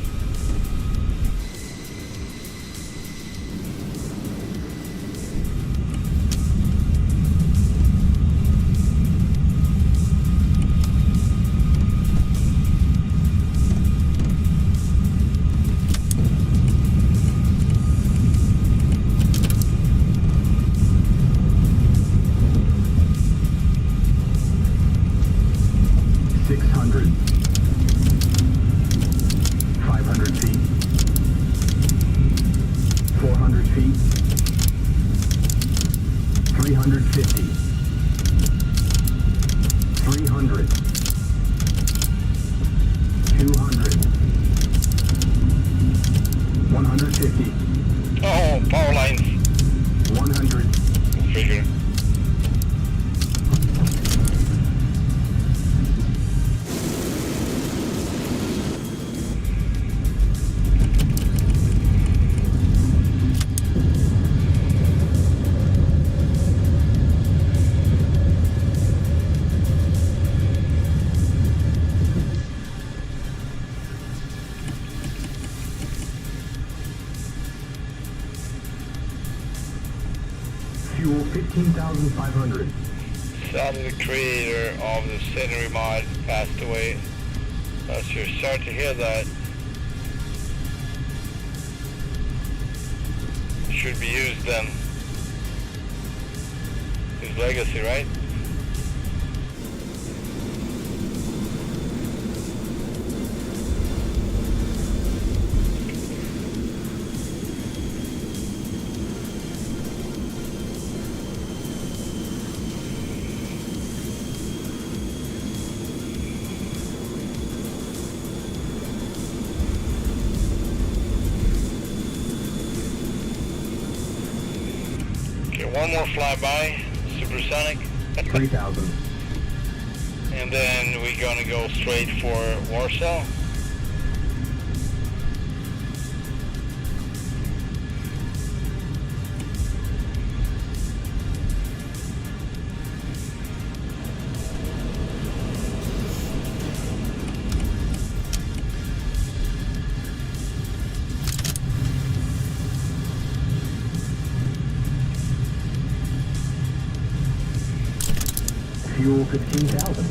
Fuel 15,500. Sadly, the creator of the scenery mod passed away. So you're sorry to hear that. Should be used then. His legacy, right? One more flyby, supersonic. 3,000. And then we're gonna go straight for Warsaw. Fuel 15,000.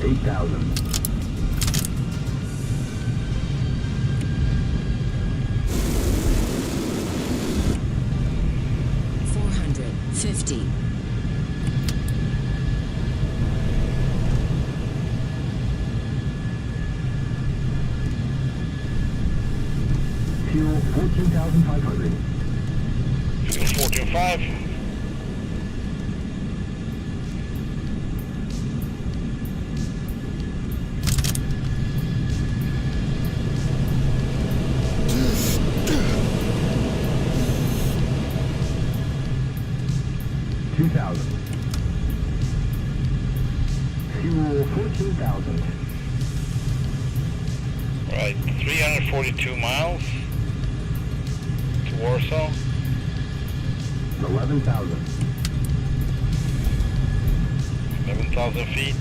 8,000. 450. Fuel 14,500. Fuel 14.5. Fuel 14,000. Right, 342 miles to Warsaw. 11,000. 11,000 feet.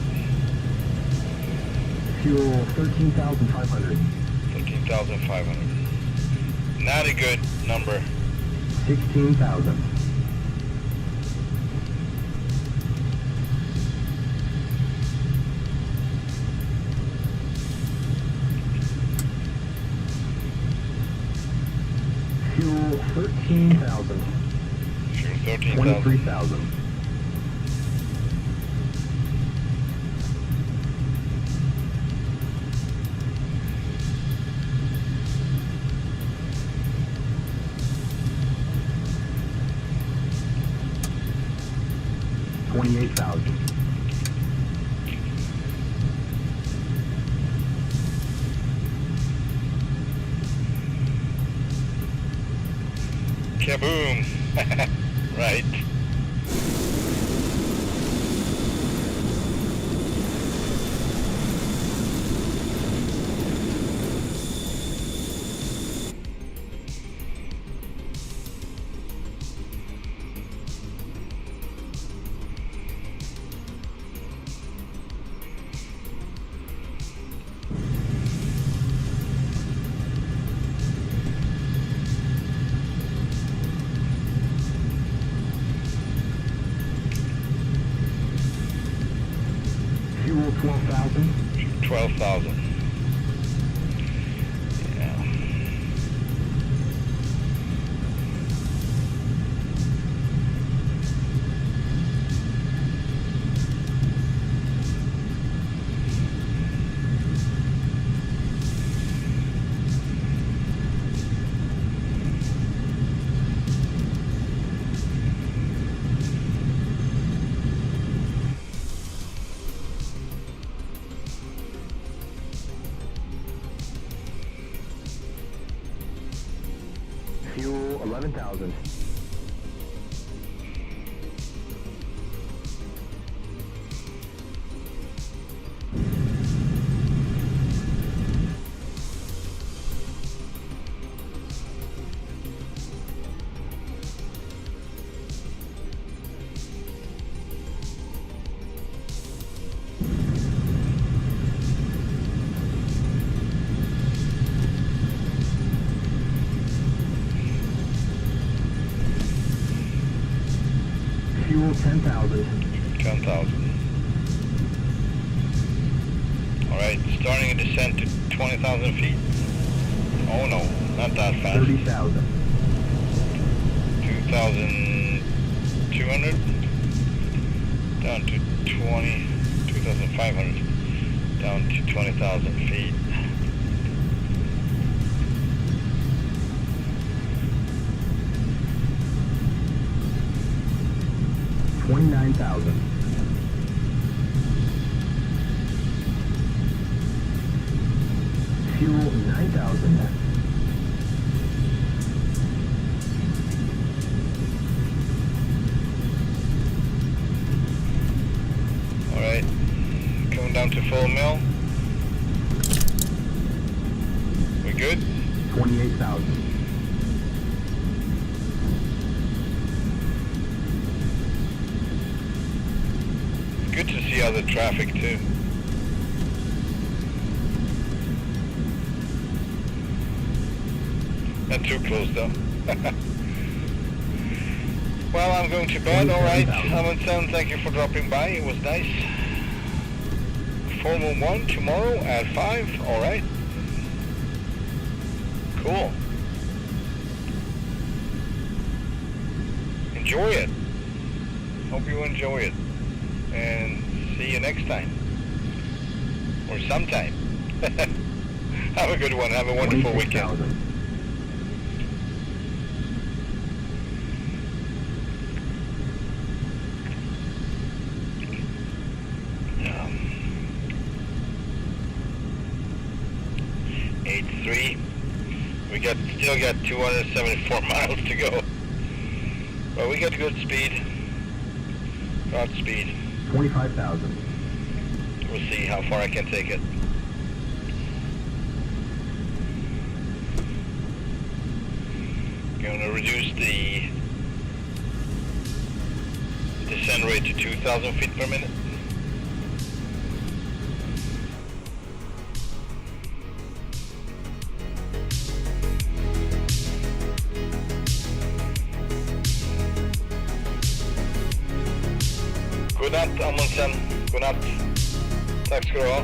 Fuel 13,500. 13,500. Not a good number. 16,000. Fuel 13,000. Fuel 13,000. 23,000. $28,000. Kaboom! Right. Fuel 12,000. 12,000. Yeah. Fuel 11,000. Fuel 10,000. 10,000. Alright, starting a descent to 20,000 feet. Oh no, not that fast. 30,000. 2,200. Down to 2,500. Down to 20,000 feet. $29,000. 9,000. Alright, coming down to full mill. We good? 28,000. Good to see other traffic too. Not too close though. Well, I'm going to bed, alright. Amundsen, thank you for dropping by, it was nice. Formula 1 tomorrow at 5, alright. Cool. Enjoy it. Hope you enjoy it. And see you next time. Or sometime. Have a good one, have a wonderful weekend. 8-3. We still got 274 miles to go. But we got good speed. Godspeed. 25,000. We'll see how far I can take it. Going to reduce the descent rate to 2,000 feet per minute. Godnatt Amundsen, godnatt. Tack ska du ha.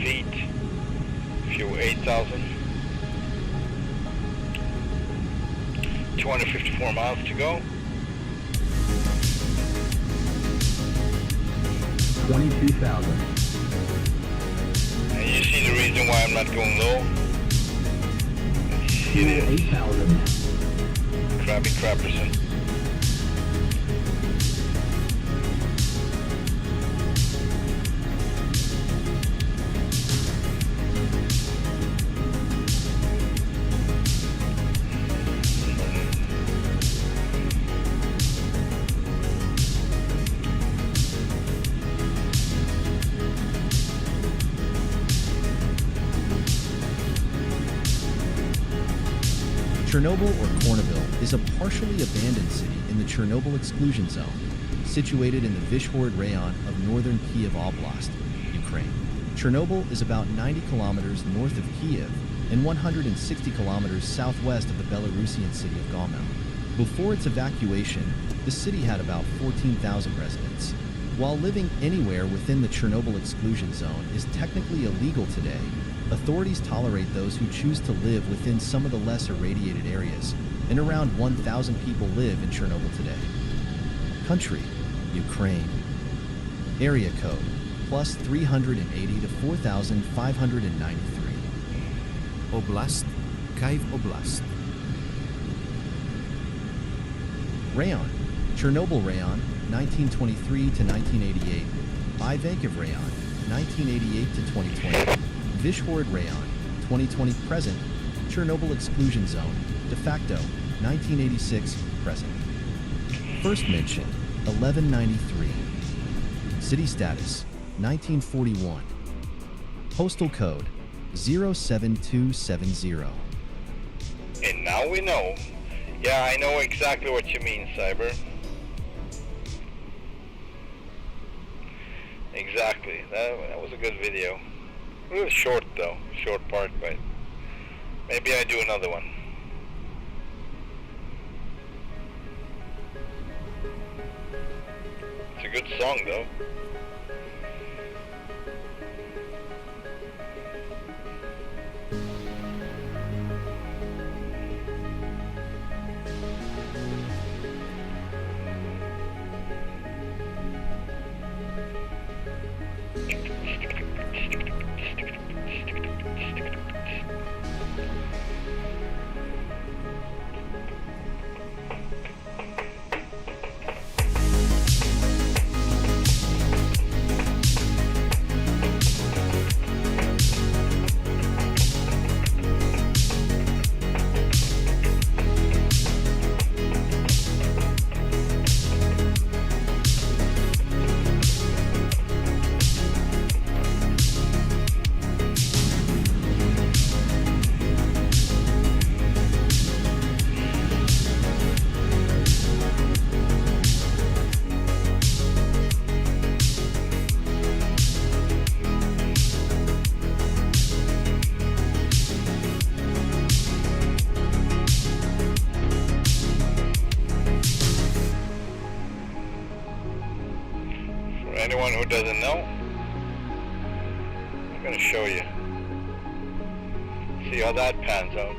Feet, fuel 8,000, 254 miles to go. 22,000. And you see the reason why I'm not going low? It is 8,000. Crabby Crapperson. Chernobyl or Chernobyl is a partially abandoned city in the Chernobyl exclusion zone, situated in the Vyshhorod Rayon of northern Kiev Oblast, Ukraine. Chernobyl is about 90 kilometers north of Kiev and 160 kilometers southwest of the Belarusian city of Gomel. Before its evacuation, the city had about 14,000 residents. While living anywhere within the Chernobyl exclusion zone is technically illegal today, authorities tolerate those who choose to live within some of the less irradiated areas, and around 1,000 people live in Chernobyl today. Country: Ukraine. Area code: plus 380 to 4,593. Oblast, Kyiv Oblast. Rayon: Chernobyl Rayon, 1923 to 1988. Ivankiv Rayon, 1988 to 2020. Vyshhorod Rayon, 2020 present. Chernobyl exclusion zone, de facto, 1986 present. First mention, 1193. City status, 1941. Postal code, 07270. And now we know. Yeah, I know exactly what you mean, Cyber. Exactly. That was a good video. A little short though, short part, but maybe I do another one. It's a good song though. Anyone who doesn't know, I'm going to show you. See how that pans out.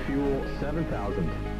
Fuel 7,000.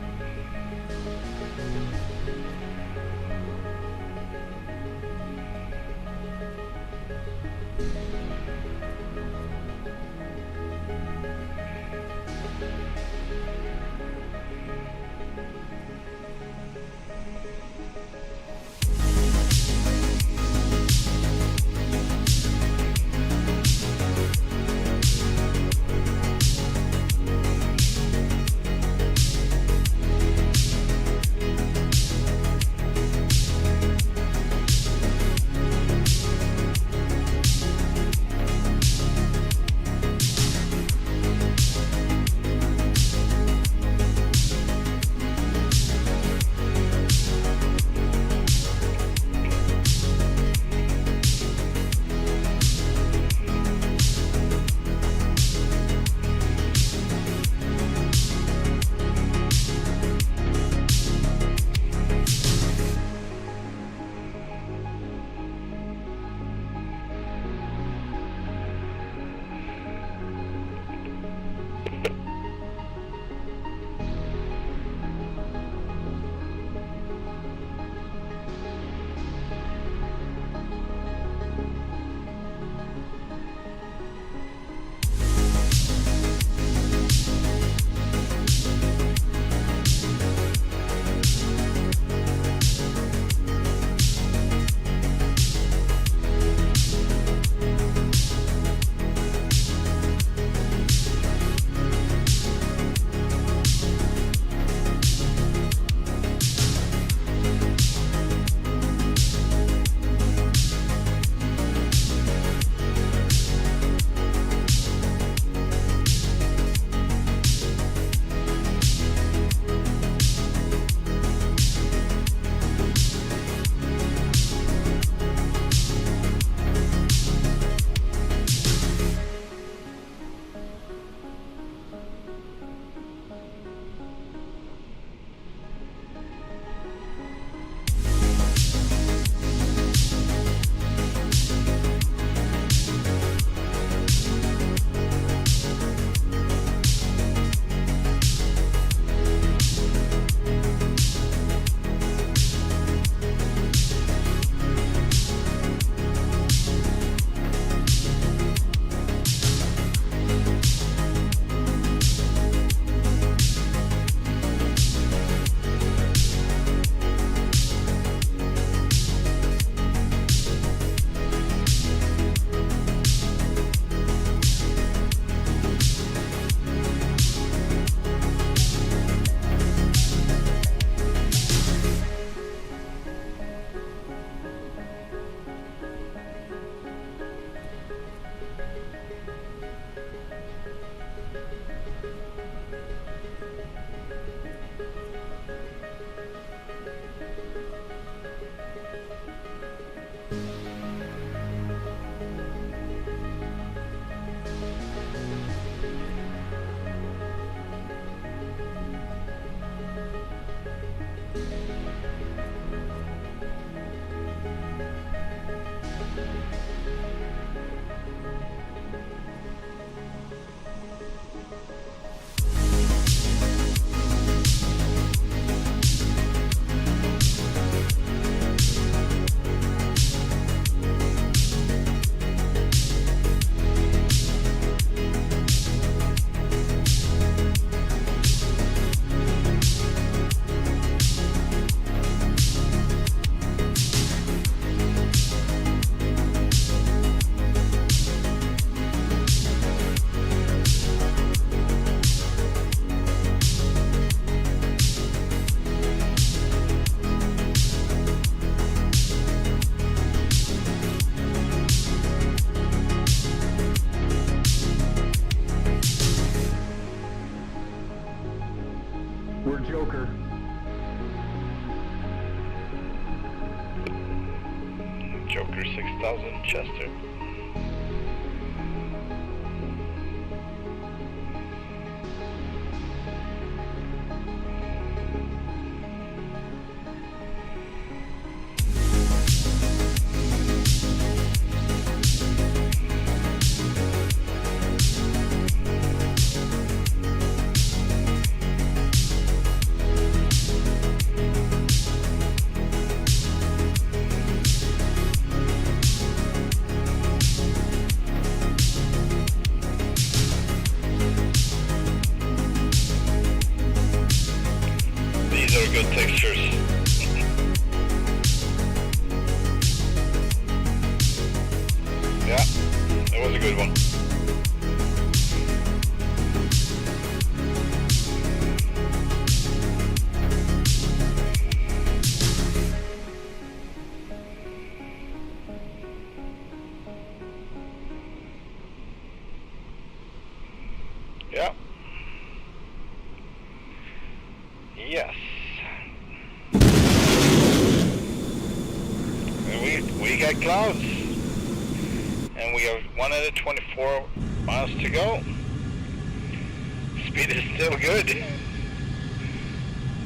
Jester. Good textures. Yeah, that was a good one. Yeah. Yes. We got clouds, and we have 124 miles to go. Speed is still good,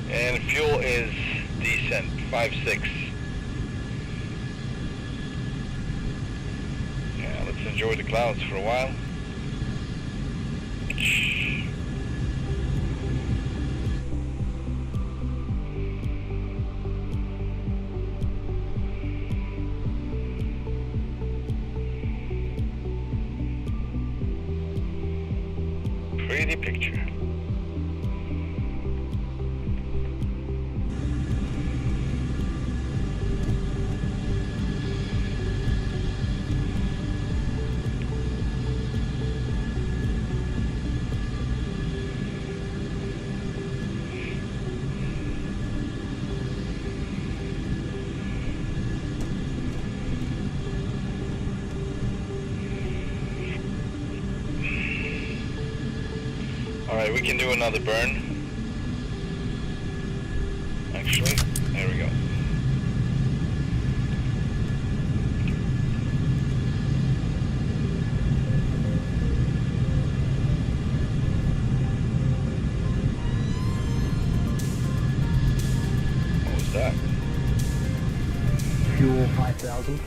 and fuel is decent, 5.6. Yeah, let's enjoy the clouds for a while. Pretty picture. Alright, we can do another burn. Actually, there we go. What was that? Fuel 5,000.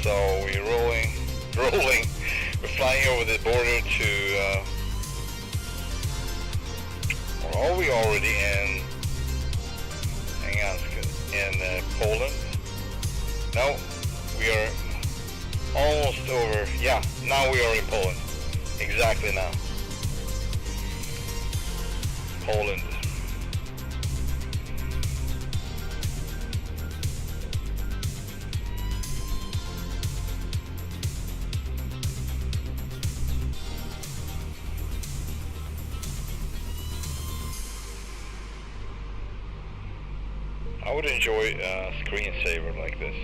So we're rolling. We're flying over the border to, or are we already in, hang on, in Poland? No, we are almost over, yeah, now we are in Poland, exactly now. Poland. I would enjoy a screensaver like this.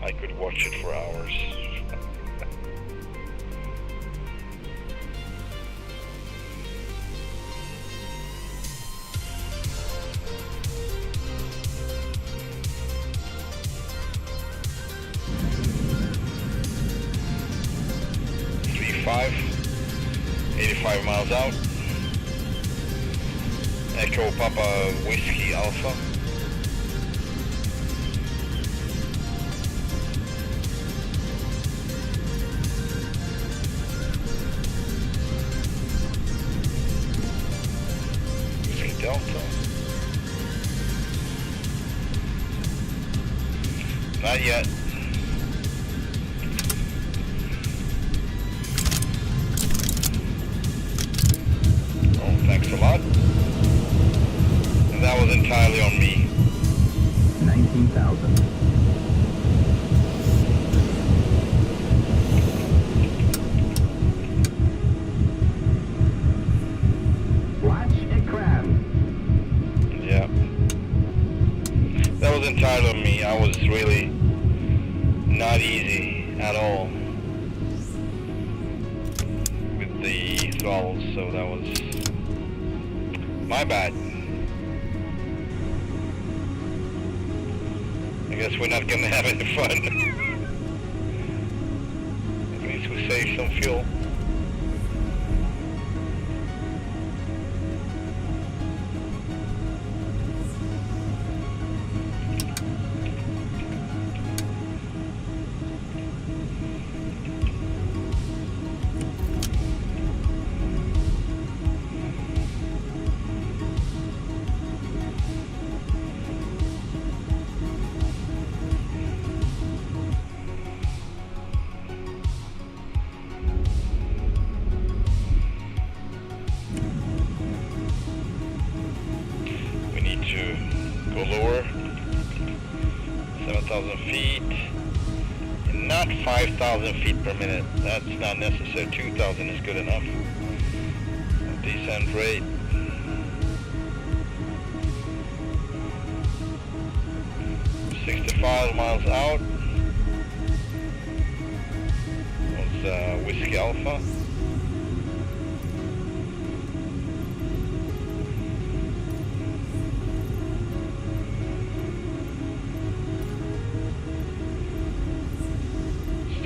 I could watch it for hours. .5, 85 miles out. Echo Papa Whiskey Alpha. Delta. Not yet. Oh, thanks a lot. And that was entirely on me. 19,000. Entirely on me. I was really not easy at all. throttle, so that was my bad. I guess we're not gonna have any fun. At least we save some fuel. Go lower, 7,000 feet, and not 5,000 feet per minute. That's not necessary. 2,000 is good enough. Descent rate. $65 miles out. Was Whiskey Alpha.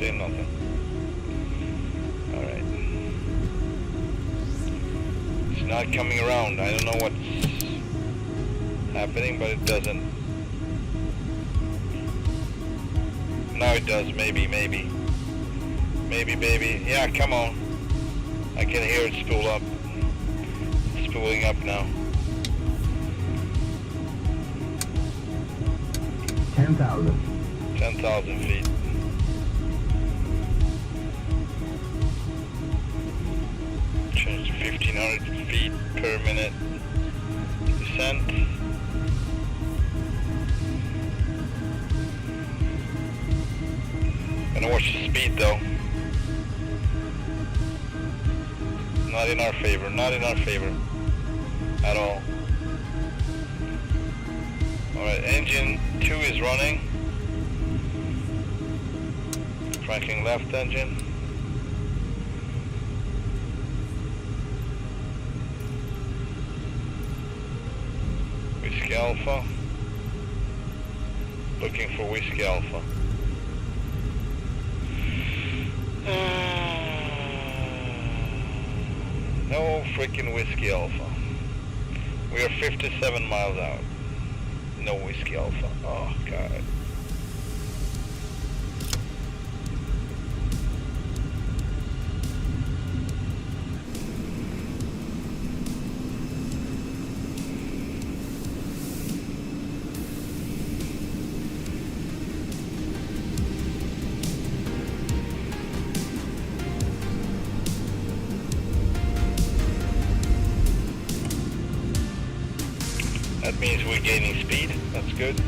Nothing. Alright. It's not coming around. I don't know what's happening, but it doesn't. Now it does. Maybe, baby. Yeah, come on. I can hear it spool up. It's spooling up now. 10,000. 10,000 feet. Change to 1,500 feet per minute descent. Gonna watch the speed though. Not in our favor, not in our favor at all. Alright, engine 2 is running. Cranking left engine. Whiskey Alpha. Looking for Whiskey Alpha. No freaking Whiskey Alpha. We are 57 miles out. No Whiskey Alpha. Oh God. That means we're gaining speed. That's good.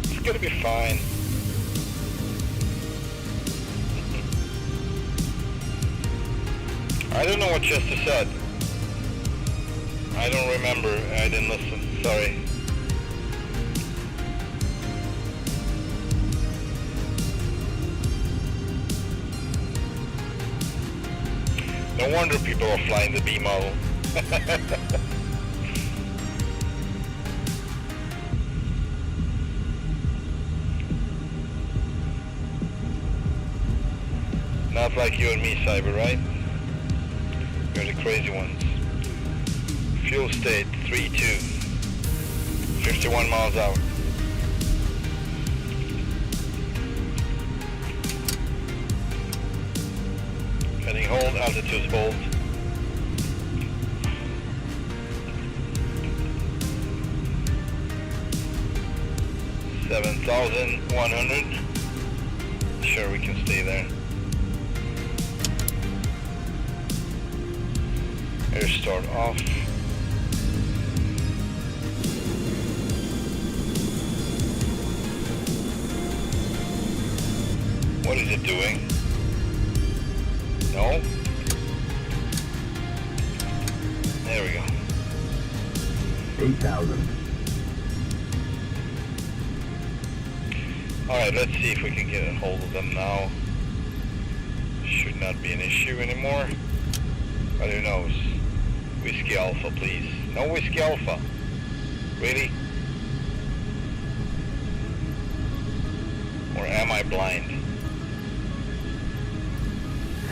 It's gonna be fine. I don't know what Jester said. I don't remember. I didn't listen. Sorry. No wonder people are flying the B model. Not like you and me, Cyber, right? You're the crazy ones. Fuel state 3-2. 51 miles out. Heading hold, altitude hold. 7,100. Sure, we can stay there. Air start off. What is it doing? No? There we go. 8,000. Alright, let's see if we can get a hold of them now. Should not be an issue anymore. But who knows? Whiskey Alpha, please. No Whiskey Alpha. Really? Or am I blind?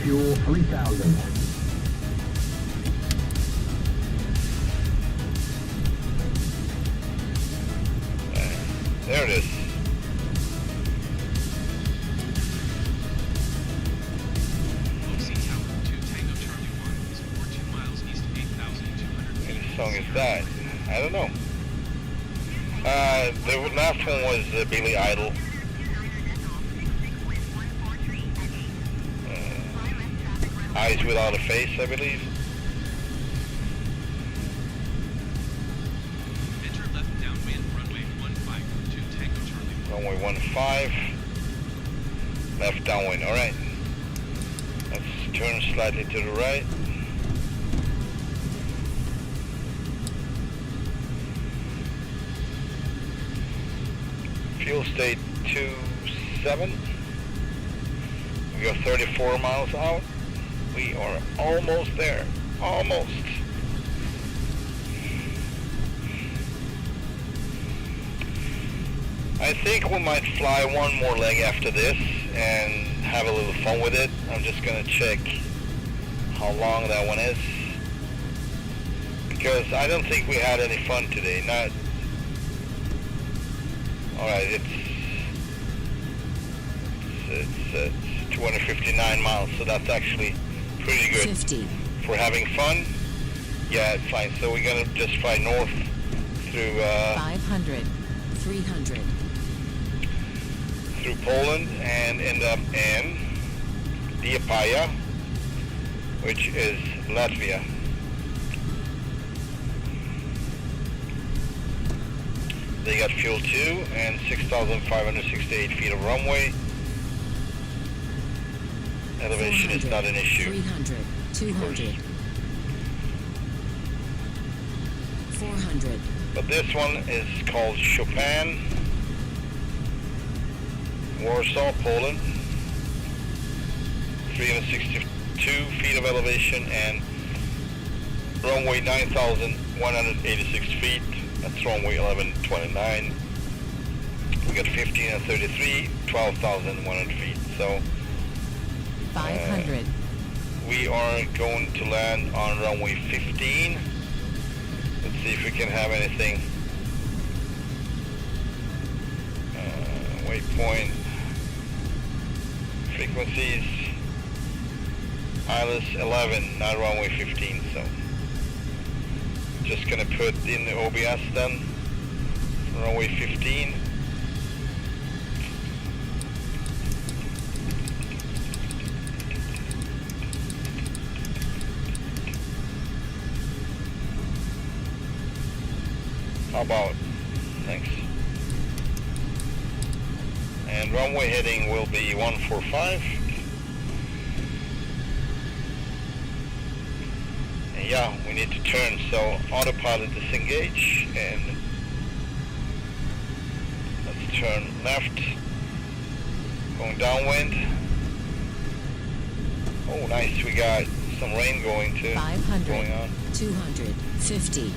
Fuel 3000. There it is. OC Tower 2 Tango Charlie 1 is 42 miles east of 8,200 feet. What song is that? I don't know. The last one was Billy Idol. Eyes Without a Face, I believe. Enter left downwind runway 15 2 Tango Charlie 1. Runway 15. Left downwind, alright. Let's turn slightly to the right. Fuel state 27. We got 34 miles out. We are almost there. Almost. I think we might fly one more leg after this and have a little fun with it. I'm just gonna check how long that one is, because I don't think we had any fun today. Not. Alright, it's 259 miles, so that's actually pretty good 50. for having fun. Yeah, it's fine. So we're gonna just fly north through 500. 300. through Poland and end up in Liepaja, which is Latvia. They got fuel 2 and 6,568 feet of runway. Elevation is not an issue. 300. 200. 400. But this one is called Chopin, Warsaw, Poland. 362 feet of elevation and runway 9,186 feet. That's runway 1129. We got 15 and 33, 12,100 feet. So 500. we are going to land on runway 15. Let's see if we can have anything. Waypoint frequencies. ILS 11, not runway 15. So just gonna put in the OBS then. Runway 15. How about? Thanks. And runway heading will be 145. And yeah, we need to turn, so autopilot disengage and let's turn left. Going downwind. Oh nice, we got some rain going too. 500. Going on. 250.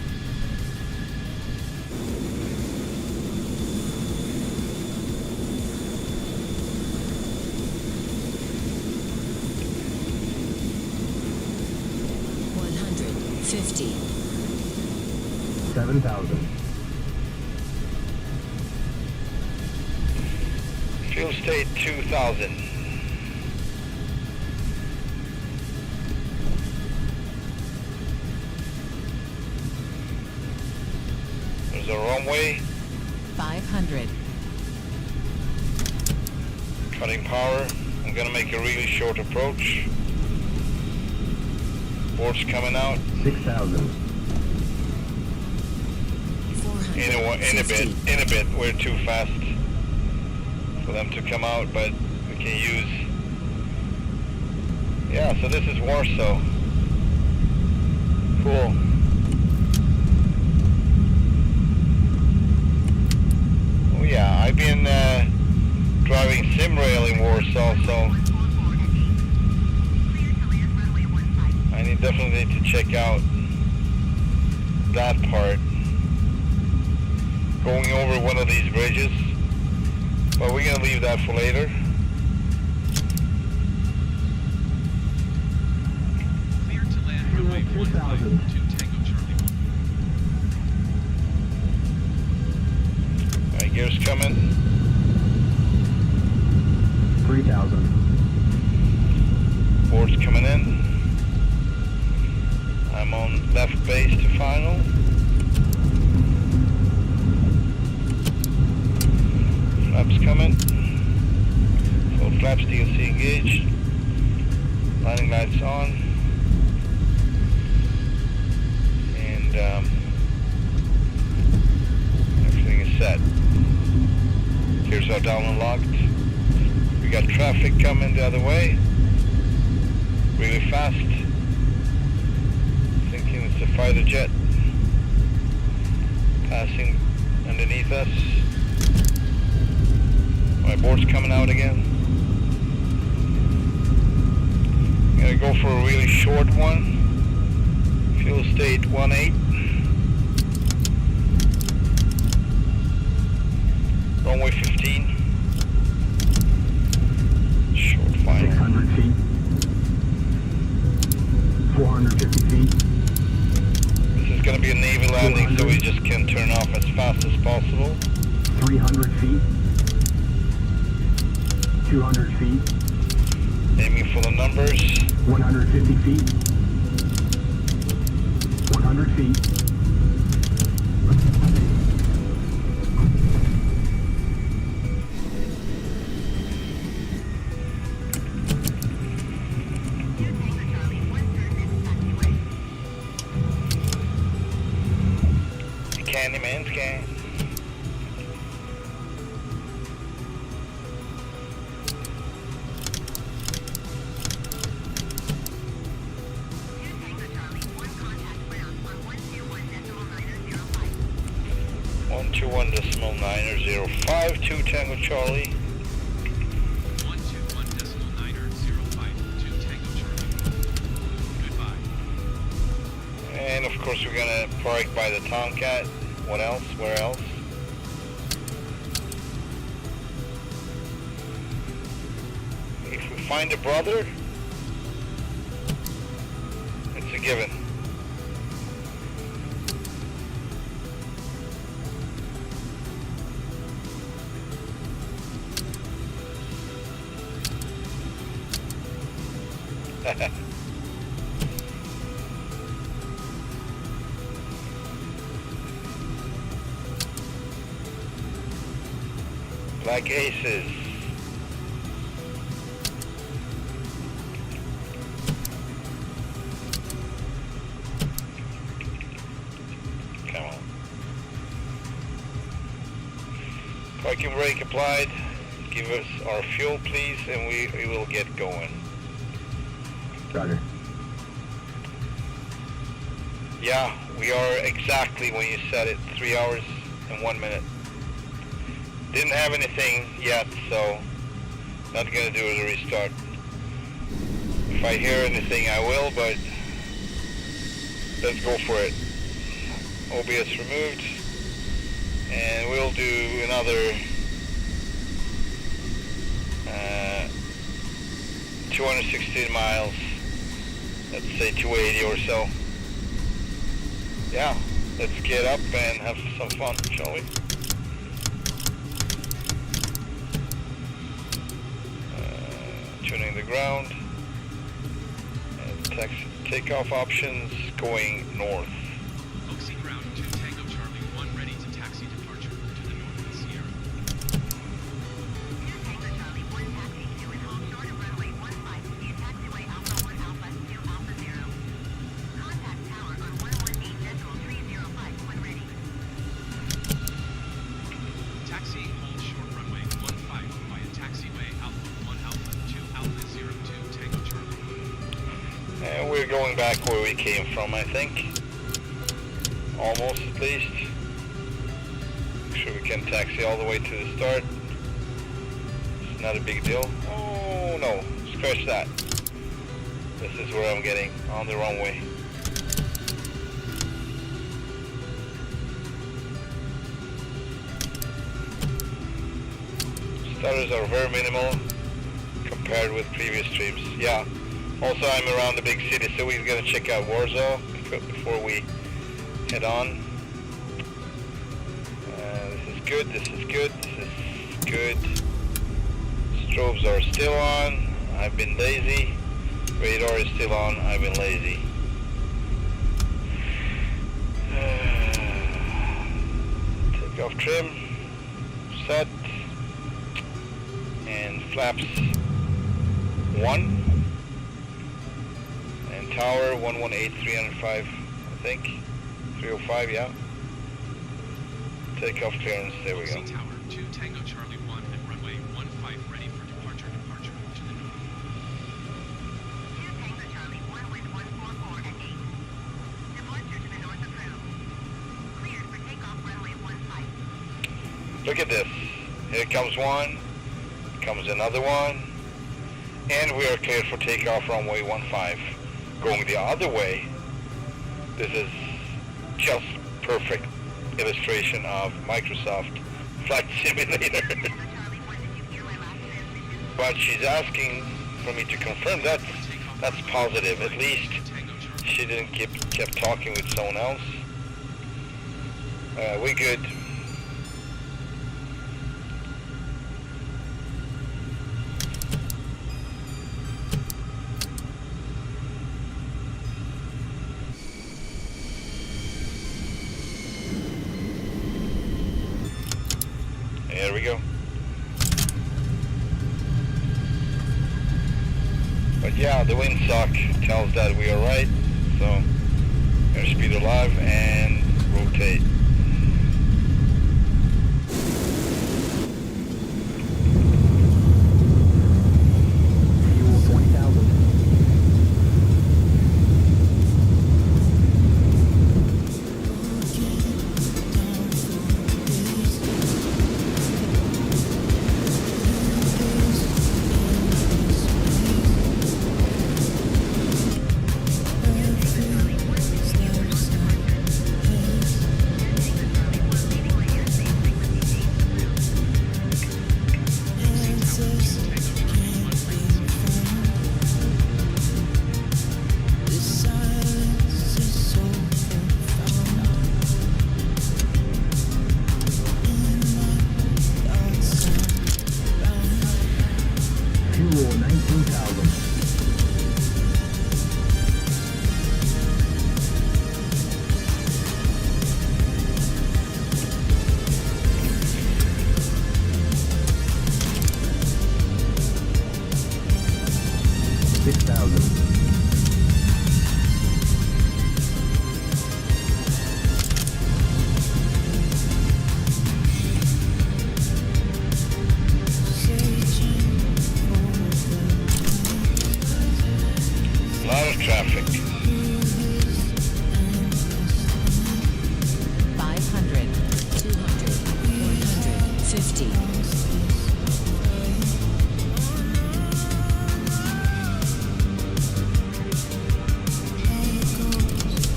50. 7,000. Fuel state 2,000. There's a runway. 500. Cutting power. I'm gonna make a really short approach. Board's coming out. 6,000. 450. In a bit. We're too fast for them to come out, but we can use. Yeah, so this is Warsaw. Cool. Oh yeah, I've been driving sim rail in Warsaw, so I definitely need to check out that part. Going over one of these bridges, but we're gonna leave that for later. Clear to land runway 15 to Tango Charlie 1. Alright, gears coming. 3,000. Board's coming in. I'm on left base to final. Flaps coming. Full flaps DLC engaged. Landing lights on. And everything is set. Gears are down and locked. We got traffic coming the other way. Really fast. Thinking it's a fighter jet. Passing underneath us. My board's coming out again. I'm gonna go for a really short one. Fuel state 18. Runway 15. Short final. 600 feet. 450 feet. This is gonna be a Navy landing, so we just can turn off as fast as possible. 300 feet. 200 feet. Aiming for the numbers. 150 feet. 100 feet. Candyman scan. One 905 2 Tango Charlie. 121.905 to Tango Charlie. Goodbye. And of course we're gonna park by the Tomcat. What else? Where else? If we find a brother, it's a given. Black aces. Come on. Parking brake applied. Give us our fuel, please, and we will get going. Roger. Yeah, we are exactly when you said it, 3 hours and 1 minute. Didn't have anything yet, so not gonna do a restart. If I hear anything, I will, but let's go for it. OBS removed, and we'll do another 216 miles. Let's say 280 or so. Yeah, let's get up and have some fun, shall we? Tuning the ground. And takeoff options going north. Oxy ground 2 Tango Charlie 1 ready to taxi departure to the north of the Sierra. Taxiing hold short runway 15 via taxiway Alpha 1 Alpha 2 Alpha 02 Tango Charlie. And we're going back where we came from, I think. Almost, at least. Make sure we can taxi all the way to the start. not a big deal. Oh no, scratch that. This is where I'm getting on the wrong way. Stutters are very minimal compared with previous trips. Yeah. Also, I'm around the big city, so we're gonna check out Warsaw before we head on. This is good. This is good. This is good. Strobes are still on. I've been lazy. Radar is still on. I've been lazy. Take off trim. Set. And flaps 1. And tower 118, 305, I think. 305, yeah. Takeoff clearance, there we go. Tower 2 Tango Charlie 1 and runway 15 ready for departure to the north. 2 Tango Charlie 1 with 144 at 8. Departure to the north approved. Cleared for takeoff runway 15. Look at this. Here comes one. Comes another one. And we are cleared for takeoff runway 15. Going the other way. This is just perfect illustration of Microsoft Flight Simulator. But she's asking for me to confirm that that's positive. At least she didn't kept talking with someone else. We good. There we go. But yeah, the windsock tells that we are right. So, airspeed alive and rotate. Fuel 20,000. Fuel 19,000. lot of traffic. 500, 200, 150.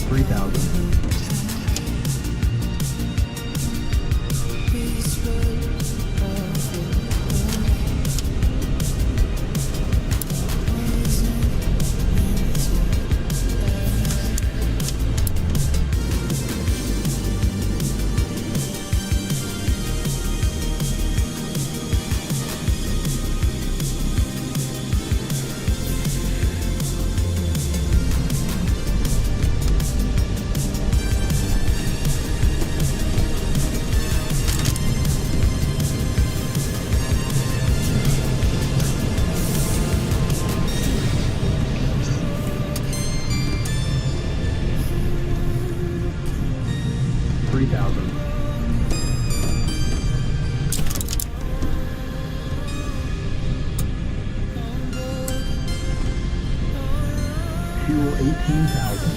3,000. Fuel 18,000.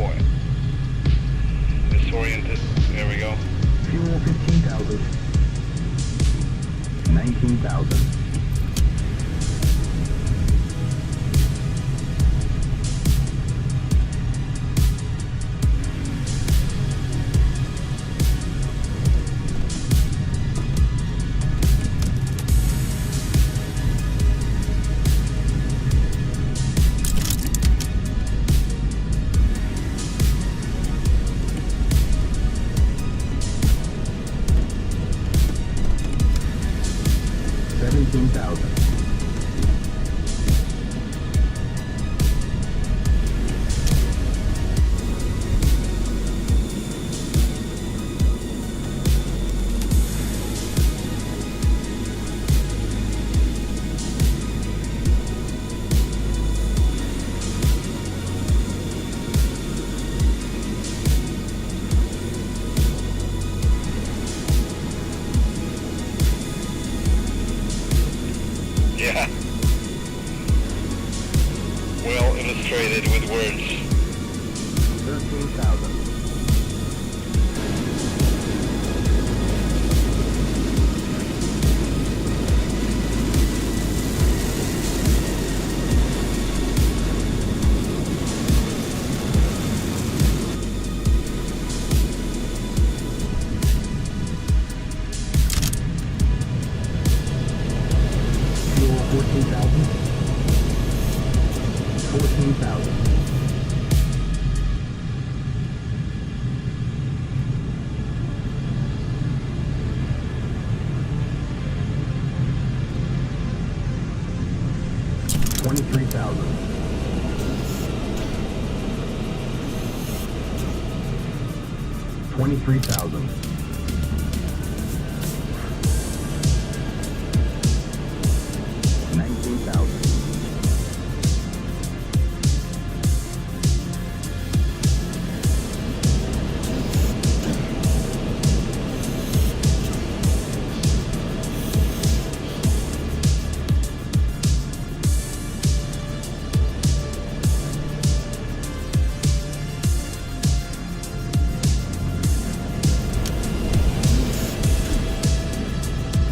point. Disoriented. There we go. Fuel 15,000. 19,000. Yeah. Well illustrated with words. 13,000. Fuel 14,000. 14,000. $23,000. $23,000. $19,000.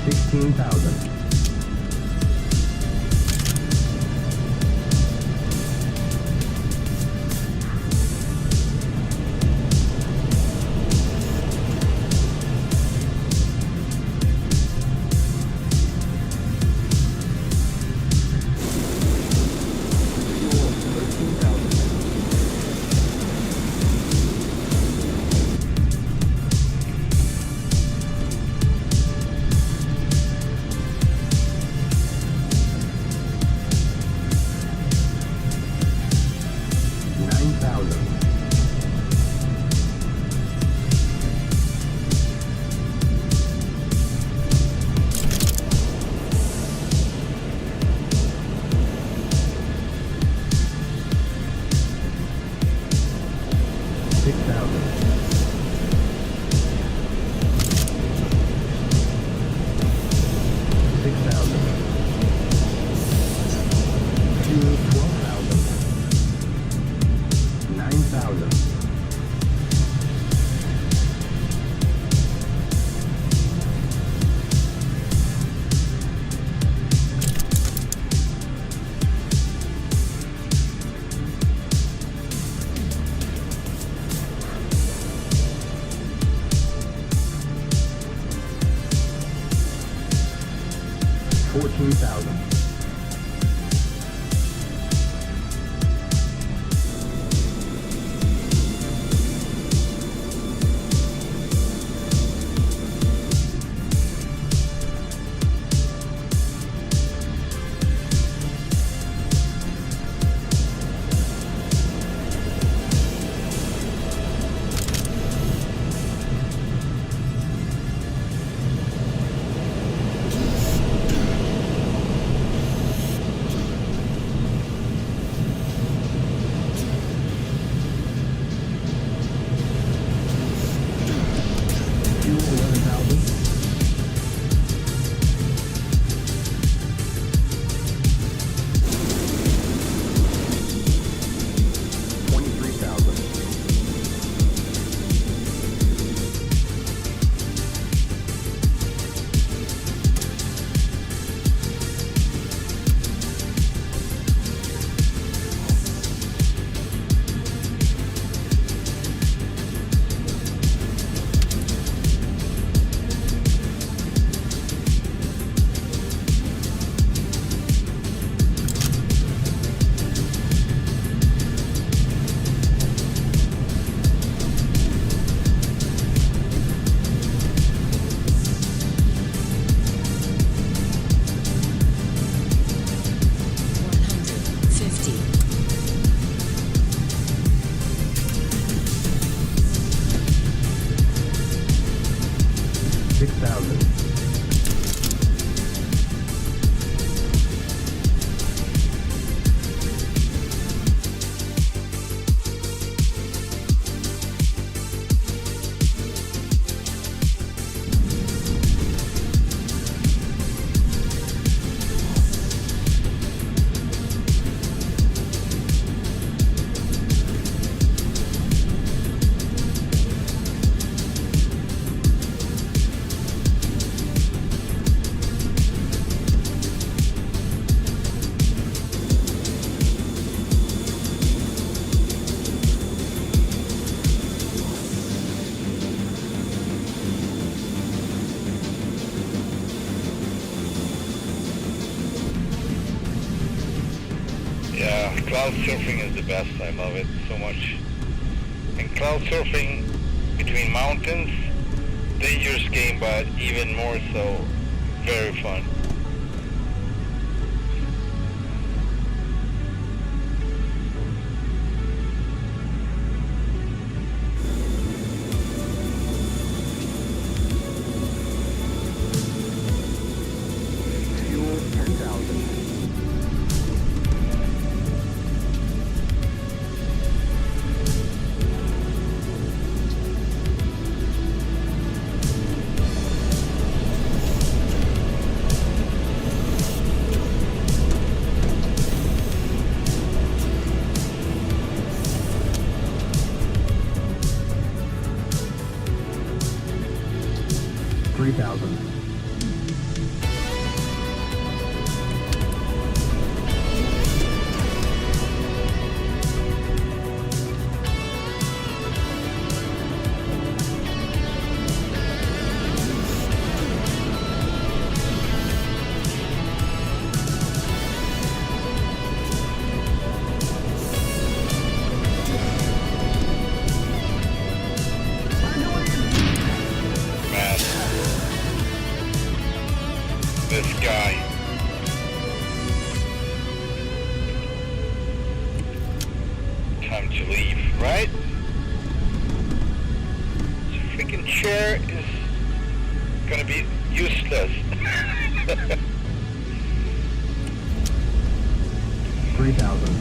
$16,000. $14,000. surfing is the best. I love it so much. And cloud surfing between mountains, dangerous game, but even more so, very fun. Fuel 10,000. $3,000. Man, this guy. Time to leave, right? This freaking chair is gonna be useless. 3,000.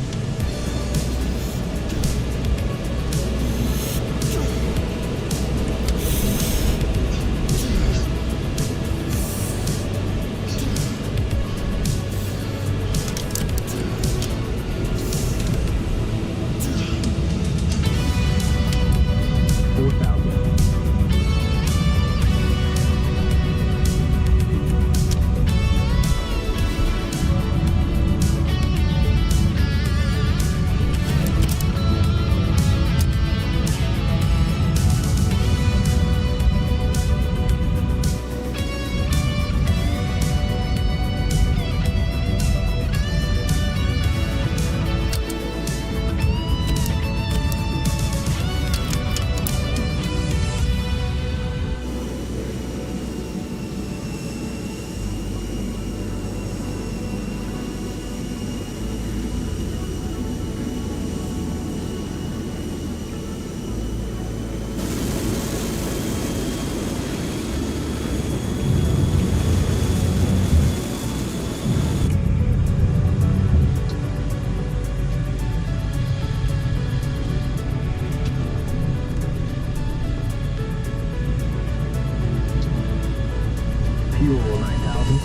Fuel 9,000.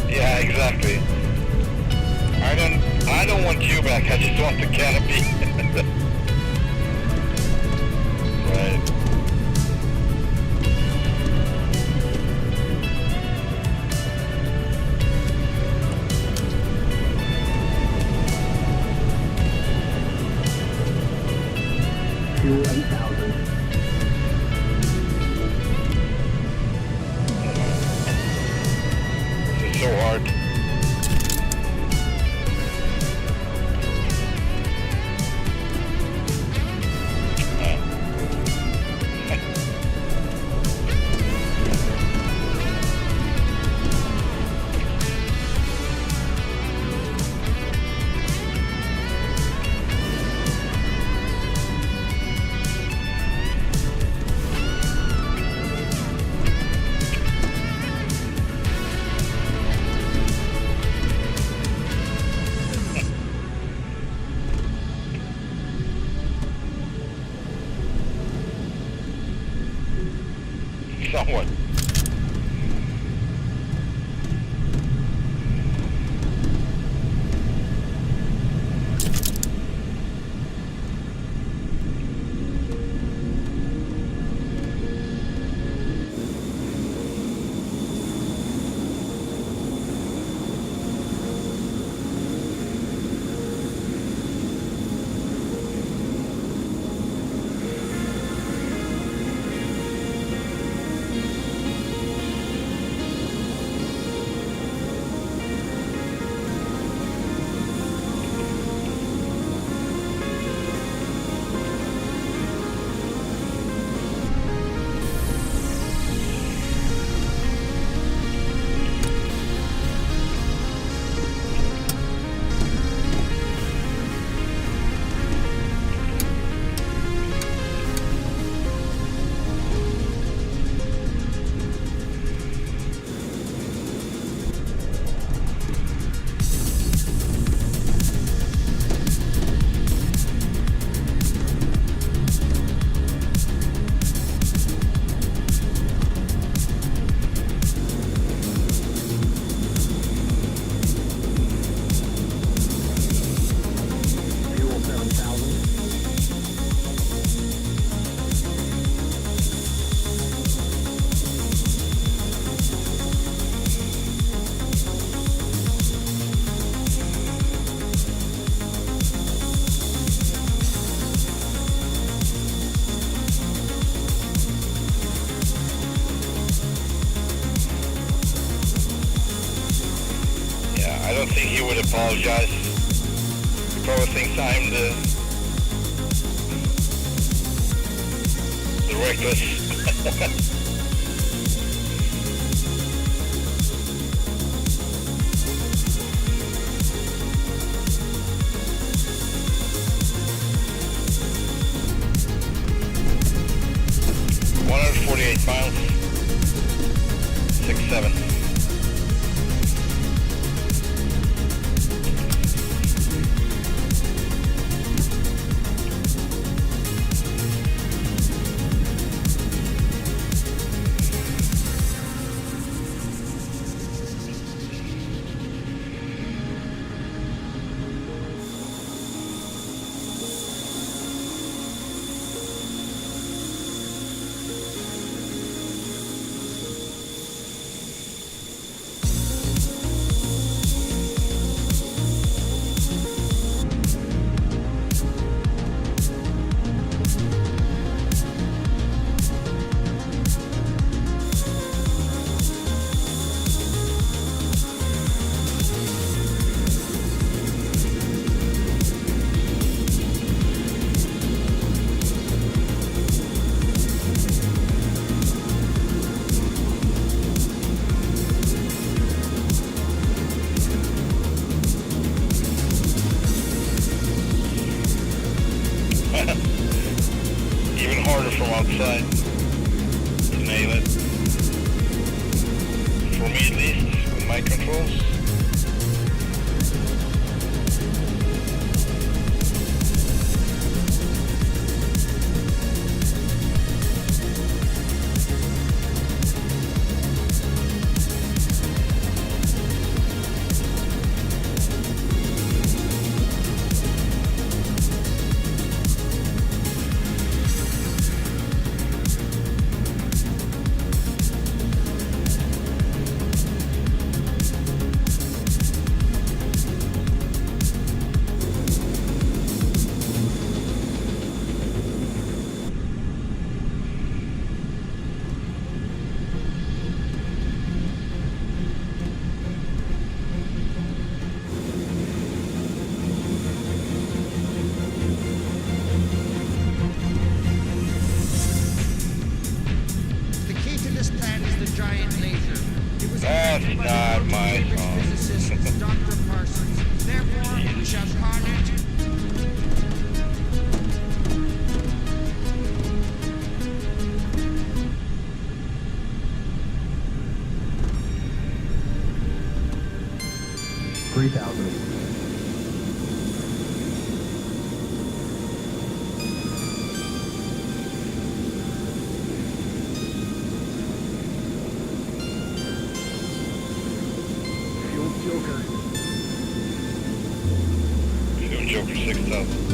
Yeah, exactly. I don't want you back. I just want the canopy. Right. Fuel 8,000. This is so hard. Somewhat. don't think he would apologize. He probably thinks I'm the reckless. miles, 6-7. Even harder from outside to nail it. For me at least, with my controls. That's not my song. Dr. Parsons. Therefore, we shall carnage. Joker 6,000.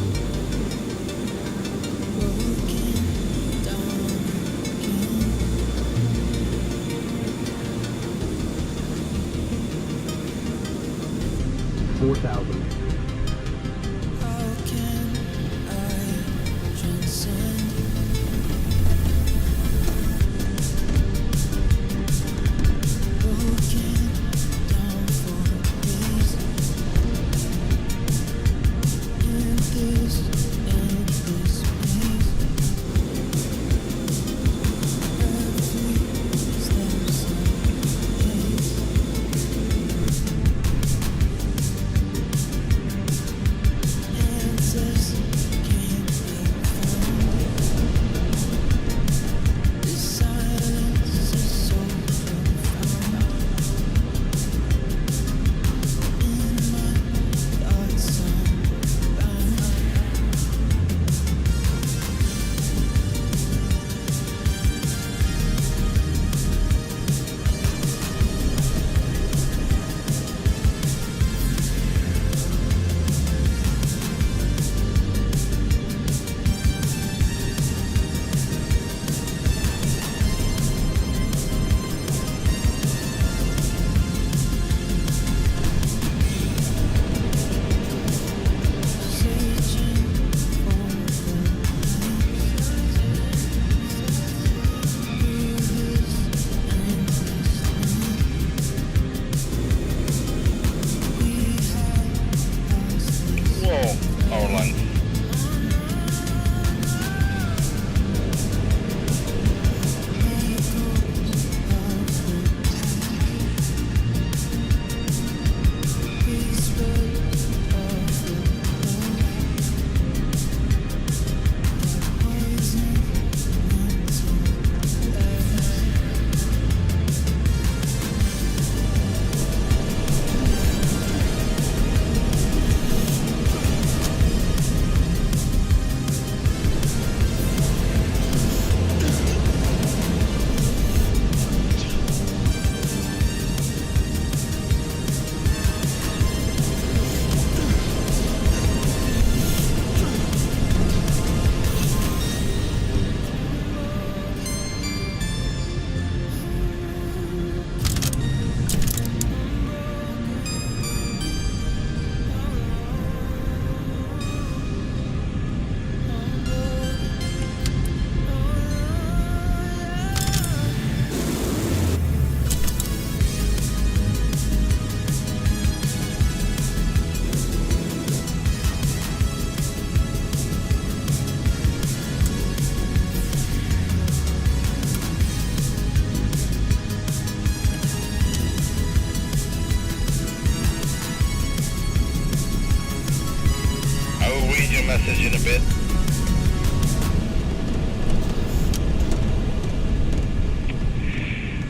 a message in a bit.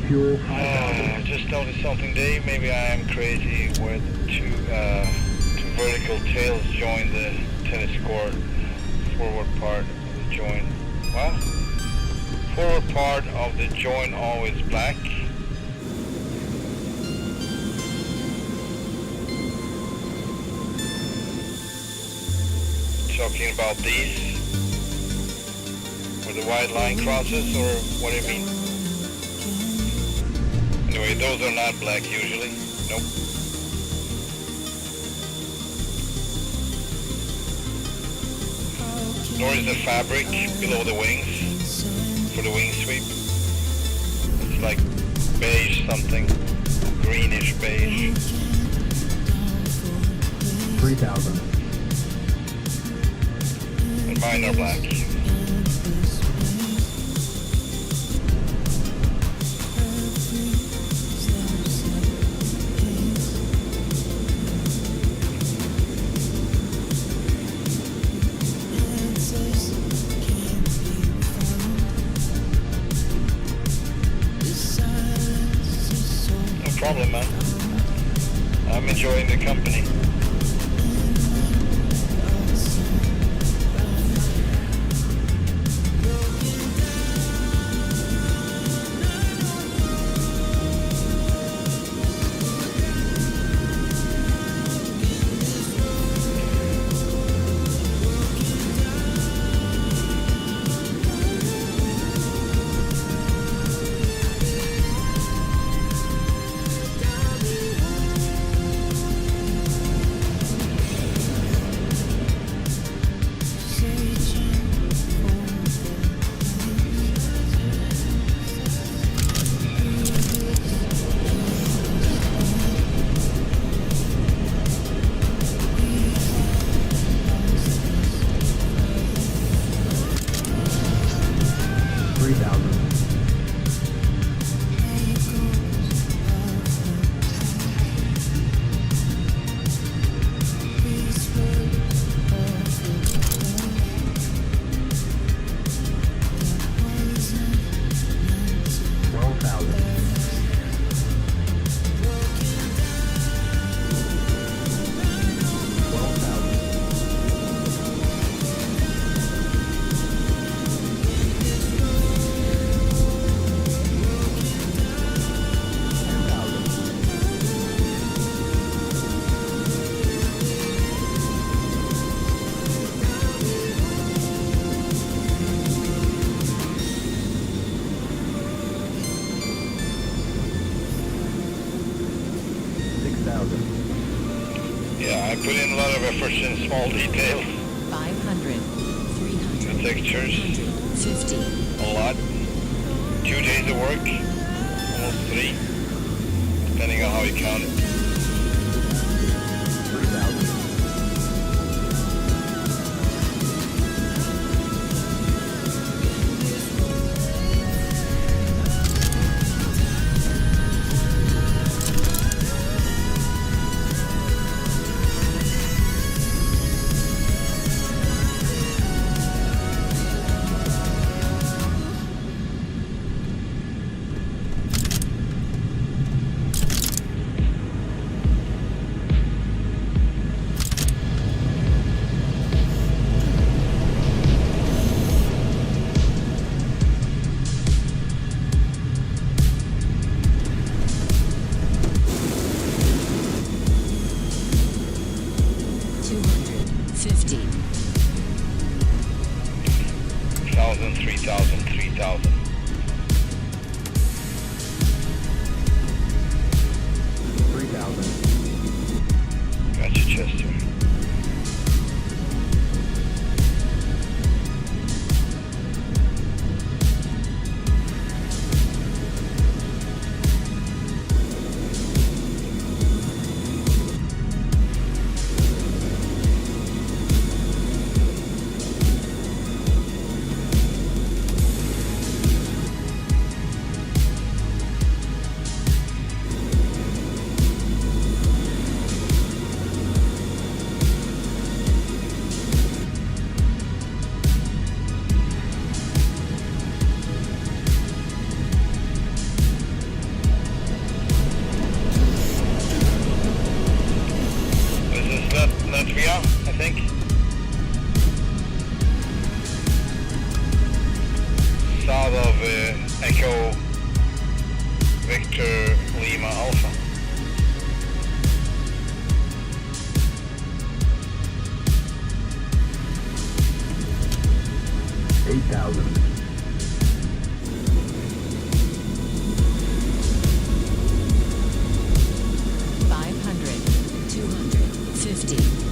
Fuel 5,000. Just noticed something, Dave. Maybe I am crazy where the two vertical tails join the tennis court. Forward part of the joint. What? Forward part of the joint always black. Talking about these, where the white line crosses, or what do you mean? Anyway, those are not black usually. Nope. Nor is the fabric below the wings for the wing sweep. It's like beige something, greenish beige. 3,000. And mine are black. No problem, man. I'm enjoying the company. Yeah, I put in a lot of effort in small details. 500, 300, The textures, 50, a lot. 2 days of work, almost 3, depending on how you count it. 3,000. think. South of Echo Victor Lima Alpha. $8,000. 500, 250.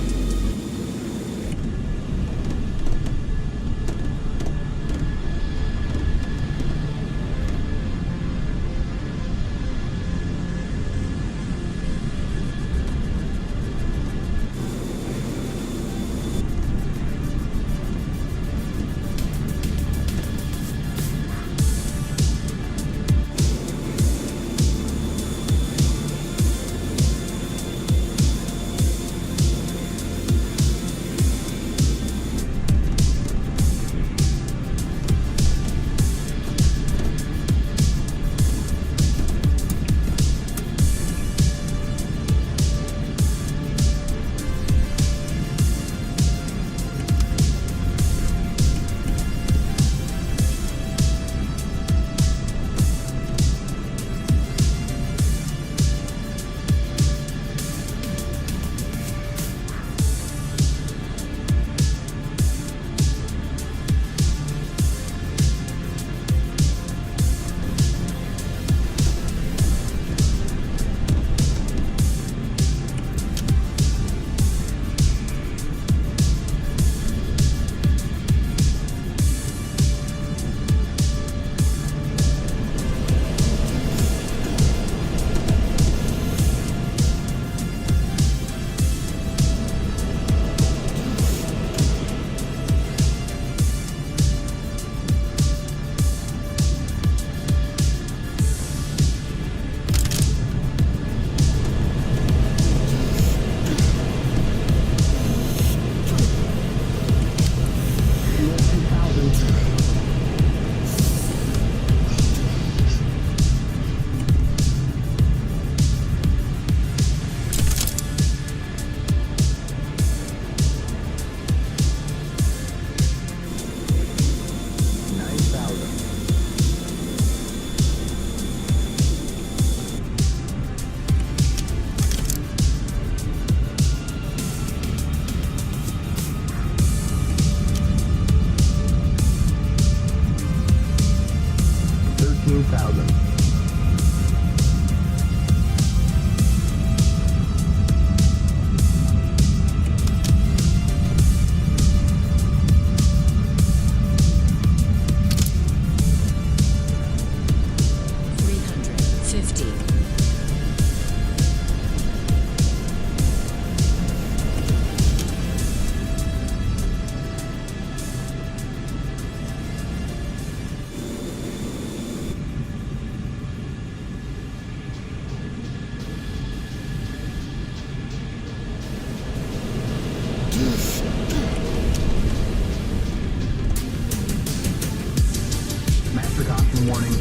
warning.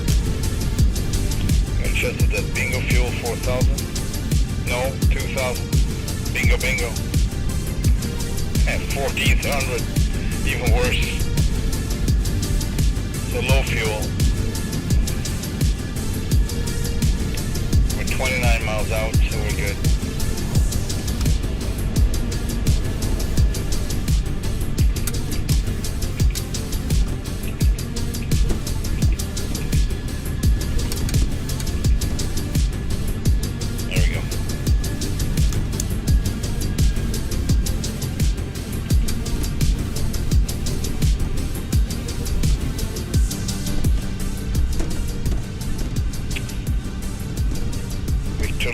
Chester, that bingo fuel 4,000? No, 2,000. Bingo, bingo. And 1,400, even worse. So low fuel. We're 29 miles out, so we're good.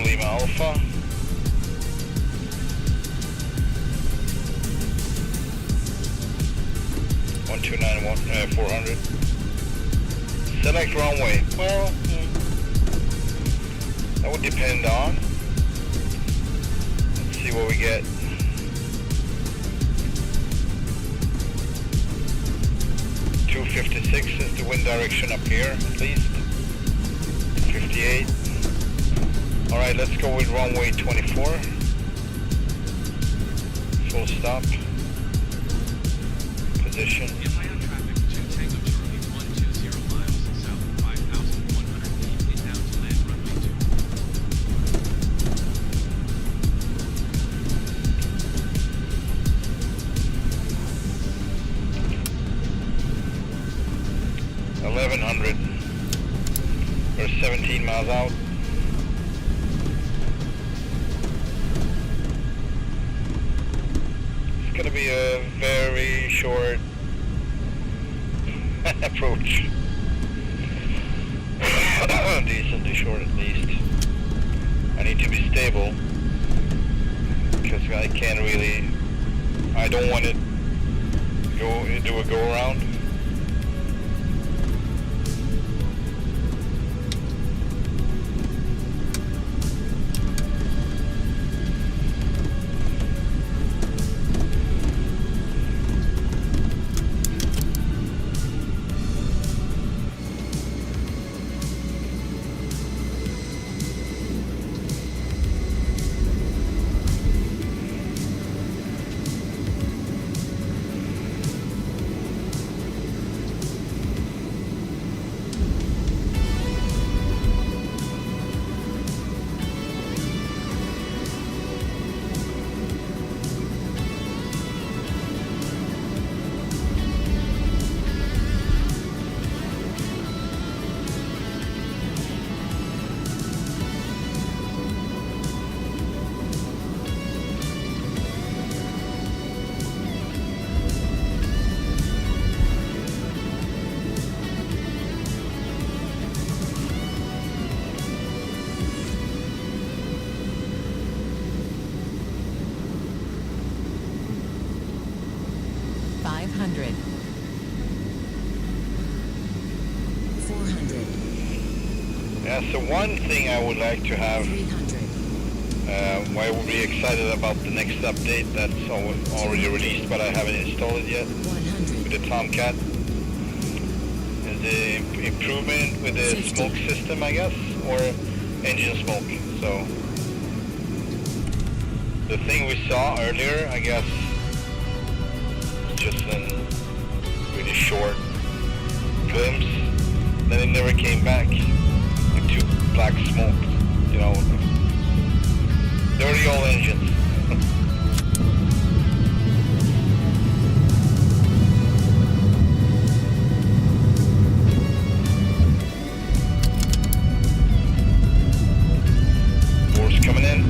Lima Alpha. (129 400). Select runway. Well, that would depend on. Let's see what we get. (256) is the wind direction up here, at least. 58. Alright, let's go with runway 24. Full stop. Position. Inbound traffic to Tango Charlie 120 miles south of 5,100 feet inbound to land runway 1100. We're 17 miles out. It's gonna be a very short approach. Decently short at least. I need to be stable because I can't really. I don't want to do a go around. Yeah, so one thing I would like to have, I will be excited about the next update that's already released, but I haven't installed it yet, with the Tomcat, is the improvement with the smoke system, I guess, or engine smoke. So the thing we saw earlier, I guess, just a really short glimpse, then it never came back. Like 2 black smoke, you know, dirty old engines. Doors coming in.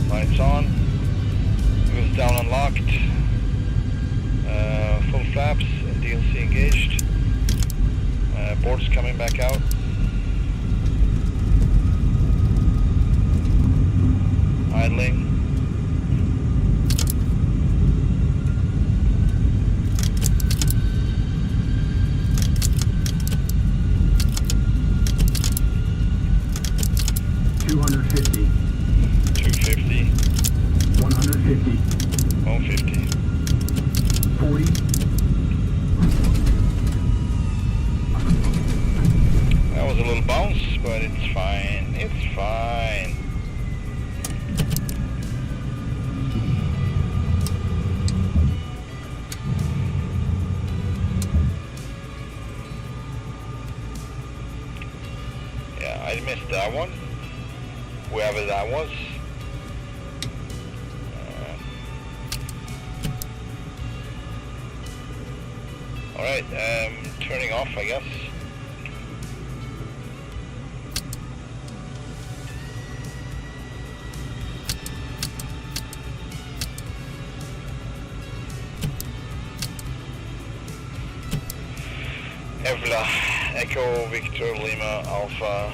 Lights on. Wheels down unlocked. Full flaps and DLC engaged. Boards coming back out. Idling. $250. 150. 150. 40. That was a little bounce, but it's fine. It's fine. Yeah, I missed that one. Whoever that was. Alright, turning off, I guess. Evla, Echo, Victor, Lima, Alpha.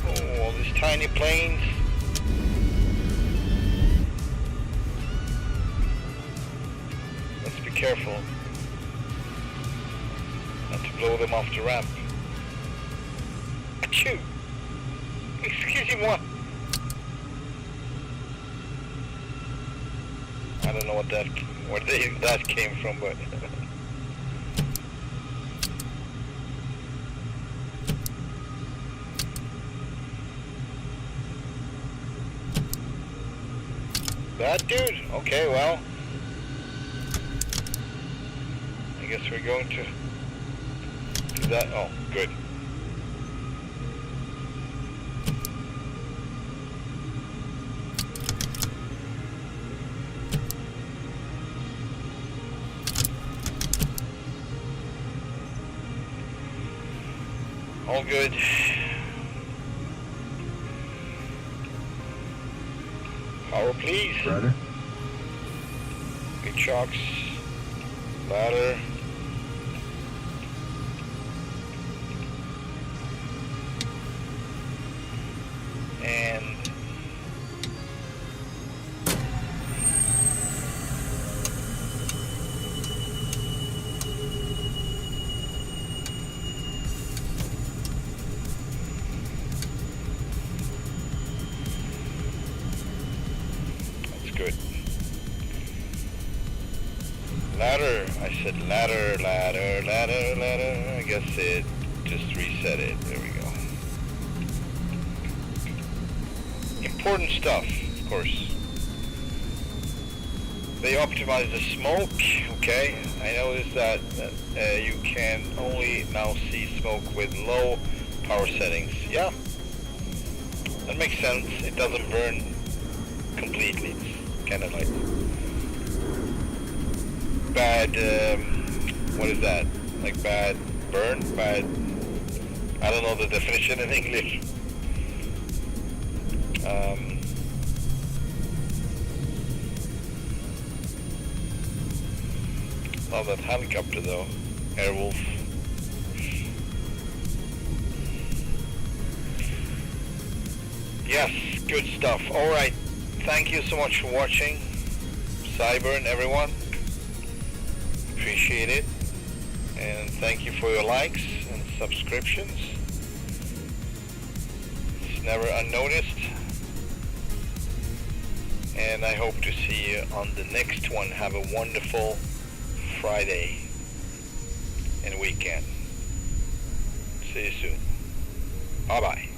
Oh, all these tiny planes. Let's be careful not to blow them off the ramp. Achoo! Excuse me, what? I don't know where that came from, but That dude? Okay, well. I guess we're going to do that. Oh, good. All good. Power, please. Rudder. Good shocks. Ladder. And that's good. Ladder. I said ladder, ladder, ladder, ladder. I guess it just reset it. There we go. Important stuff, of course. They optimize the smoke, okay. I noticed that you can only now see smoke with low power settings. Yeah, that makes sense. It doesn't burn completely. It's kind of like bad, what is that? Like bad burn? Bad, I don't know the definition in English. Love that helicopter though, Airwolf. Yes, good stuff. Alright, thank you so much for watching. Cyber and everyone. Appreciate it. And thank you for your likes and subscriptions. It's never unnoticed. And I hope to see you on the next one. Have a wonderful Friday and weekend. See you soon. Bye-bye.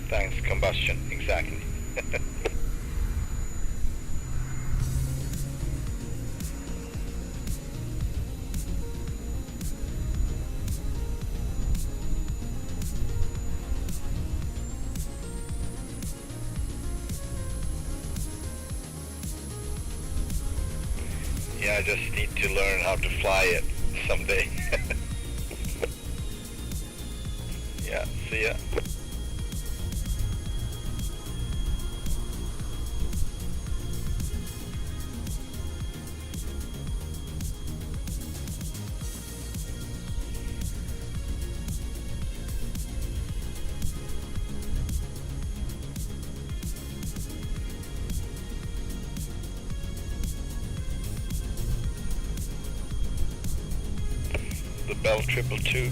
Thanks, combustion, exactly. Yeah, I just need to learn how to fly it someday. Yeah, see ya. The Bell 222.